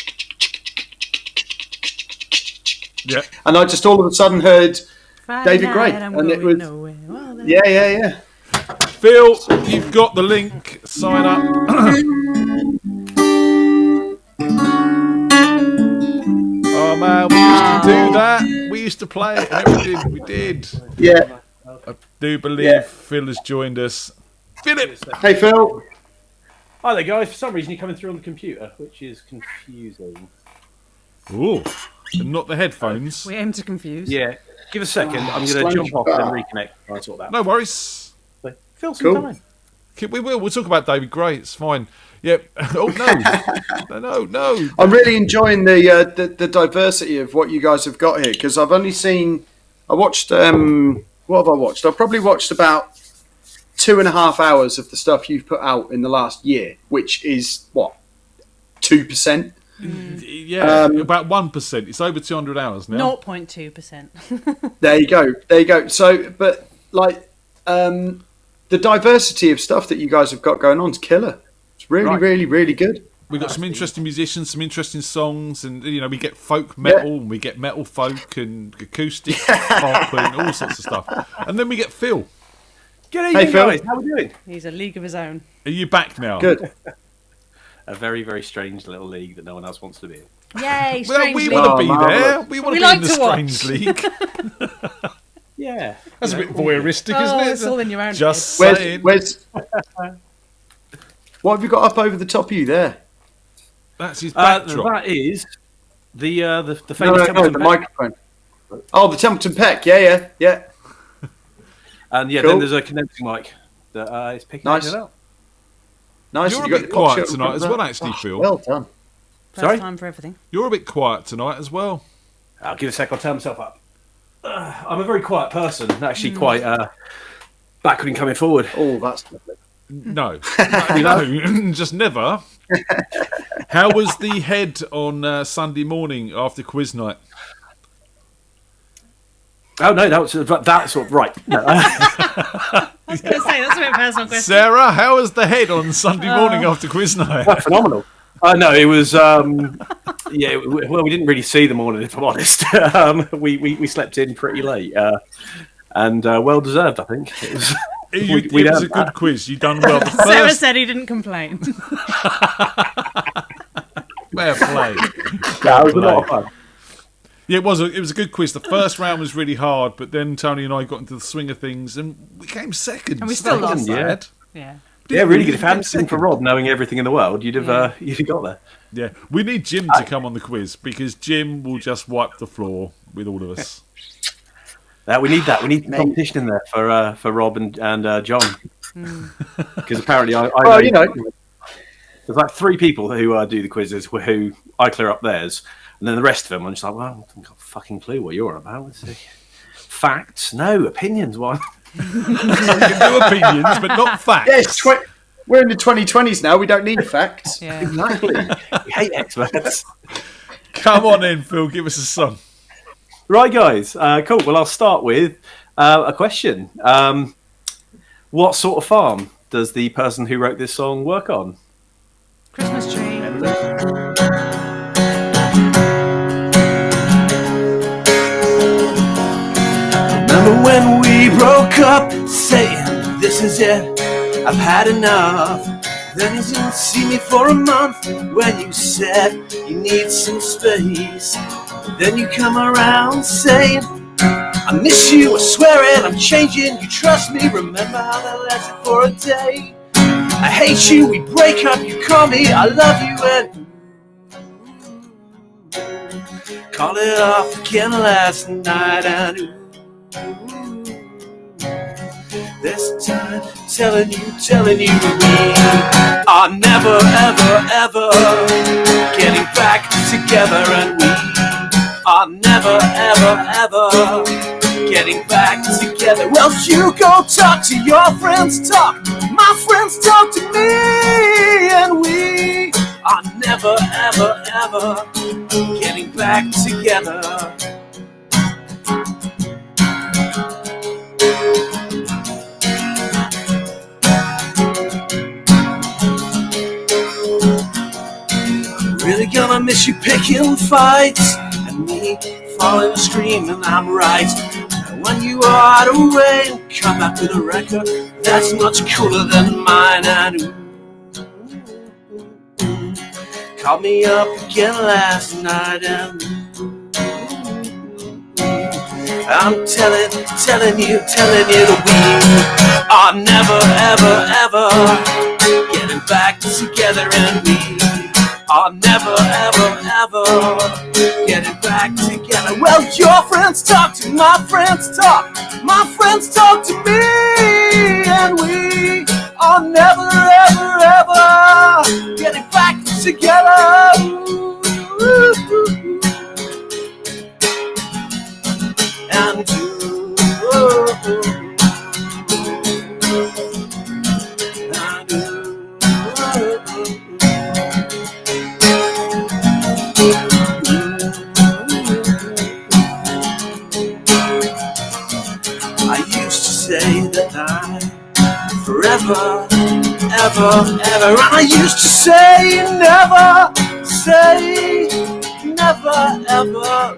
Yeah. And I just all of a sudden heard Friday David Gray, night, I'm and it going was nowhere. Well, then- yeah. Phil, you've got the link. Sign up. Oh man, we used to do that. We used to play it and everything. We did. Yeah. I do believe Yeah. Phil has joined us. Philip. Hey, Phil. Hi there, guys. For some reason, you're coming through on the computer, which is confusing. Ooh, and not the headphones. We aim to confuse. Yeah. Give us a second. I'm going to Sponge jump off and then bar. reconnect. I'll sort that out. No worries. So, fill some Cool. time. We will. We'll talk about David Gray. It's fine. Yep. Oh no. I'm really enjoying the diversity of what you guys have got here because I've only seen. I watched. What have I watched? I've probably watched about 2.5 hours of the stuff you've put out in the last year, which is what 2%. Yeah, about 1%. It's over 200 hours now. 0.2%. There you go. So, but like the diversity of stuff that you guys have got going on is killer. It's really, Right. really, really good. We've got some interesting musicians, some interesting songs, and we get folk metal, and we get metal folk and acoustic pop and all sorts of stuff. And then we get Phil. Good evening, guys. How are we doing? He's a league of his own. Are you back now? Good. A very, very strange little league that no one else wants to be in. Yay, Well, strange we league. want to be there. We want to be like in the to Strange watch. League. Yeah. That's a bit voyeuristic, isn't it? It's all in your own Just head. saying. Where's what have you got up over the top of you there? That's his backdrop. That is the No, famous Templeton the Peck. microphone. Oh, the Templeton Peck. Yeah. And Cool. then there's a condensing mic that is picking Nice. it up. Nice. You're a You got bit the box quiet shirt tonight on as that. well, actually, Phil. Well done. First Sorry? time for everything. You're a bit quiet tonight as well. I'll give a sec. I'll turn myself up. I'm a very quiet person. Actually, quite backward in coming forward. Oh, that's lovely. No, no, just never. How was the head on Sunday morning after quiz night? Oh no, that's sort of right. No. I was going to say, that's a bit personal question. Sarah, how was the head on Sunday morning after quiz night? Phenomenal. No, it was. Yeah, well, we didn't really see the morning, if I'm honest. We slept in pretty late, and well deserved, I think. It was. It was a good quiz. You done well. The Sarah first said he didn't complain. fair play. Yeah, it was a lot of fun. Yeah, it was a good quiz. The first round was really hard, but then Tony and I got into the swing of things, and we came second. And we still lost. Bad. Yeah. Yeah, really good. If it hadn't been for Rob knowing everything in the world, you'd have got there. Yeah, we need Jim to come on the quiz because Jim will just wipe the floor with all of us. We need that. We need the competition in there for Rob and John. Because apparently I know, there's like 3 people who do the quizzes who I clear up theirs, and then the rest of them I'm just like, well, I haven't got a fucking clue what you're about. Let's see. Facts? No. Opinions? Why? You can do opinions, but not facts. Yes, we're in the 2020s now. We don't need facts. Yeah. Exactly. We hate experts. Come on in, Phil. Give us a song. Right, guys. Cool. Well, I'll start with a question. What sort of farm does the person who wrote this song work on? Christmas tree. Remember when we broke up, saying this is it, I've had enough. Then you didn't see me for a month when you said you need some space. Then you come around saying I miss you, I swear it, I'm changing. You trust me, remember how that lasted for a day. I hate you, we break up, you call me, I love you, and call it off again last night. And this time telling you we are never, ever, ever getting back together, and we are never, ever, ever getting back together. Well, you go talk to your friends, talk, my friends talk to me, and we are never, ever, ever getting back together. Really gonna miss you picking fights and me falling and screaming I'm right. And when you are away and come back with a record that's much cooler than mine, and called me up again last night, and I'm telling you that we are never, ever, ever getting back together, and we are never, ever, ever getting back together. Well, your friends talk to my friends talk, my friends talk to me, and we are never, ever, ever getting back together. And I used to say that I'm forever, ever ever. And I used to say never, ever.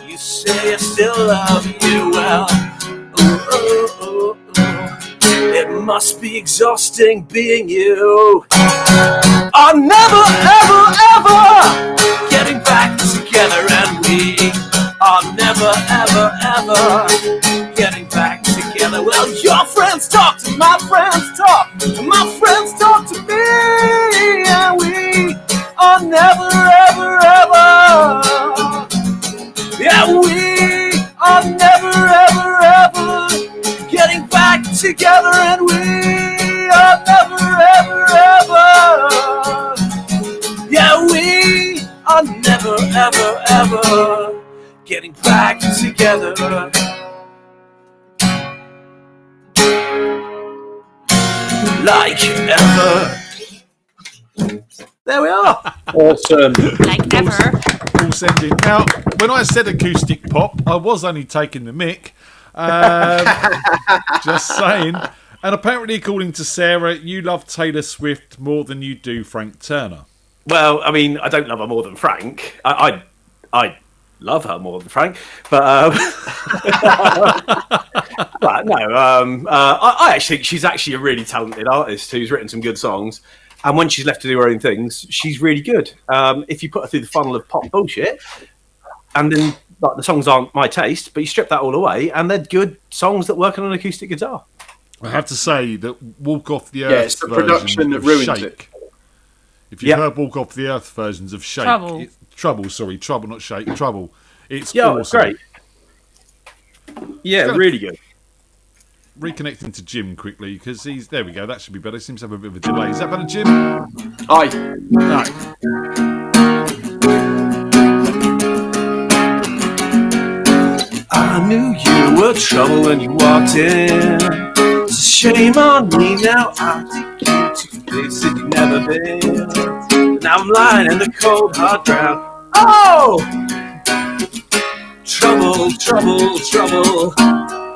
You say I still love you, well, it must be exhausting being you. I'm never, ever getting back together, and we are never, ever getting back together. Well, your friends talk to my friends talk, and my friends talk to me, and we are never, ever. Yeah, we are never, ever getting back together, and we are never, ever. Yeah, we are never, ever getting back together. Like ever. There we are. Awesome. Like ever. All sending. Now, when I said acoustic pop, I was only taking the mick. Just saying. And apparently, according to Sarah, you love Taylor Swift more than you do Frank Turner. Well, I mean, I don't love her more than Frank. I love her more than Frank, but but no. I actually think she's actually a really talented artist who's written some good songs. And when she's left to do her own things, she's really good. If you put her through the funnel of pop bullshit, and then like, the songs aren't my taste, but you strip that all away, and they're good songs that work on an acoustic guitar. I have to say that Walk Off the Earth. Yeah, it's the production that ruins it. If you've heard Walk Off the Earth versions of Shake, Trouble, not Shake, Trouble. It's awesome. It's great. Yeah, really good. Reconnecting to Jim quickly because he's there. We go. That should be better. Seems to have a bit of a delay. Is that better, Jim? Aye. No. I knew you were trouble when you walked in. It's a shame on me now. I take you to places you've never been. Now I'm lying in the cold hard ground. Oh, trouble.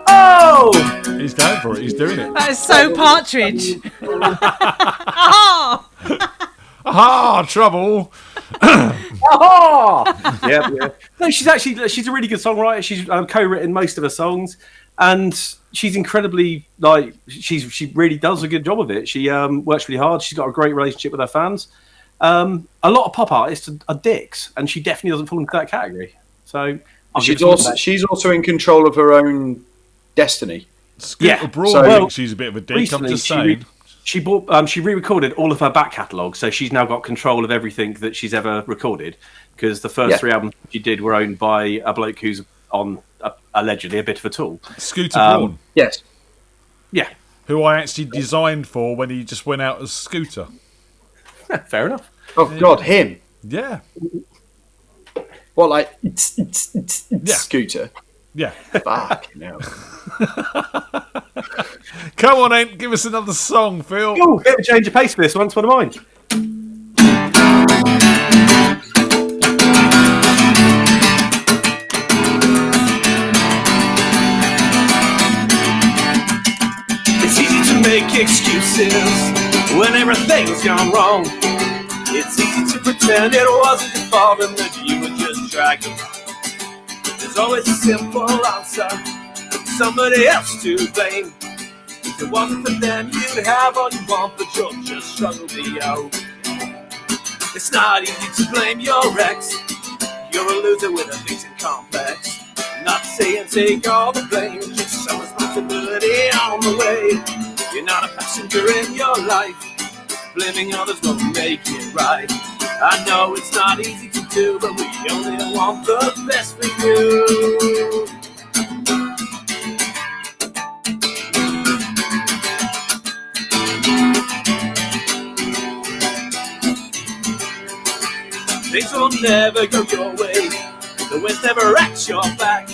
Oh, he's going for it. He's doing it. That is so Partridge. Oh! Aha! Trouble. Oh! Yeah. No, she's a really good songwriter. She's co-written most of her songs, and she's incredibly she really does a good job of it. She works really hard. She's got a great relationship with her fans. A lot of pop artists are dicks, and she definitely doesn't fall into that category. So she's also in control of her own destiny. Scooter Broad, she's a bit of a dick. I'm just saying. She re-recorded all of her back catalogue, so she's now got control of everything that she's ever recorded. Because the first 3 albums she did were owned by a bloke who's on allegedly a bit of a tool. Scooter Braun. Yes. Yeah. Who I actually designed for when he just went out as Scooter. Fair enough. Oh God, him. Yeah. What, like Scooter? Yeah. Fuck no. Come on, Ant, give us another song, Phil. Oh, bit of a change of pace for this one. It's one of mine. It's easy to make excuses when everything's gone wrong. It's easy to pretend it wasn't your fault and that you were just dragged along. There's always a simple answer, somebody else to blame. If it wasn't for them, you'd have all you want, but you'll just struggle beyond. It's not easy to blame your ex. You're a loser with a victim complex. Not saying take all the blame, just some responsibility on the way. You're not a passenger in your life. Blaming others won't make it right. I know it's not easy to do, but we only want the best for you. Things will never go your way. The wind's never at your back.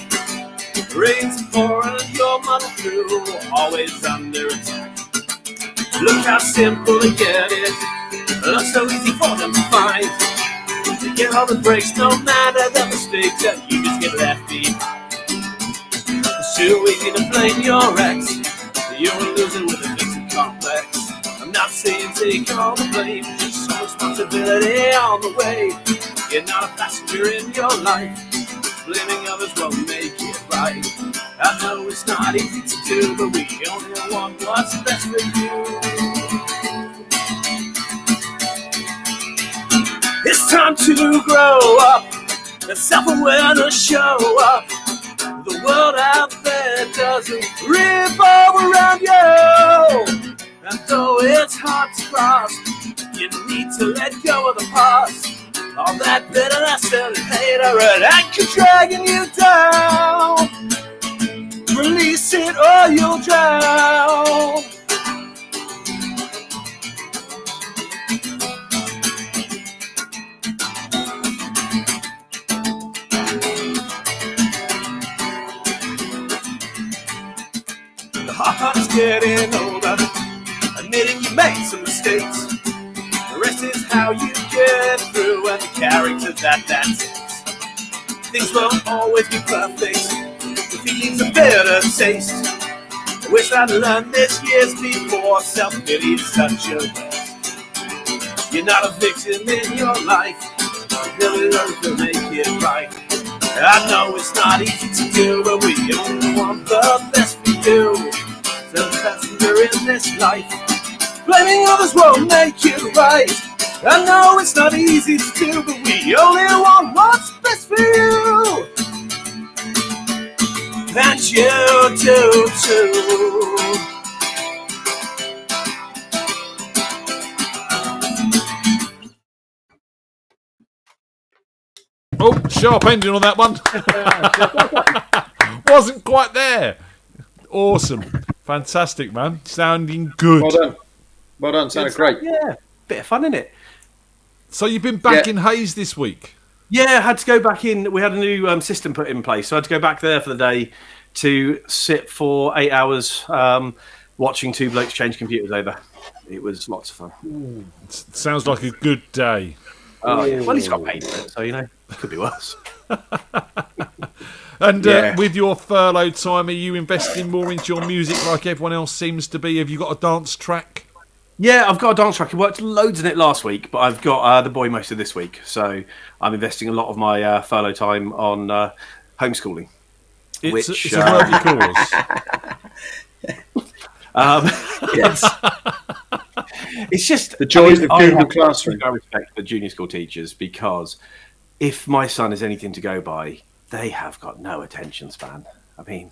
Rain's pouring and your mother through, always under attack. Look how simple they get it. Looks so easy for them to find. To get all the breaks, no matter the mistakes, that you just get left behind. It's too easy to blame your ex. You're a loser with a victim complex. I'm not saying take all the blame, just some responsibility on the way. You're not a passenger in your life. Blaming others won't make it right. I know it's not easy to do, but we only want what's best for you. It's time to grow up, and self-awareness show up. The world out there doesn't revolve around you. And though it's hard to cross, you need to let go of the past. All that bitterness and hatred anchor dragging you down. Release it or you'll drown. The heart is getting older, admitting you made some mistakes. The rest is how you get through and the character that takes. Things won't always be perfect. The feeling's a bitter taste. I wish I'd learned this years before. Self-pity's such a waste. You're not a victim in your life. Really learn to make it right. I know it's not easy to do, but we only want the best for you. So passenger in this life, blaming others won't make you right. I know it's not easy to do, but we only want what's best for you. And you do too. Oh, sharp ending on that one. Wasn't quite there. Awesome. Fantastic, man. Sounding good. Well done. Well done. Sounded great. Yeah. Bit of fun, innit? So you've been back in Hayes this week? Yeah, I had to go back in. We had a new system put in place, so I had to go back there for the day to sit for 8 hours watching two blokes change computers over. It was lots of fun. Ooh, sounds like a good day. Oh, yeah. Well, he's got paid for it, so, you know, it could be worse. And with your furlough time, are you investing more into your music like everyone else seems to be? Have you got a dance track? Yeah, I've got a dance track. I worked loads in it last week, but I've got the boy most of this week. So I'm investing a lot of my furlough time on homeschooling. It's a worthy cause. Yes. It's just the joys of Google Classroom. I respect the junior school teachers because if my son is anything to go by, they have got no attention span. I mean,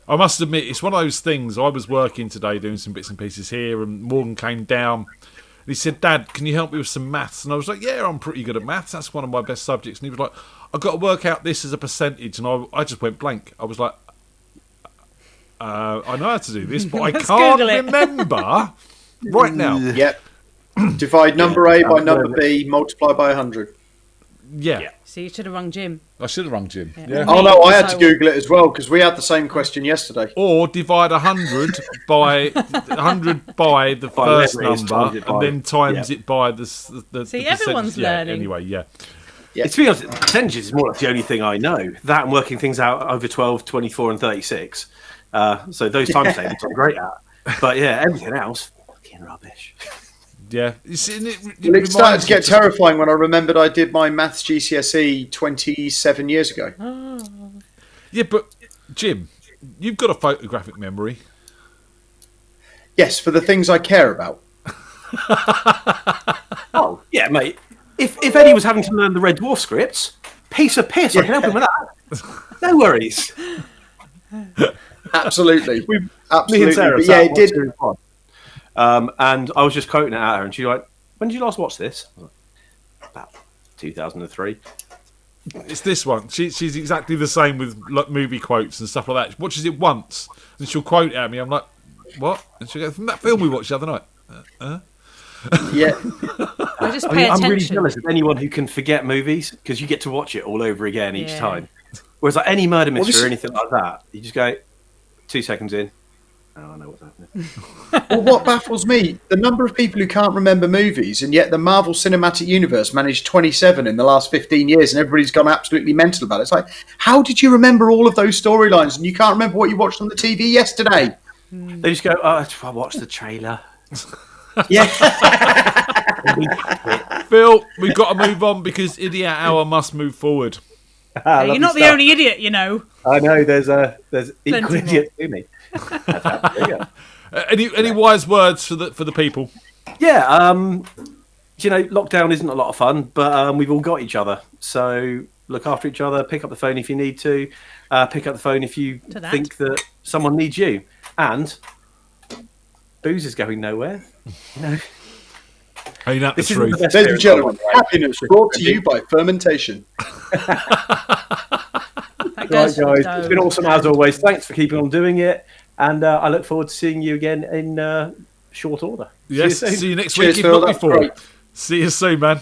I must admit, it's one of those things. I was working today doing some bits and pieces here, and Morgan came down. And he said, "Dad, can you help me with some maths?" And I was like, "Yeah, I'm pretty good at maths. That's one of my best subjects." And he was like, "I've got to work out this as a percentage." And I just went blank. I was like, I know how to do this, but I can't remember right now. Yep. Divide number A by number B, multiply by 100. Yeah. So you should have rung Jim. I should have rung Jim. Yeah. Oh no, I had to Google it as well because we had the same question yesterday. Or divide 100 by the first number and then times it by the See, everyone's learning. Anyway, yeah. To be honest, percentages is more or less the only thing I know. That and working things out over 12, 24 and 36. So those time tables I'm great at. But yeah, everything else, fucking rubbish. Yeah. It started to get terrifying when I remembered I did my maths GCSE 27 years ago. Yeah, but Jim, you've got a photographic memory. Yes, for the things I care about. Oh, yeah, mate. If Eddie was having to learn the Red Dwarf scripts, piece of piss, I can help him with that. No worries. Absolutely. Me Absolutely. and Sarah But yeah, it did. And I was just quoting it at her, and she's like, "When did you last watch this?" I was like, about 2003. It's this one. She's exactly the same with movie quotes and stuff like that. She watches it once, and she'll quote it at me. I'm like, "What?" And she'll go, "From that film we watched the other night." Yeah. I just pay I'm really attention. jealous of anyone who can forget movies because you get to watch it all over again each time. Whereas like any murder mystery or anything like that, you just go 2 seconds in. Oh, I know what's happening. Well, what baffles me, the number of people who can't remember movies, and yet the Marvel Cinematic Universe managed 27 in the last 15 years, and everybody's gone absolutely mental about it. It's like, how did you remember all of those storylines, and you can't remember what you watched on the TV yesterday? They just go, "Oh, I watched the trailer." Yeah. Phil, we've got to move on because Idiot Hour must move forward. You're not the only idiot, you know. I know. There's equal more. idiots to me. Any wise words for the people? Yeah. Lockdown isn't a lot of fun, but we've all got each other. So look after each other. Pick up the phone if you need to. Pick up the phone if you think that someone needs you. And booze is going nowhere. Ain't that the This isn't truth? the best Ladies and beer in the gentlemen, world, right? happiness brought to you by fermentation. Right, guys, it's been awesome as always. Thanks for keeping on doing it, and I look forward to seeing you again in short order. Yes, see you next week, if Phil, not that's before. great. See you soon, man.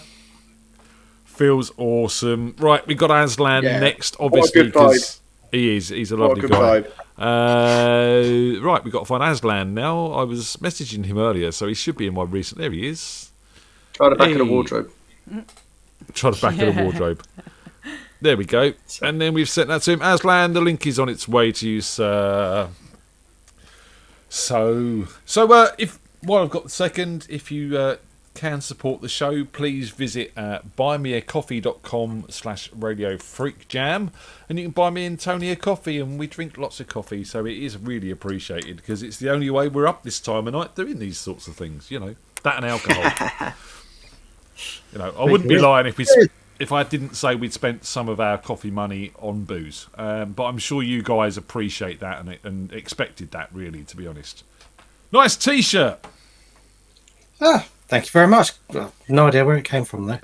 Feels awesome. Right, we got Aslan next, obviously, What a good because he's a What a lovely good guy. vibe. Right, we got to find Aslan now. I was messaging him earlier, so he should be in my recent. There he is. Try the back of the Hey. wardrobe. Try the back of the wardrobe. There we go. And then we've sent that to him. Aslan, the link is on its way to you, sir. So if while I've got the second, if you can support the show, please visit buymeacoffee.com/Radio FreakJam, and you can buy me and Tony a coffee, and we drink lots of coffee, so it is really appreciated because it's the only way we're up this time of night doing these sorts of things, that and alcohol. I wouldn't be lying if I didn't say we'd spent some of our coffee money on booze, but I'm sure you guys appreciate that and expected that, really, to be honest. Nice t-shirt. Thank you very much. No idea where it came from, though.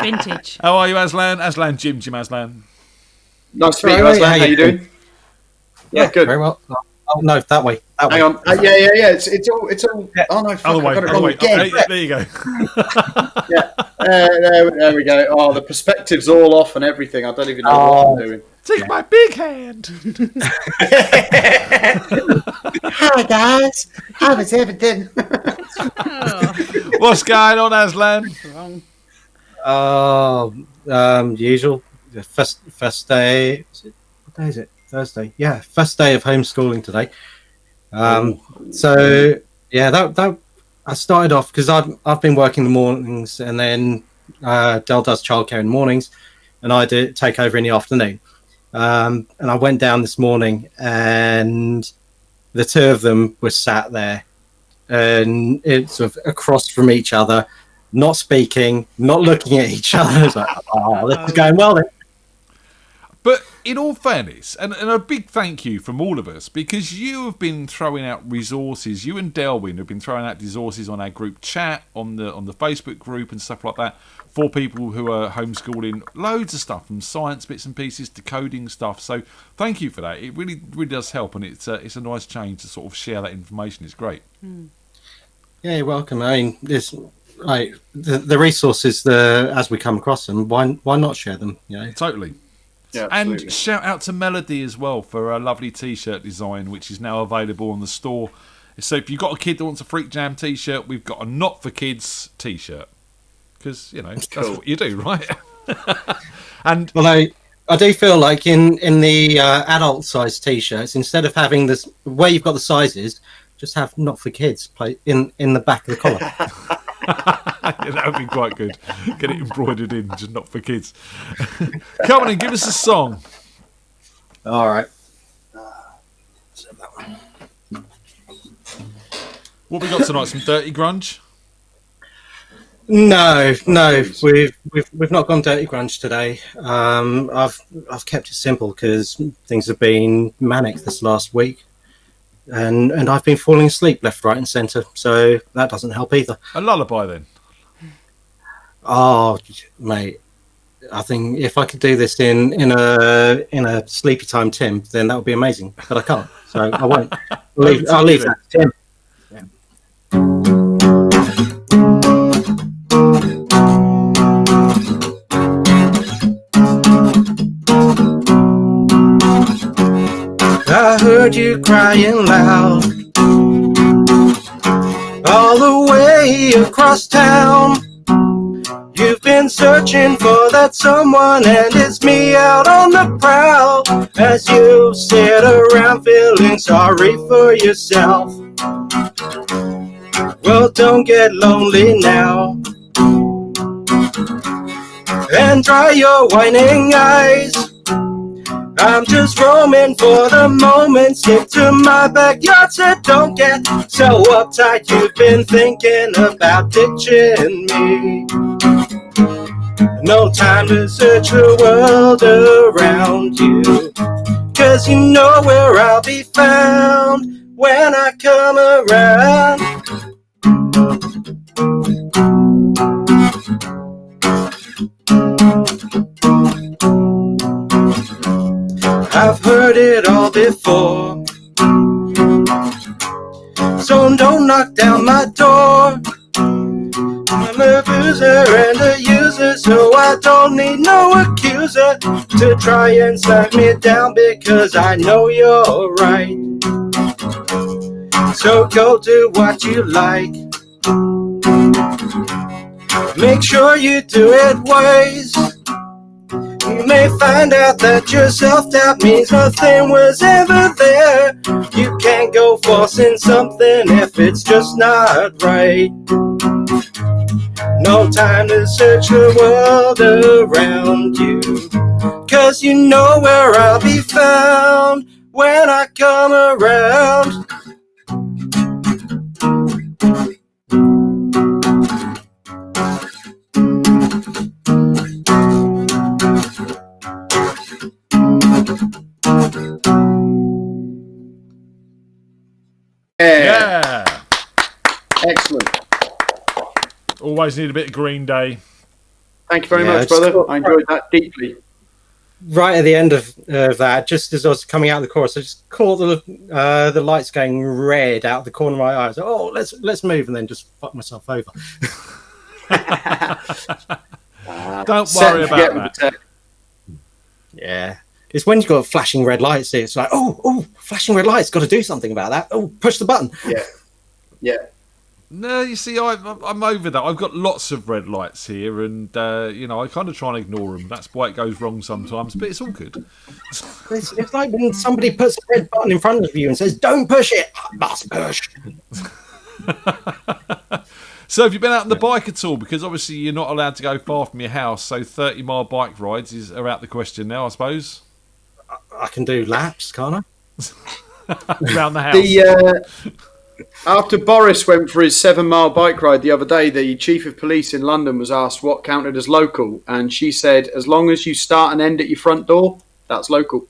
Vintage. How are you, Aslan? Aslan, Jim Aslan. Nice to meet you, Aslan. How you doing? Yeah, good. Very well. Oh, no, that way. Hang on. Yeah. It's all. Oh no, fuck, Other way. I got it wrong Other way. again. There you go. There we go. Oh, the perspective's all off and everything. I don't even know what I'm doing. Take my big hand. Hi guys, how is everything? What's going on, Aslan? Usual. The first day. What day is it? Thursday. Yeah, first day of homeschooling today. So yeah, that I started off because I've been working the mornings, and then Del does childcare in the mornings, and I take over in the afternoon. And I went down this morning, and the two of them were sat there, and it's sort of across from each other, not speaking, not looking at each other. It's like, oh, this is going well then. But in all fairness, and a big thank you from all of us, because you have been throwing out resources. You and Delwyn have been throwing out resources on our group chat, on the Facebook group and stuff like that, for people who are homeschooling. Loads of stuff, from science bits and pieces to coding stuff. So thank you for that. It really does help, and it's a nice change to sort of share that information. It's great. Yeah, you're welcome. I mean, there's like the resources, as we come across them, why not share them? Totally. Yeah, and shout out to Melody as well for a lovely t-shirt design, which is now available on the store. So if you've got a kid that wants a Freak Jam t-shirt, we've got a Not for Kids t-shirt, because that's what you do, right? And well, I do feel like in the adult size t-shirts, instead of having this where you've got the sizes, just have Not for Kids play in the back of the collar. Yeah, that would be quite good. Get it embroidered in, just Not for Kids. Come on and give us a song. All right. What we got tonight? Some dirty grunge? No, we've not gone dirty grunge today. I've kept it simple because things have been manic this last week, and I've been falling asleep left, right, and centre. So that doesn't help either. A lullaby then. Oh, mate, I think if I could do this in a sleepy time, Tim, then that would be amazing. But I can't, so I won't. I'll leave that to Tim. I heard you crying loud all the way across town. You you've been searching for that someone, and it's me out on the prowl. As you sit around feeling sorry for yourself, well, don't get lonely now, and dry your whining eyes. I'm just roaming for the moment, stick to my backyard, so don't get so uptight. You've been thinking about ditching me. No time to search the world around you, 'cause you know where I'll be found when I come around. I've heard it all before, so don't knock down my door. I'm a boozer and a user, so I don't need no accuser to try and suck me down, because I know you're right. So go do what you like, make sure you do it wise. You may find out that your self-doubt means nothing was ever there. You can't go forcing something if it's just not right. No time to search the world around you, 'cause you know where I'll be found when I come around. Yeah. Excellent. Always need a bit of Green Day. Thank you very Yeah, much, brother. I enjoyed that deeply. Right at the end of that, just as I was coming out of the chorus, I just caught the lights going red out the corner of my eyes. Oh, let's move, and then just fuck myself over. Don't worry about that. Yeah, it's when you've got flashing red lights. It's like, oh, flashing red lights. Got to do something about that. Oh, push the button. Yeah. No, you see, I'm over that. I've got lots of red lights here, and I kind of try and ignore them. That's why it goes wrong sometimes, but it's all good. It's like when somebody puts a red button in front of you and says, "Don't push it." I must push. So have you been out on the bike at all? Because obviously you're not allowed to go far from your house, so 30-mile bike rides are out the question now, I suppose. I can do laps, can't I? Around the house. After Boris went for his 7-mile bike ride the other day, the chief of police in London was asked what counted as local, and she said, as long as you start and end at your front door, that's local.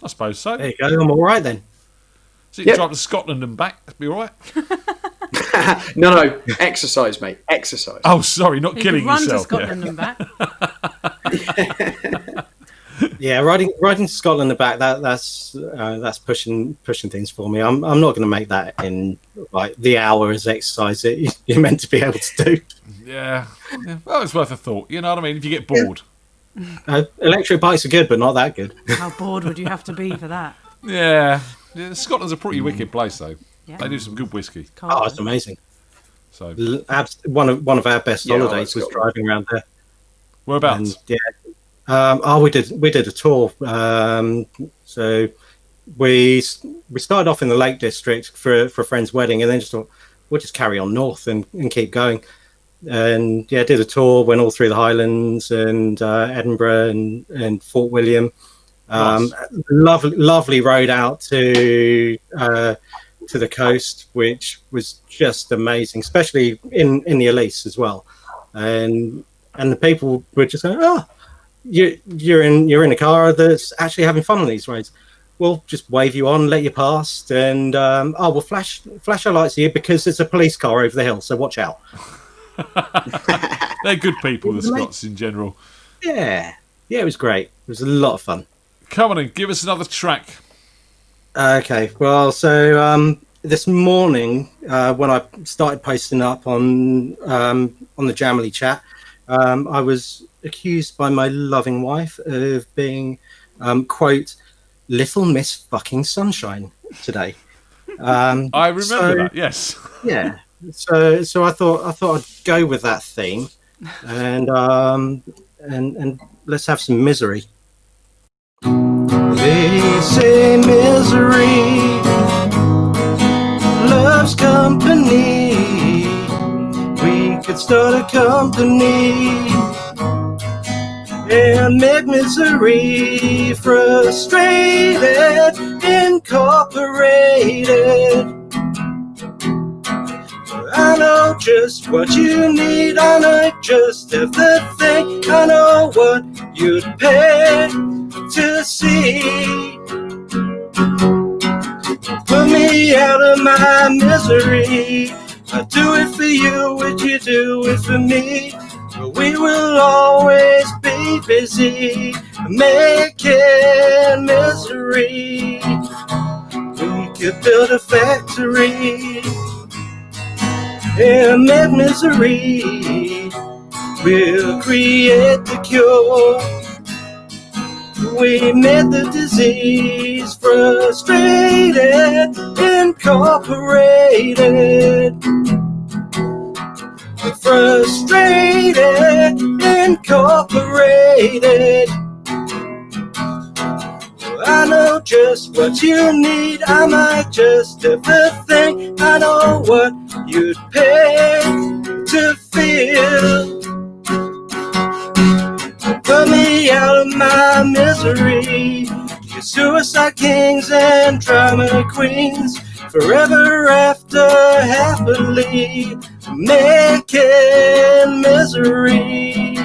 I suppose so. There you go, I'm all right then. So you can drive to Scotland and back, that'd be all right. No, exercise, mate, exercise. Oh, sorry, not killing run yourself. To Scotland and back. Yeah, riding to Scotland and back. That's pushing things for me. I'm not going to make that in like the hour as exercise that you're meant to be able to do. Yeah. Well, it's worth a thought. You know what I mean? If you get bored. Electric bikes are good, but not that good. How bored would you have to be for that? Yeah. Scotland's a pretty wicked place, though. Yeah. They do some good whiskey. Oh, it's amazing. So one of our best holidays was driving around there. Whereabouts? And, we did a tour. So we started off in the Lake District for a friend's wedding, and then just thought we'll just carry on north and keep going. And did a tour, went all through the Highlands and Edinburgh and Fort William. Nice. Lovely road out to the coast, which was just amazing, especially in the Elise as well. And the people were just going, you're in a car that's actually having fun on these roads. We'll just wave you on, let you past, and we'll flash our lights here because there's a police car over the hill, so watch out. They're good people, the Scots in general. Yeah, it was great. It was a lot of fun. Come on and give us another track. Okay, well, so this morning when I started posting up on the Jamily chat, I was accused by my loving wife of being, quote, Little Miss Fucking Sunshine today. I remember that, yes. Yeah. So I thought I'd go with that theme. and let's have some misery. They say misery loves company. We could start a company and make misery frustrated, incorporated. I know just what you need, I know just everything, I know what you'd pay to see. Put me out of my misery. I do it for you, would you do it for me? We will always be busy making misery. We could build a factory and make misery. We'll create the cure. We made the disease frustrated, incorporated. Frustrated, incorporated. I know just what you need, I might just everything. I know what you'd pay to feel. Put me out of my misery. You suicide kings and drama queens, forever after happily making misery.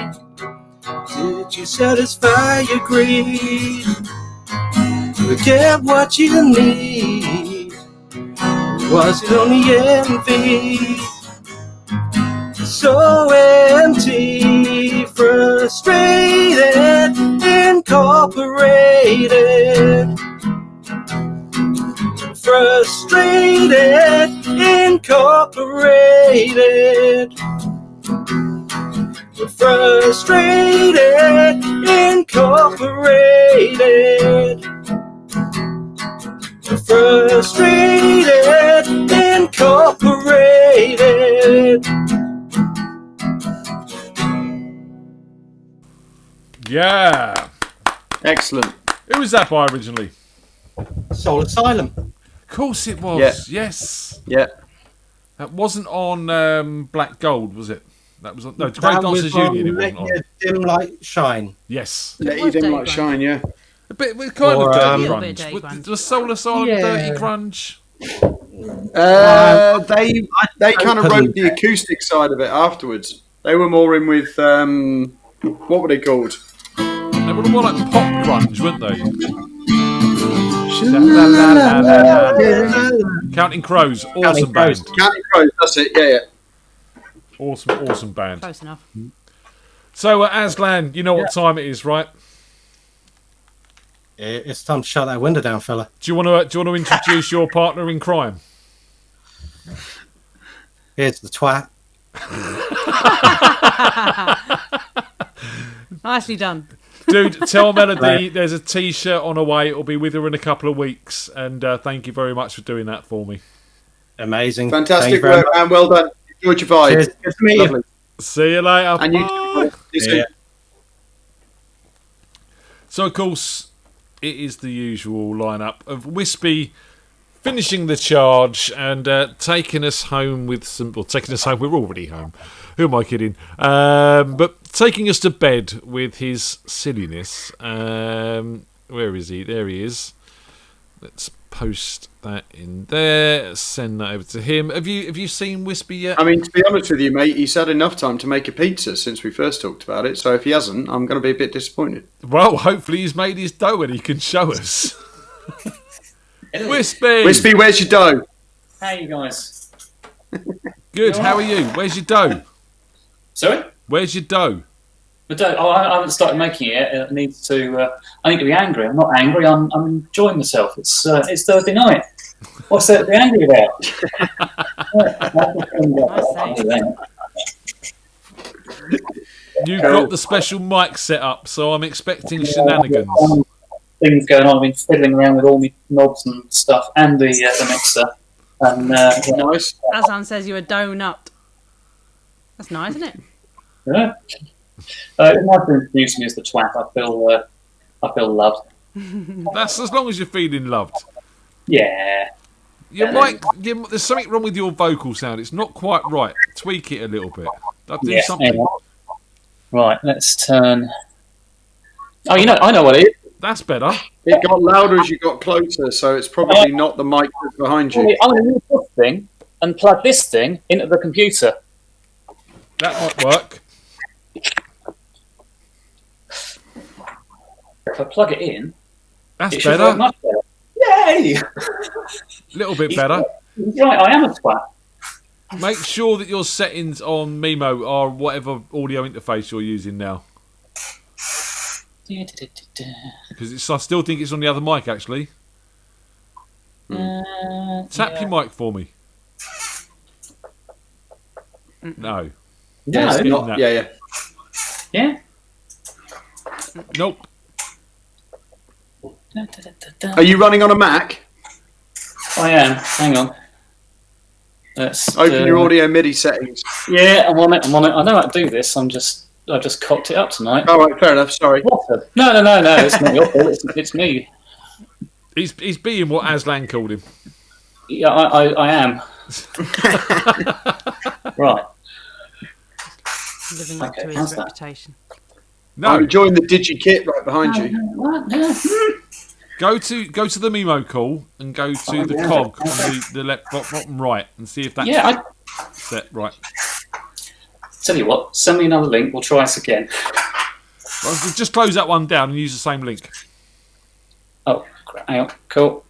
Did you satisfy your greed? Get what you need. Was it only envy? So empty, frustrated, incorporated. Frustrated, incorporated. Frustrated, incorporated. Frustrated, incorporated. Yeah. Excellent. Who was that by originally? Soul Asylum. Of course it was. Yeah. Yes. Yeah. That wasn't on Black Gold, was it? That was on, no, Grey Dancers Union. It wasn't on. Dim Light Shine. Yes. Let your dim light shine, yeah. A bit kind Or, of dirty little bit grunge. dirty grunge. Was Soul Asylum Yeah. dirty grunge? They kind of wrote the acoustic side of it afterwards. They were more in with what were they called? They were more like pop grunge, weren't they? Counting Crows, awesome band. Counting Crows, that's it. Yeah, yeah. Awesome band. Close enough. So, Aslan, you know what time it is, right? It's time to shut that window down, fella. Do you want to introduce your partner in crime? Here's the twat. Nicely done. Dude, tell Melody there's a T-shirt on her way. It'll be with her in a couple of weeks. And thank you very much for doing that for me. Amazing. Fantastic work, man. Well done. Enjoyed your vibe. Cheers. Good to meet you. See you later. And Bye. you. So, of course, it is the usual lineup of Wispy finishing the charge and taking us home with some... Well, taking us home. We're already home. Who am I kidding? But taking us to bed with his silliness. Where is he? There he is. Let's post that in there. Send that over to him. Have you seen Wispy yet? I mean, to be honest with you, mate, he's had enough time to make a pizza since we first talked about it. So if he hasn't, I'm going to be a bit disappointed. Well, hopefully he's made his dough and he can show us. Wispy! Wispy, where's your dough? Hey, you guys. Good, how are you? Where's your dough? Sorry? Where's your dough? But I haven't started making it yet. I need to be angry. I'm not angry. I'm enjoying myself. It's Thursday night. What's there to be angry about? You've got the special mic set up, so I'm expecting shenanigans. Things going on. I've been fiddling around with all my knobs and stuff, and the mixer. And nice. Azan says you're a donut. That's nice, isn't it? Yeah. It's nice to introduce me as the twat. I feel loved. That's as long as you're feeling loved. Yeah. There's something wrong with your vocal sound. It's not quite right. Tweak it a little bit. Do something. Hang on. Right, let's turn. Oh, I know what it is. That's better. It got louder as you got closer, so it's probably not the mic that's behind you. I'm going to use this thing and plug this thing into the computer. That might work. If I plug it in, that's it should better. work much better. Yay! A little bit better. Right, I am a twat. Make sure that your settings on Mimo are whatever audio interface you're using now. Because I still think it's on the other mic, actually. Tap your mic for me. No. Yeah, it's not. Yeah. Yeah? Nope. Are you running on a Mac? I am. Hang on. Let's open your audio MIDI settings. Yeah, I'm on it. I know how to do this. I just cocked it up tonight. All right, fair enough. Sorry. No. It's not your fault. It's me. He's being what Aslan called him. Yeah, I am. Right. Living up to his reputation. No, I'm enjoying the DigiKit right behind you. Go to the Mimo call and go to the cog on the left bottom right and see if that's set right. Tell you what, send me another link. We'll try this again. Well, just close that one down and use the same link. Oh, hang on. Cool.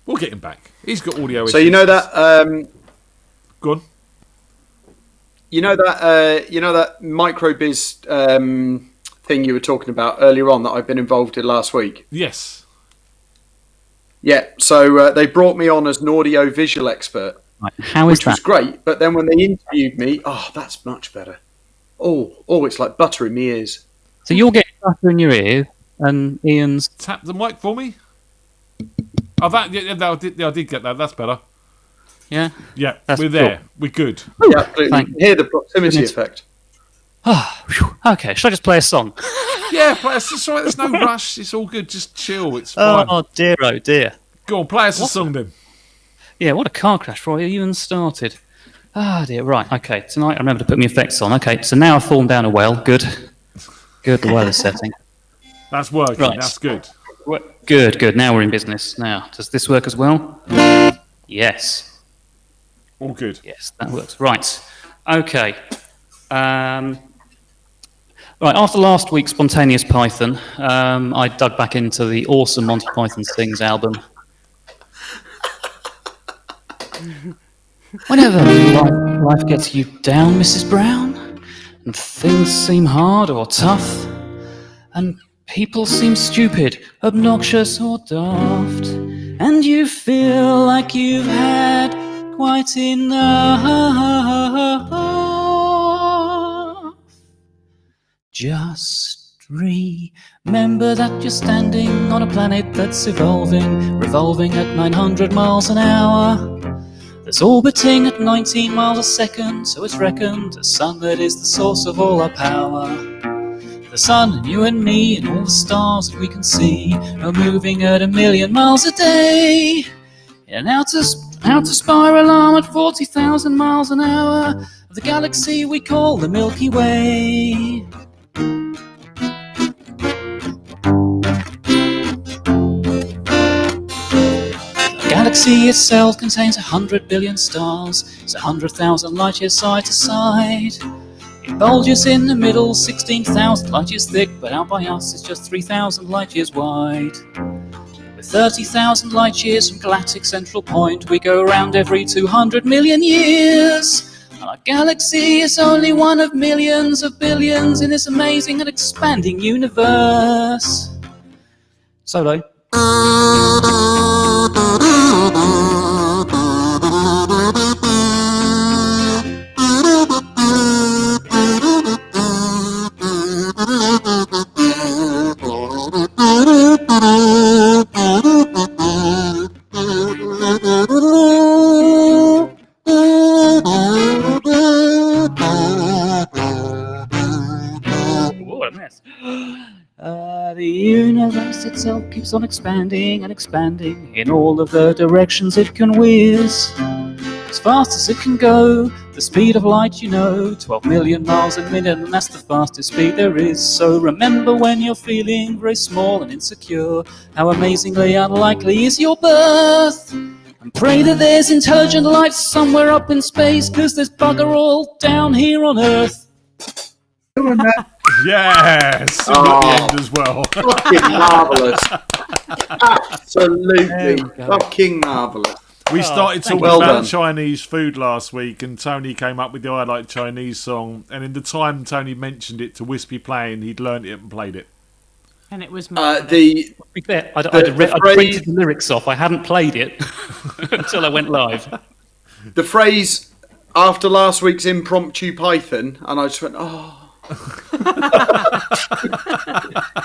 We'll get him back. He's got audio issues. So you know that. Go on. You know that microbiz thing you were talking about earlier on that I've been involved in last week? Yes. Yeah, so they brought me on as an audio visual expert. Right. How is which was great, but then when they interviewed me, that's much better. Oh, it's like butter in my ears. So you're getting butter in your ear, and Ian's... Tap the mic for me. Oh, I did get that. That's better. Yeah? Yeah, That's we're there. cool. We're good. Yeah, absolutely. You can hear the proximity effect. Okay, should I just play a song? Yeah, play us. It's all right. There's no rush. It's all good. Just chill. It's fine. Oh dear. Go on, play us a song then. Yeah, what a car crash before I even started. Ah dear. Right. Okay. Tonight I remember to put my effects on. Okay. So now I've fallen down a well. Good. The weather's setting. That's working. Right. That's good. Good. Now we're in business. Now, does this work as well? Yes. All good. Yes, that works. Right. Okay. Right, after last week's Spontaneous Python, I dug back into the awesome Monty Python Sings album. Whenever life gets you down, Mrs. Brown, and things seem hard or tough, and people seem stupid, obnoxious or daft, and you feel like you've had quite enough, just remember that you're standing on a planet that's evolving, revolving at 900 miles an hour. That's orbiting at 19 miles a second, so it's reckoned a sun that is the source of all our power. The sun and you and me and all the stars that we can see are moving at 1,000,000 miles a day in an outer spiral arm at 40,000 miles an hour of the galaxy we call the Milky Way. The galaxy itself contains 100 billion stars. It's 100,000 light years side to side. It bulges in the middle, 16,000 light years thick, but out by us it's just 3,000 light years wide. With 30,000 light years from galactic central point, we go around every 200 million years. And our galaxy is only one of millions of billions in this amazing and expanding universe. Solo. universe itself keeps on expanding and expanding in all of the directions it can whiz. As fast as it can go, the speed of light, 12 million miles a minute, and that's the fastest speed there is. So remember when you're feeling very small and insecure, how amazingly unlikely is your birth. And pray that there's intelligent life somewhere up in space, 'cause there's bugger all down here on Earth. Yes, Oh, at the end as well. Fucking marvellous. Absolutely fucking marvellous. We started talking well about done. Chinese food last week, and Tony came up with the I Like Chinese song, and in the time Tony mentioned it to Wispy playing, he'd learnt it and played it. And it was To be fair, I'd printed the lyrics off. I hadn't played it until I went live. The phrase after last week's impromptu Python, and I just went, oh. Do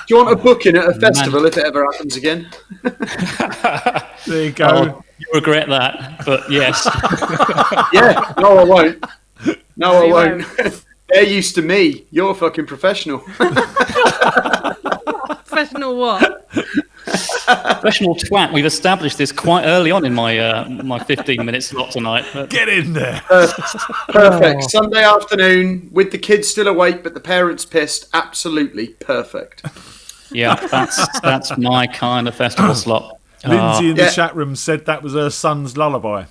you want a booking at a festival if it ever happens again? There you go. Oh, you regret that, but yes. Yeah, no, I won't. No, I won't. They're used to me. You're a fucking professional. Professional what? Professional twat. We've established this quite early on in my 15-minute slot tonight. But... Get in there. Perfect. Sunday afternoon with the kids still awake, but the parents pissed. Absolutely perfect. Yeah, that's my kind of festival slot. Lindsay in the chat room said that was her son's lullaby.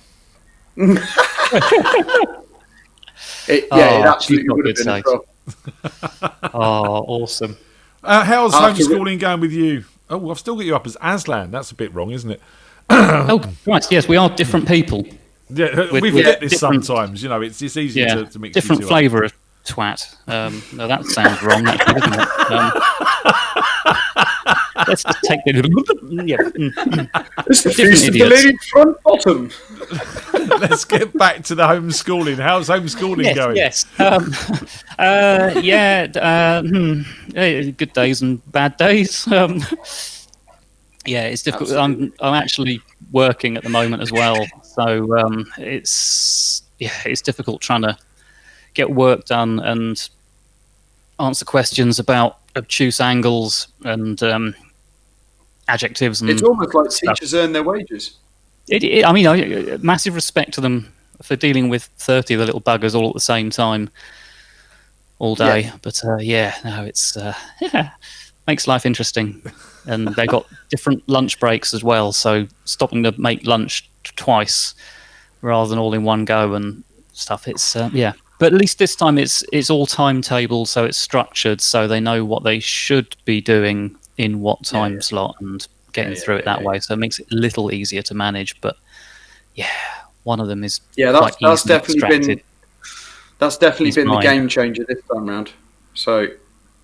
It absolutely would have been as well. Oh, awesome. How's homeschooling going with you? Oh, I've still got you up as Aslan. That's a bit wrong, isn't it? Oh, right. Yes, we are different people. Yeah, we forget this sometimes. It's easy to mix different the two flavour of twat. No, that sounds wrong, actually, doesn't it? Let's just take the. It's the feast of the lady front bottom. Let's get back to the homeschooling. How's homeschooling going? Yes. Good days and bad days. It's difficult. I'm actually working at the moment as well, so it's difficult trying to get work done and answer questions about obtuse angles and adjectives. And it's almost like stuff. teachers earn their wages. I massive respect to them for dealing with 30 of the little buggers all at the same time, all day. Yeah. But it's makes life interesting. And they got different lunch breaks as well, so stopping to make lunch twice rather than all in one go and stuff. It's but at least this time it's all timetabled, so it's structured, so they know what they should be doing in what time slot and getting through it that way. So it makes it a little easier to manage. But one of them is that's definitely been the game changer this time round. So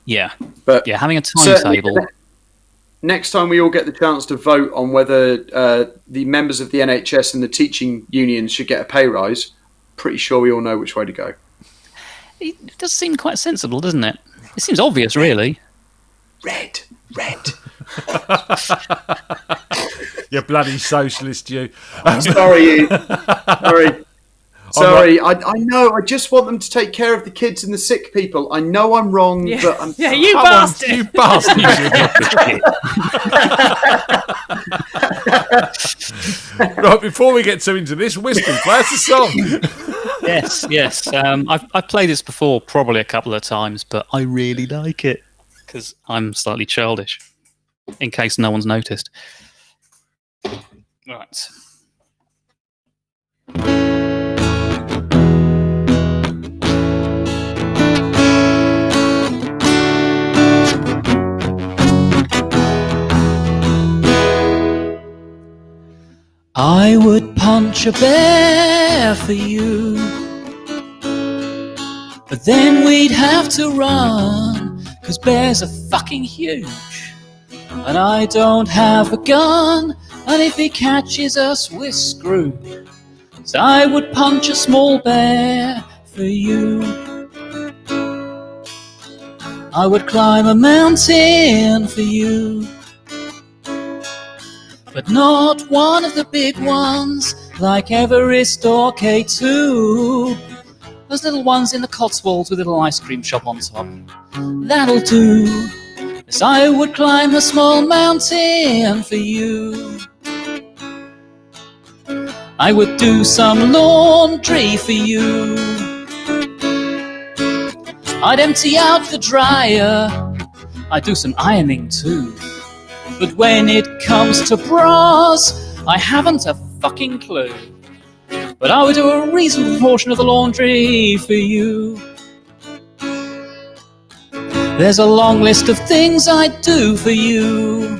having a timetable. Next time we all get the chance to vote on whether the members of the NHS and the teaching unions should get a pay rise, pretty sure we all know which way to go. It does seem quite sensible, doesn't it? It seems obvious, really. Red. You bloody socialist, you. Sorry. Sorry, I know. I just want them to take care of the kids and the sick people. I know I'm wrong, but I'm... Yeah, you bastard! You bastard! Right, before we get too into this, Wispy, play us a song. Yes. I've played this before, probably a couple of times, but I really like it because I'm slightly childish, in case no one's noticed. Right. I would punch a bear for you, but then we'd have to run, 'cause bears are fucking huge. And I don't have a gun, and if he catches us, we're screwed. So I would punch a small bear for you. I would climb a mountain for you, but not one of the big ones, like Everest or K2. Those little ones in the Cotswolds with a little ice cream shop on top. That'll do. Yes, I would climb a small mountain for you. I would do some laundry for you. I'd empty out the dryer. I'd do some ironing too. But when it comes to bras, I haven't a fucking clue. But I would do a reasonable portion of the laundry for you. There's a long list of things I'd do for you.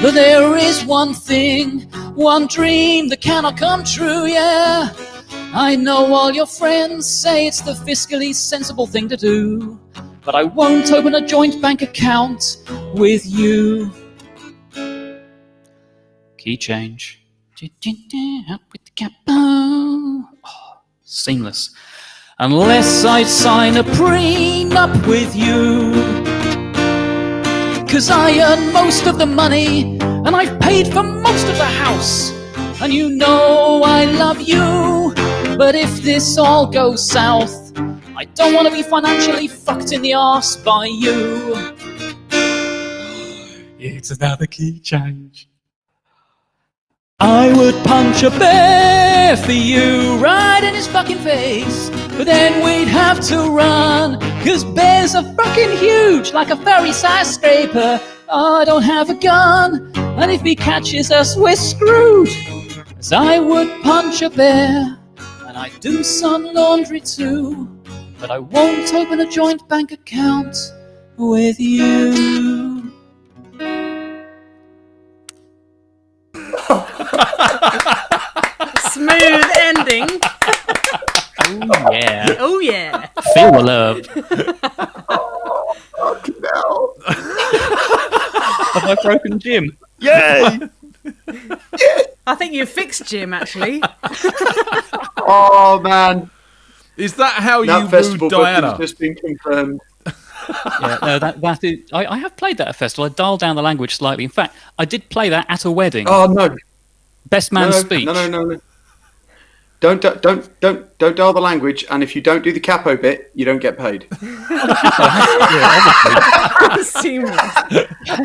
But there is one thing, one dream that cannot come true, yeah. I know all your friends say it's the fiscally sensible thing to do, but I won't open a joint bank account with you. Key change. Up with the cap. Oh, seamless. Unless I sign a prenup with you. 'Cause I earn most of the money, and I've paid for most of the house. And you know I love you, but if this all goes south, I don't want to be financially fucked in the arse by you. It's another key change. I would punch a bear for you right in his fucking face, but then we'd have to run, 'cause bears are fucking huge, like a furry skyscraper. I don't have a gun, and if he catches us, we're screwed. As I would punch a bear, and I'd do some laundry too, but I won't open a joint bank account with you. Smooth ending. Oh yeah. Oh yeah. Feel the love. Fucking hell. Have I broken Jim? Yay! I think you fixed Jim, actually. Oh man. Is that how that you festival wooed Diana? has just been confirmed. Yeah, no, that is. I have played that at a festival. I dialed down the language slightly. In fact, I did play that at a wedding. Oh no. Best man speech. No. Don't dial the language, and if you don't do the capo bit, you don't get paid. Seamless.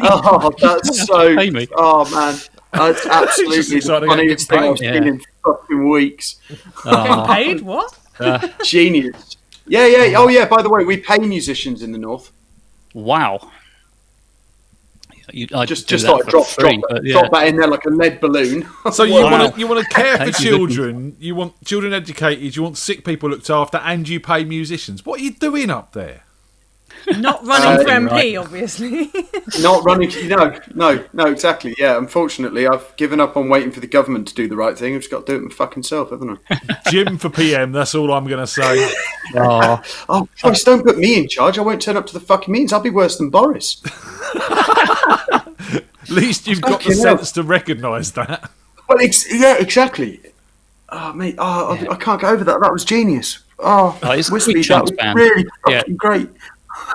Oh, that's so. Pay me. Oh man, that's absolutely the funniest thing I've seen in fucking weeks. Getting paid? What? Genius. Yeah. Oh yeah. By the way, we pay musicians in the north. Wow. Just thought I'd drop that in there like a lead balloon. So you want to care for children, you want children educated, you want sick people looked after, and you pay musicians. What are you doing up there? Not running for MP, obviously. Not running. No, exactly. Yeah, unfortunately, I've given up on waiting for the government to do the right thing. I've just got to do it my fucking self, haven't I? Jim for PM. That's all I'm going to say. Oh, Christ, don't put me in charge. I won't turn up to the fucking meetings. I'll be worse than Boris. At least you've got the sense to recognise that. Well, yeah, exactly. Oh, mate, I can't get over that. That was genius. It's Wispy, Sweet Chunks that was band. really fucking great.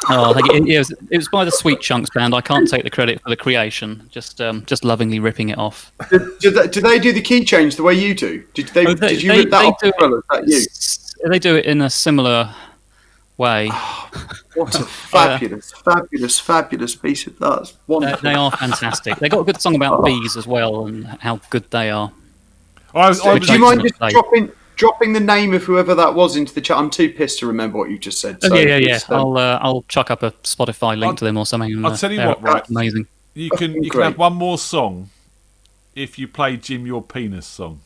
Oh, it was by the Sweet Chunks band. I can't take the credit for the creation. Just lovingly ripping it off. Do they do the key change the way you do? Did you rip that off as well? Is that you? They do it in a similar way. What a fabulous piece of that. That's wonderful. They are fantastic. They got a good song about bees as well and how good they are. Do you mind just dropping the name of whoever that was into the chat? I'm too pissed to remember what you just said. So yeah. I'll chuck up a Spotify link to them or something. I'll tell you what, right? Amazing. You can have one more song if you play Jim your penis song.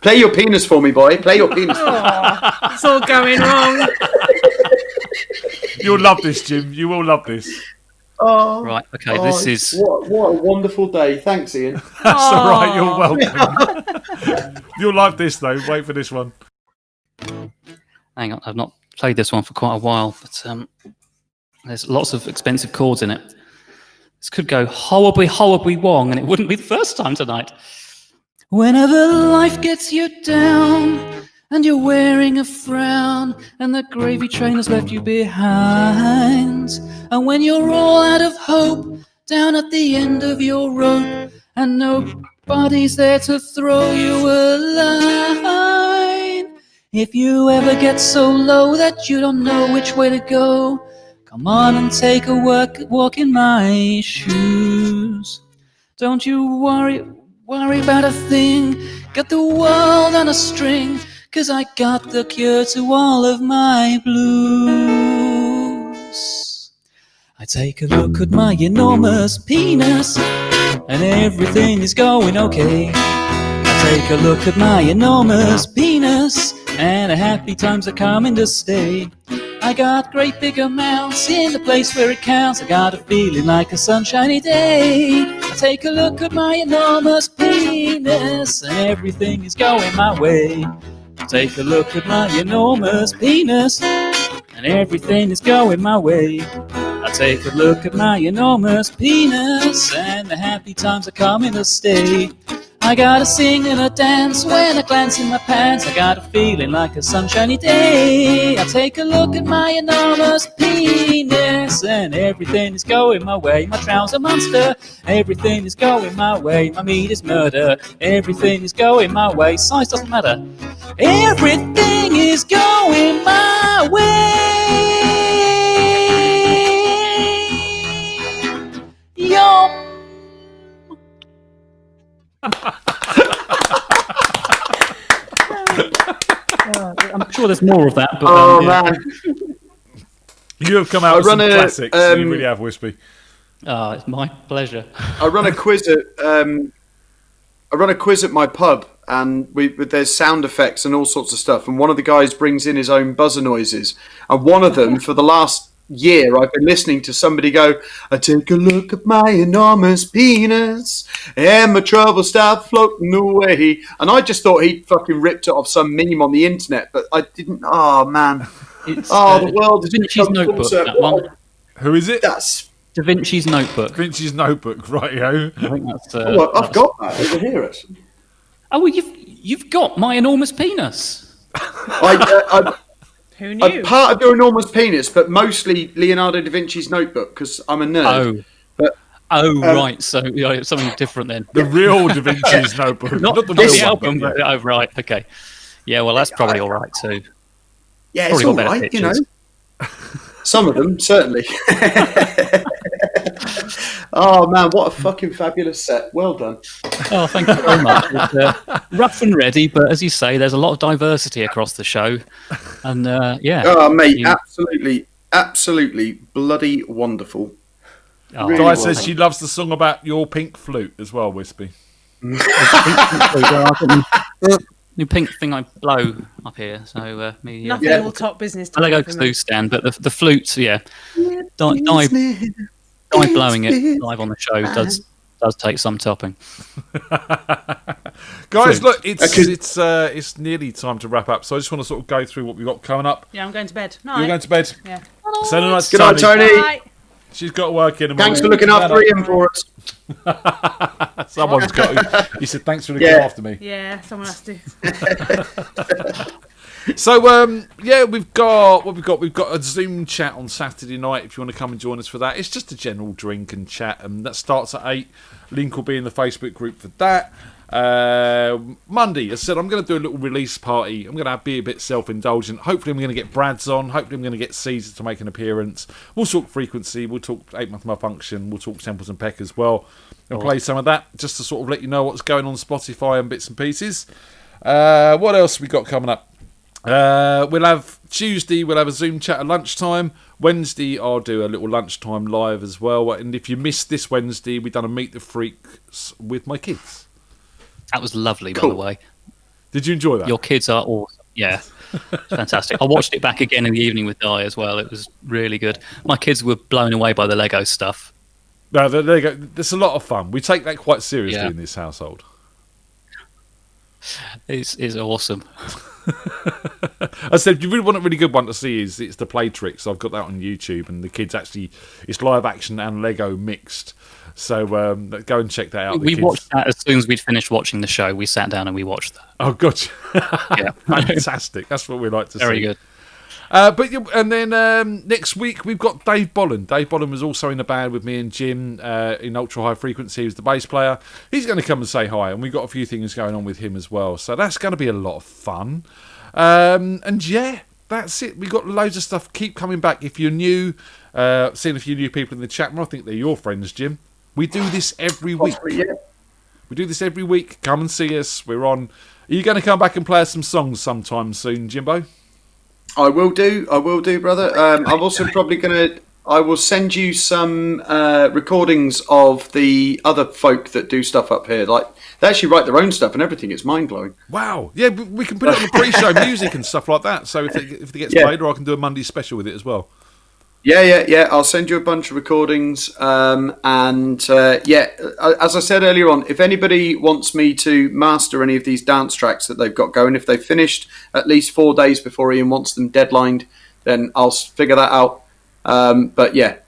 Play your penis for me, boy. Play your penis. It's all going wrong. You'll love this, Jim. You will love this. Oh, right. Okay. This is what a wonderful day. Thanks, Ian. That's all right. You're welcome. You'll like this though. Wait for this one. Hang on. I've not played this one for quite a while, but there's lots of expensive chords in it. This could go hobbly wong, and it wouldn't be the first time tonight. Whenever life gets you down and you're wearing a frown and the gravy train has left you behind, and when you're all out of hope down at the end of your rope and nobody's there to throw you a line, If you ever get so low that you don't know which way to go, come on and take a walk in my shoes. Don't you worry about a thing. Got the world on a string, 'cause I got the cure to all of my blues. I take a look at my enormous penis, and everything is going okay. I take a look at my enormous penis, and the happy times are coming to stay. I got great big amounts in the place where it counts. I got a feeling like a sunshiny day. I take a look at my enormous penis, and everything is going my way. I take a look at my enormous penis, and everything is going my way. I take a look at my enormous penis, and the happy times are coming to stay. I gotta sing and a dance when I glance in my pants. I got a feeling like a sunshiny day. I take a look at my enormous penis, and everything is going my way. My trouser monster, everything is going my way. My meat is murder, everything is going my way. Size doesn't matter, everything is going my way. Yum. I'm sure there's more of that. But, man. You have come out with some classics. You really have, Wispy. Oh, it's my pleasure. I run a quiz at my pub, and there's sound effects and all sorts of stuff. And one of the guys brings in his own buzzer noises, and one of them for the last year I've been listening to somebody go, I take a look at my enormous penis and my trouble start floating away. And I just thought he'd fucking ripped it off some meme on the internet, but I didn't. Oh man, the world is Da Vinci's Notebook, that one. Who is it? That's Da Vinci's Notebook. Da Vinci's Notebook, right, yo. I think that's I've got that over here. Oh, well, you've got my enormous penis. Who knew? I'm part of your enormous penis, but mostly Leonardo da Vinci's Notebook because I'm a nerd. Right. So something different then. The real Da Vinci's Notebook, not the this real album. one. But, right. Okay. Yeah. Well, that's probably all right too. Yeah, Probably it's all got better right, you know. pictures. Some of them, certainly. Oh, man, what a fucking fabulous set. Well done. Oh, thank you very much. It's, rough and ready, but as you say, there's a lot of diversity across the show. And, yeah. Oh, mate, absolutely bloody wonderful. Oh, really Di says she loves the song about your pink flute as well, Wispy. New pink thing I blow up here, so nothing will top business. I Lego Kazoo stand, but the flute, Di blowing it live on the show does take some topping. Guys, look, it's nearly time to wrap up, so I just want to sort of go through what we've got coming up. Yeah, I'm going to bed. Night. You're going to bed. Yeah. Say night to Good night, Tony. Night. She's got work in the morning. Thanks for looking after Ian for us. Someone's got. He said, "Thanks for looking after me." Yeah, someone has to. So we've got a Zoom chat on Saturday night if you want to come and join us for that. It's just a general drink and chat, and that starts at 8. Link will be in the Facebook group for that. Monday, as I said, I'm going to do a little release party. I'm going to be a bit self-indulgent. Hopefully I'm going to get Brad's on. Hopefully I'm going to get Caesar to make an appearance. We'll talk frequency, we'll talk 8-month malfunction, we'll talk samples and peck as well, and play some of that just to sort of let you know what's going on Spotify and bits and pieces. What else we got coming up? We'll have Tuesday, we'll have a Zoom chat at lunchtime. Wednesday, I'll do a little lunchtime live as well. And if you missed this Wednesday, we've done a Meet the Freaks with my kids. That was lovely, Cool. by the way. Did you enjoy that? Your kids are awesome. Yeah, fantastic. I watched it back again in the evening with Di as well. It was really good. My kids were blown away by the Lego stuff. No, the Lego. It's a lot of fun. We take that quite seriously in this household. It's awesome. I said, if you really want a really good one to see, it's the Play Tricks. I've got that on YouTube, and the kids actually, it's live action and Lego mixed. So go and check that out. We watched that as soon as we'd finished watching the show. We sat down and we watched that. Oh, gotcha. Yeah, fantastic. That's what we like to see. Very good. And then next week we've got Dave Bolland. Dave Bolland was also in the band with me and Jim in Ultra High Frequency. He was the bass player. He's going to come and say hi, and we've got a few things going on with him as well. So that's going to be a lot of fun. And yeah, that's it. We've got loads of stuff. Keep coming back. If you're new, seeing a few new people in the chat room, I think they're your friends, Jim. We do this every week. We do this every week. Come and see us. We're on. Are you going to come back and play us some songs sometime soon, Jimbo? I will do, brother. I'm also probably going to. I will send you some recordings of the other folk that do stuff up here. Like they actually write their own stuff and everything. It's mind blowing. Wow. Yeah, we can put it on the pre-show music and stuff like that. So if it gets played, or I can do a Monday special with it as well. Yeah. I'll send you a bunch of recordings. As I said earlier on, if anybody wants me to master any of these dance tracks that they've got going, if they've finished at least 4 days before Ian wants them deadlined, then I'll figure that out. But yeah.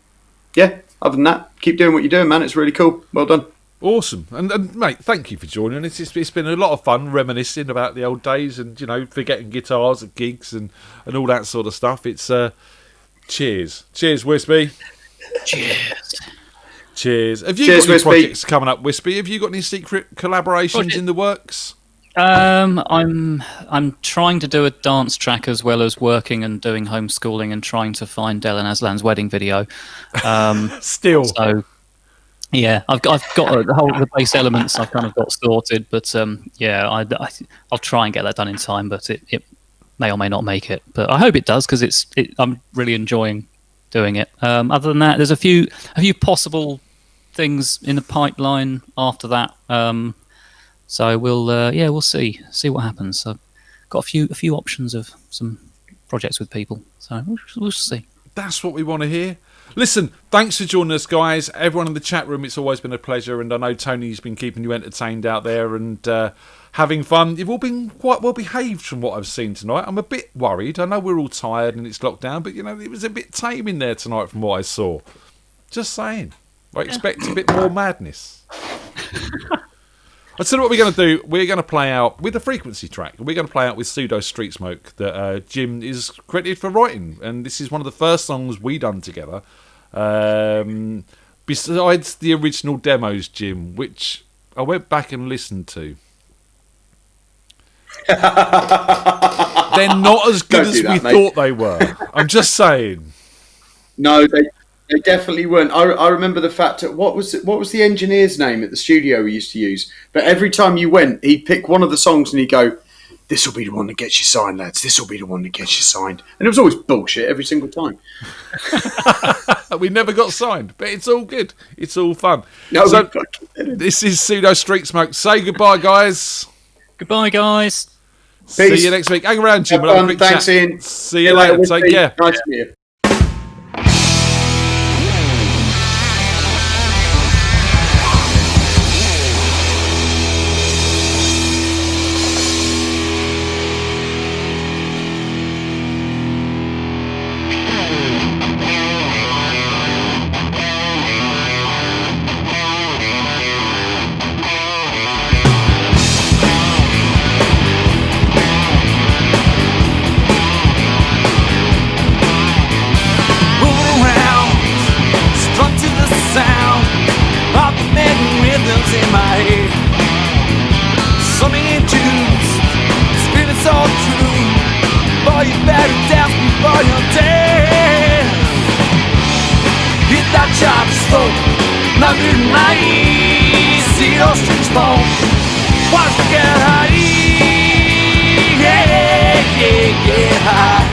Other than that, keep doing what you're doing, man. It's really cool. Well done. Awesome. And mate, thank you for joining. It's been a lot of fun reminiscing about the old days and, forgetting guitars at gigs and all that sort of stuff. It's cheers. Cheers, Wispy. Cheers. Have you got any projects coming up, Wispy? Have you got any secret collaborations in the works? I'm trying to do a dance track as well as working and doing homeschooling and trying to find Dylan Aslan's wedding video. Still. So yeah, I've got the base elements I've kind of got sorted, but I'll try and get that done in time, but it may or may not make it. But I hope it does because I'm really enjoying doing it. Other than that, there's a few possible things in the pipeline after that. So we'll see what happens. I've got a few options of some projects with people, so we'll see. That's what we want to hear. Listen, thanks for joining us, guys. Everyone in the chat room, it's always been a pleasure, and I know Tony's been keeping you entertained out there and having fun. You've all been quite well behaved from what I've seen tonight. I'm a bit worried. I know we're all tired and it's lockdown, but it was a bit tame in there tonight from what I saw. Just saying. I expect a bit more madness. I'll tell you what we're going to do. We're going to play out with a frequency track. We're going to play out with Pseudo Street Smoke that Jim is credited for writing. And this is one of the first songs we done together. Besides the original demos, Jim, which I went back and listened to. They're not as good as we thought they were. I'm just saying. No, they definitely weren't. I remember the fact that what was the engineer's name at the studio we used to use? But every time you went, he'd pick one of the songs and he'd go, "This will be the one that gets you signed, lads. This will be the one that gets you signed." And it was always bullshit every single time. We never got signed, but it's all good. It's all fun. No, so this is Pseudo Street Smoke. Say goodbye, guys. Goodbye, guys. Peace. See you next week. Hang around, Jim. We'll have a quick Thanks, chat. Ian. See you later. Take care. Nice to meet you. In my head, so many tunes, spinning so true. Boy, you better dance before you're dead. Hit that job slow, not good night. See those strings fall, watch me get high. Yeah, high.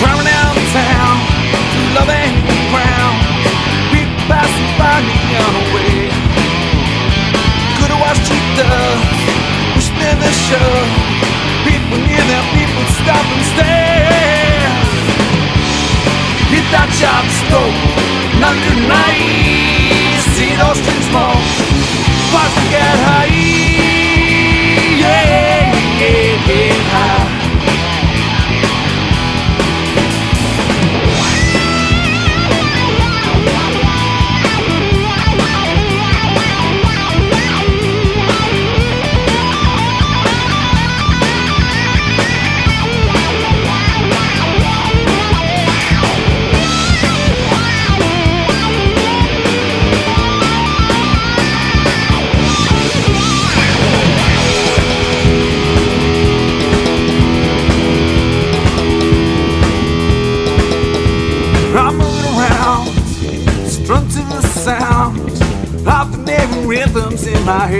Driving downtown, through love and ground. Passing by me on the way. Could've watched you done, push me in the shove. People near them, people stop and stare. Hit that job slow, not good night. See those strings fall, watch me get high. Yeah, high.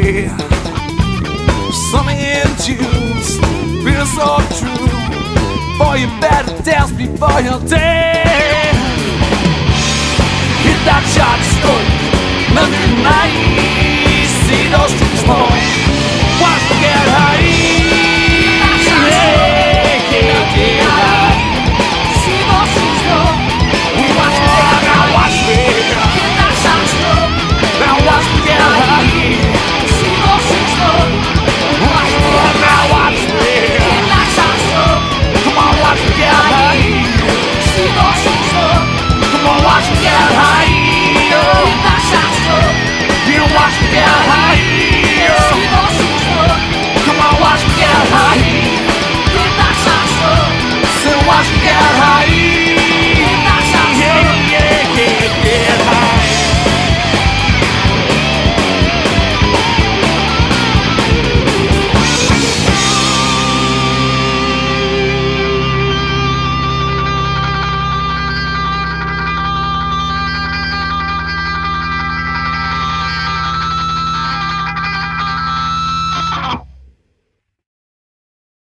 way. Something in tunes feels so true. Boy, you better dance before you're dead. Hit that shot stroke, nothing nice. See those troops fall. Watch the get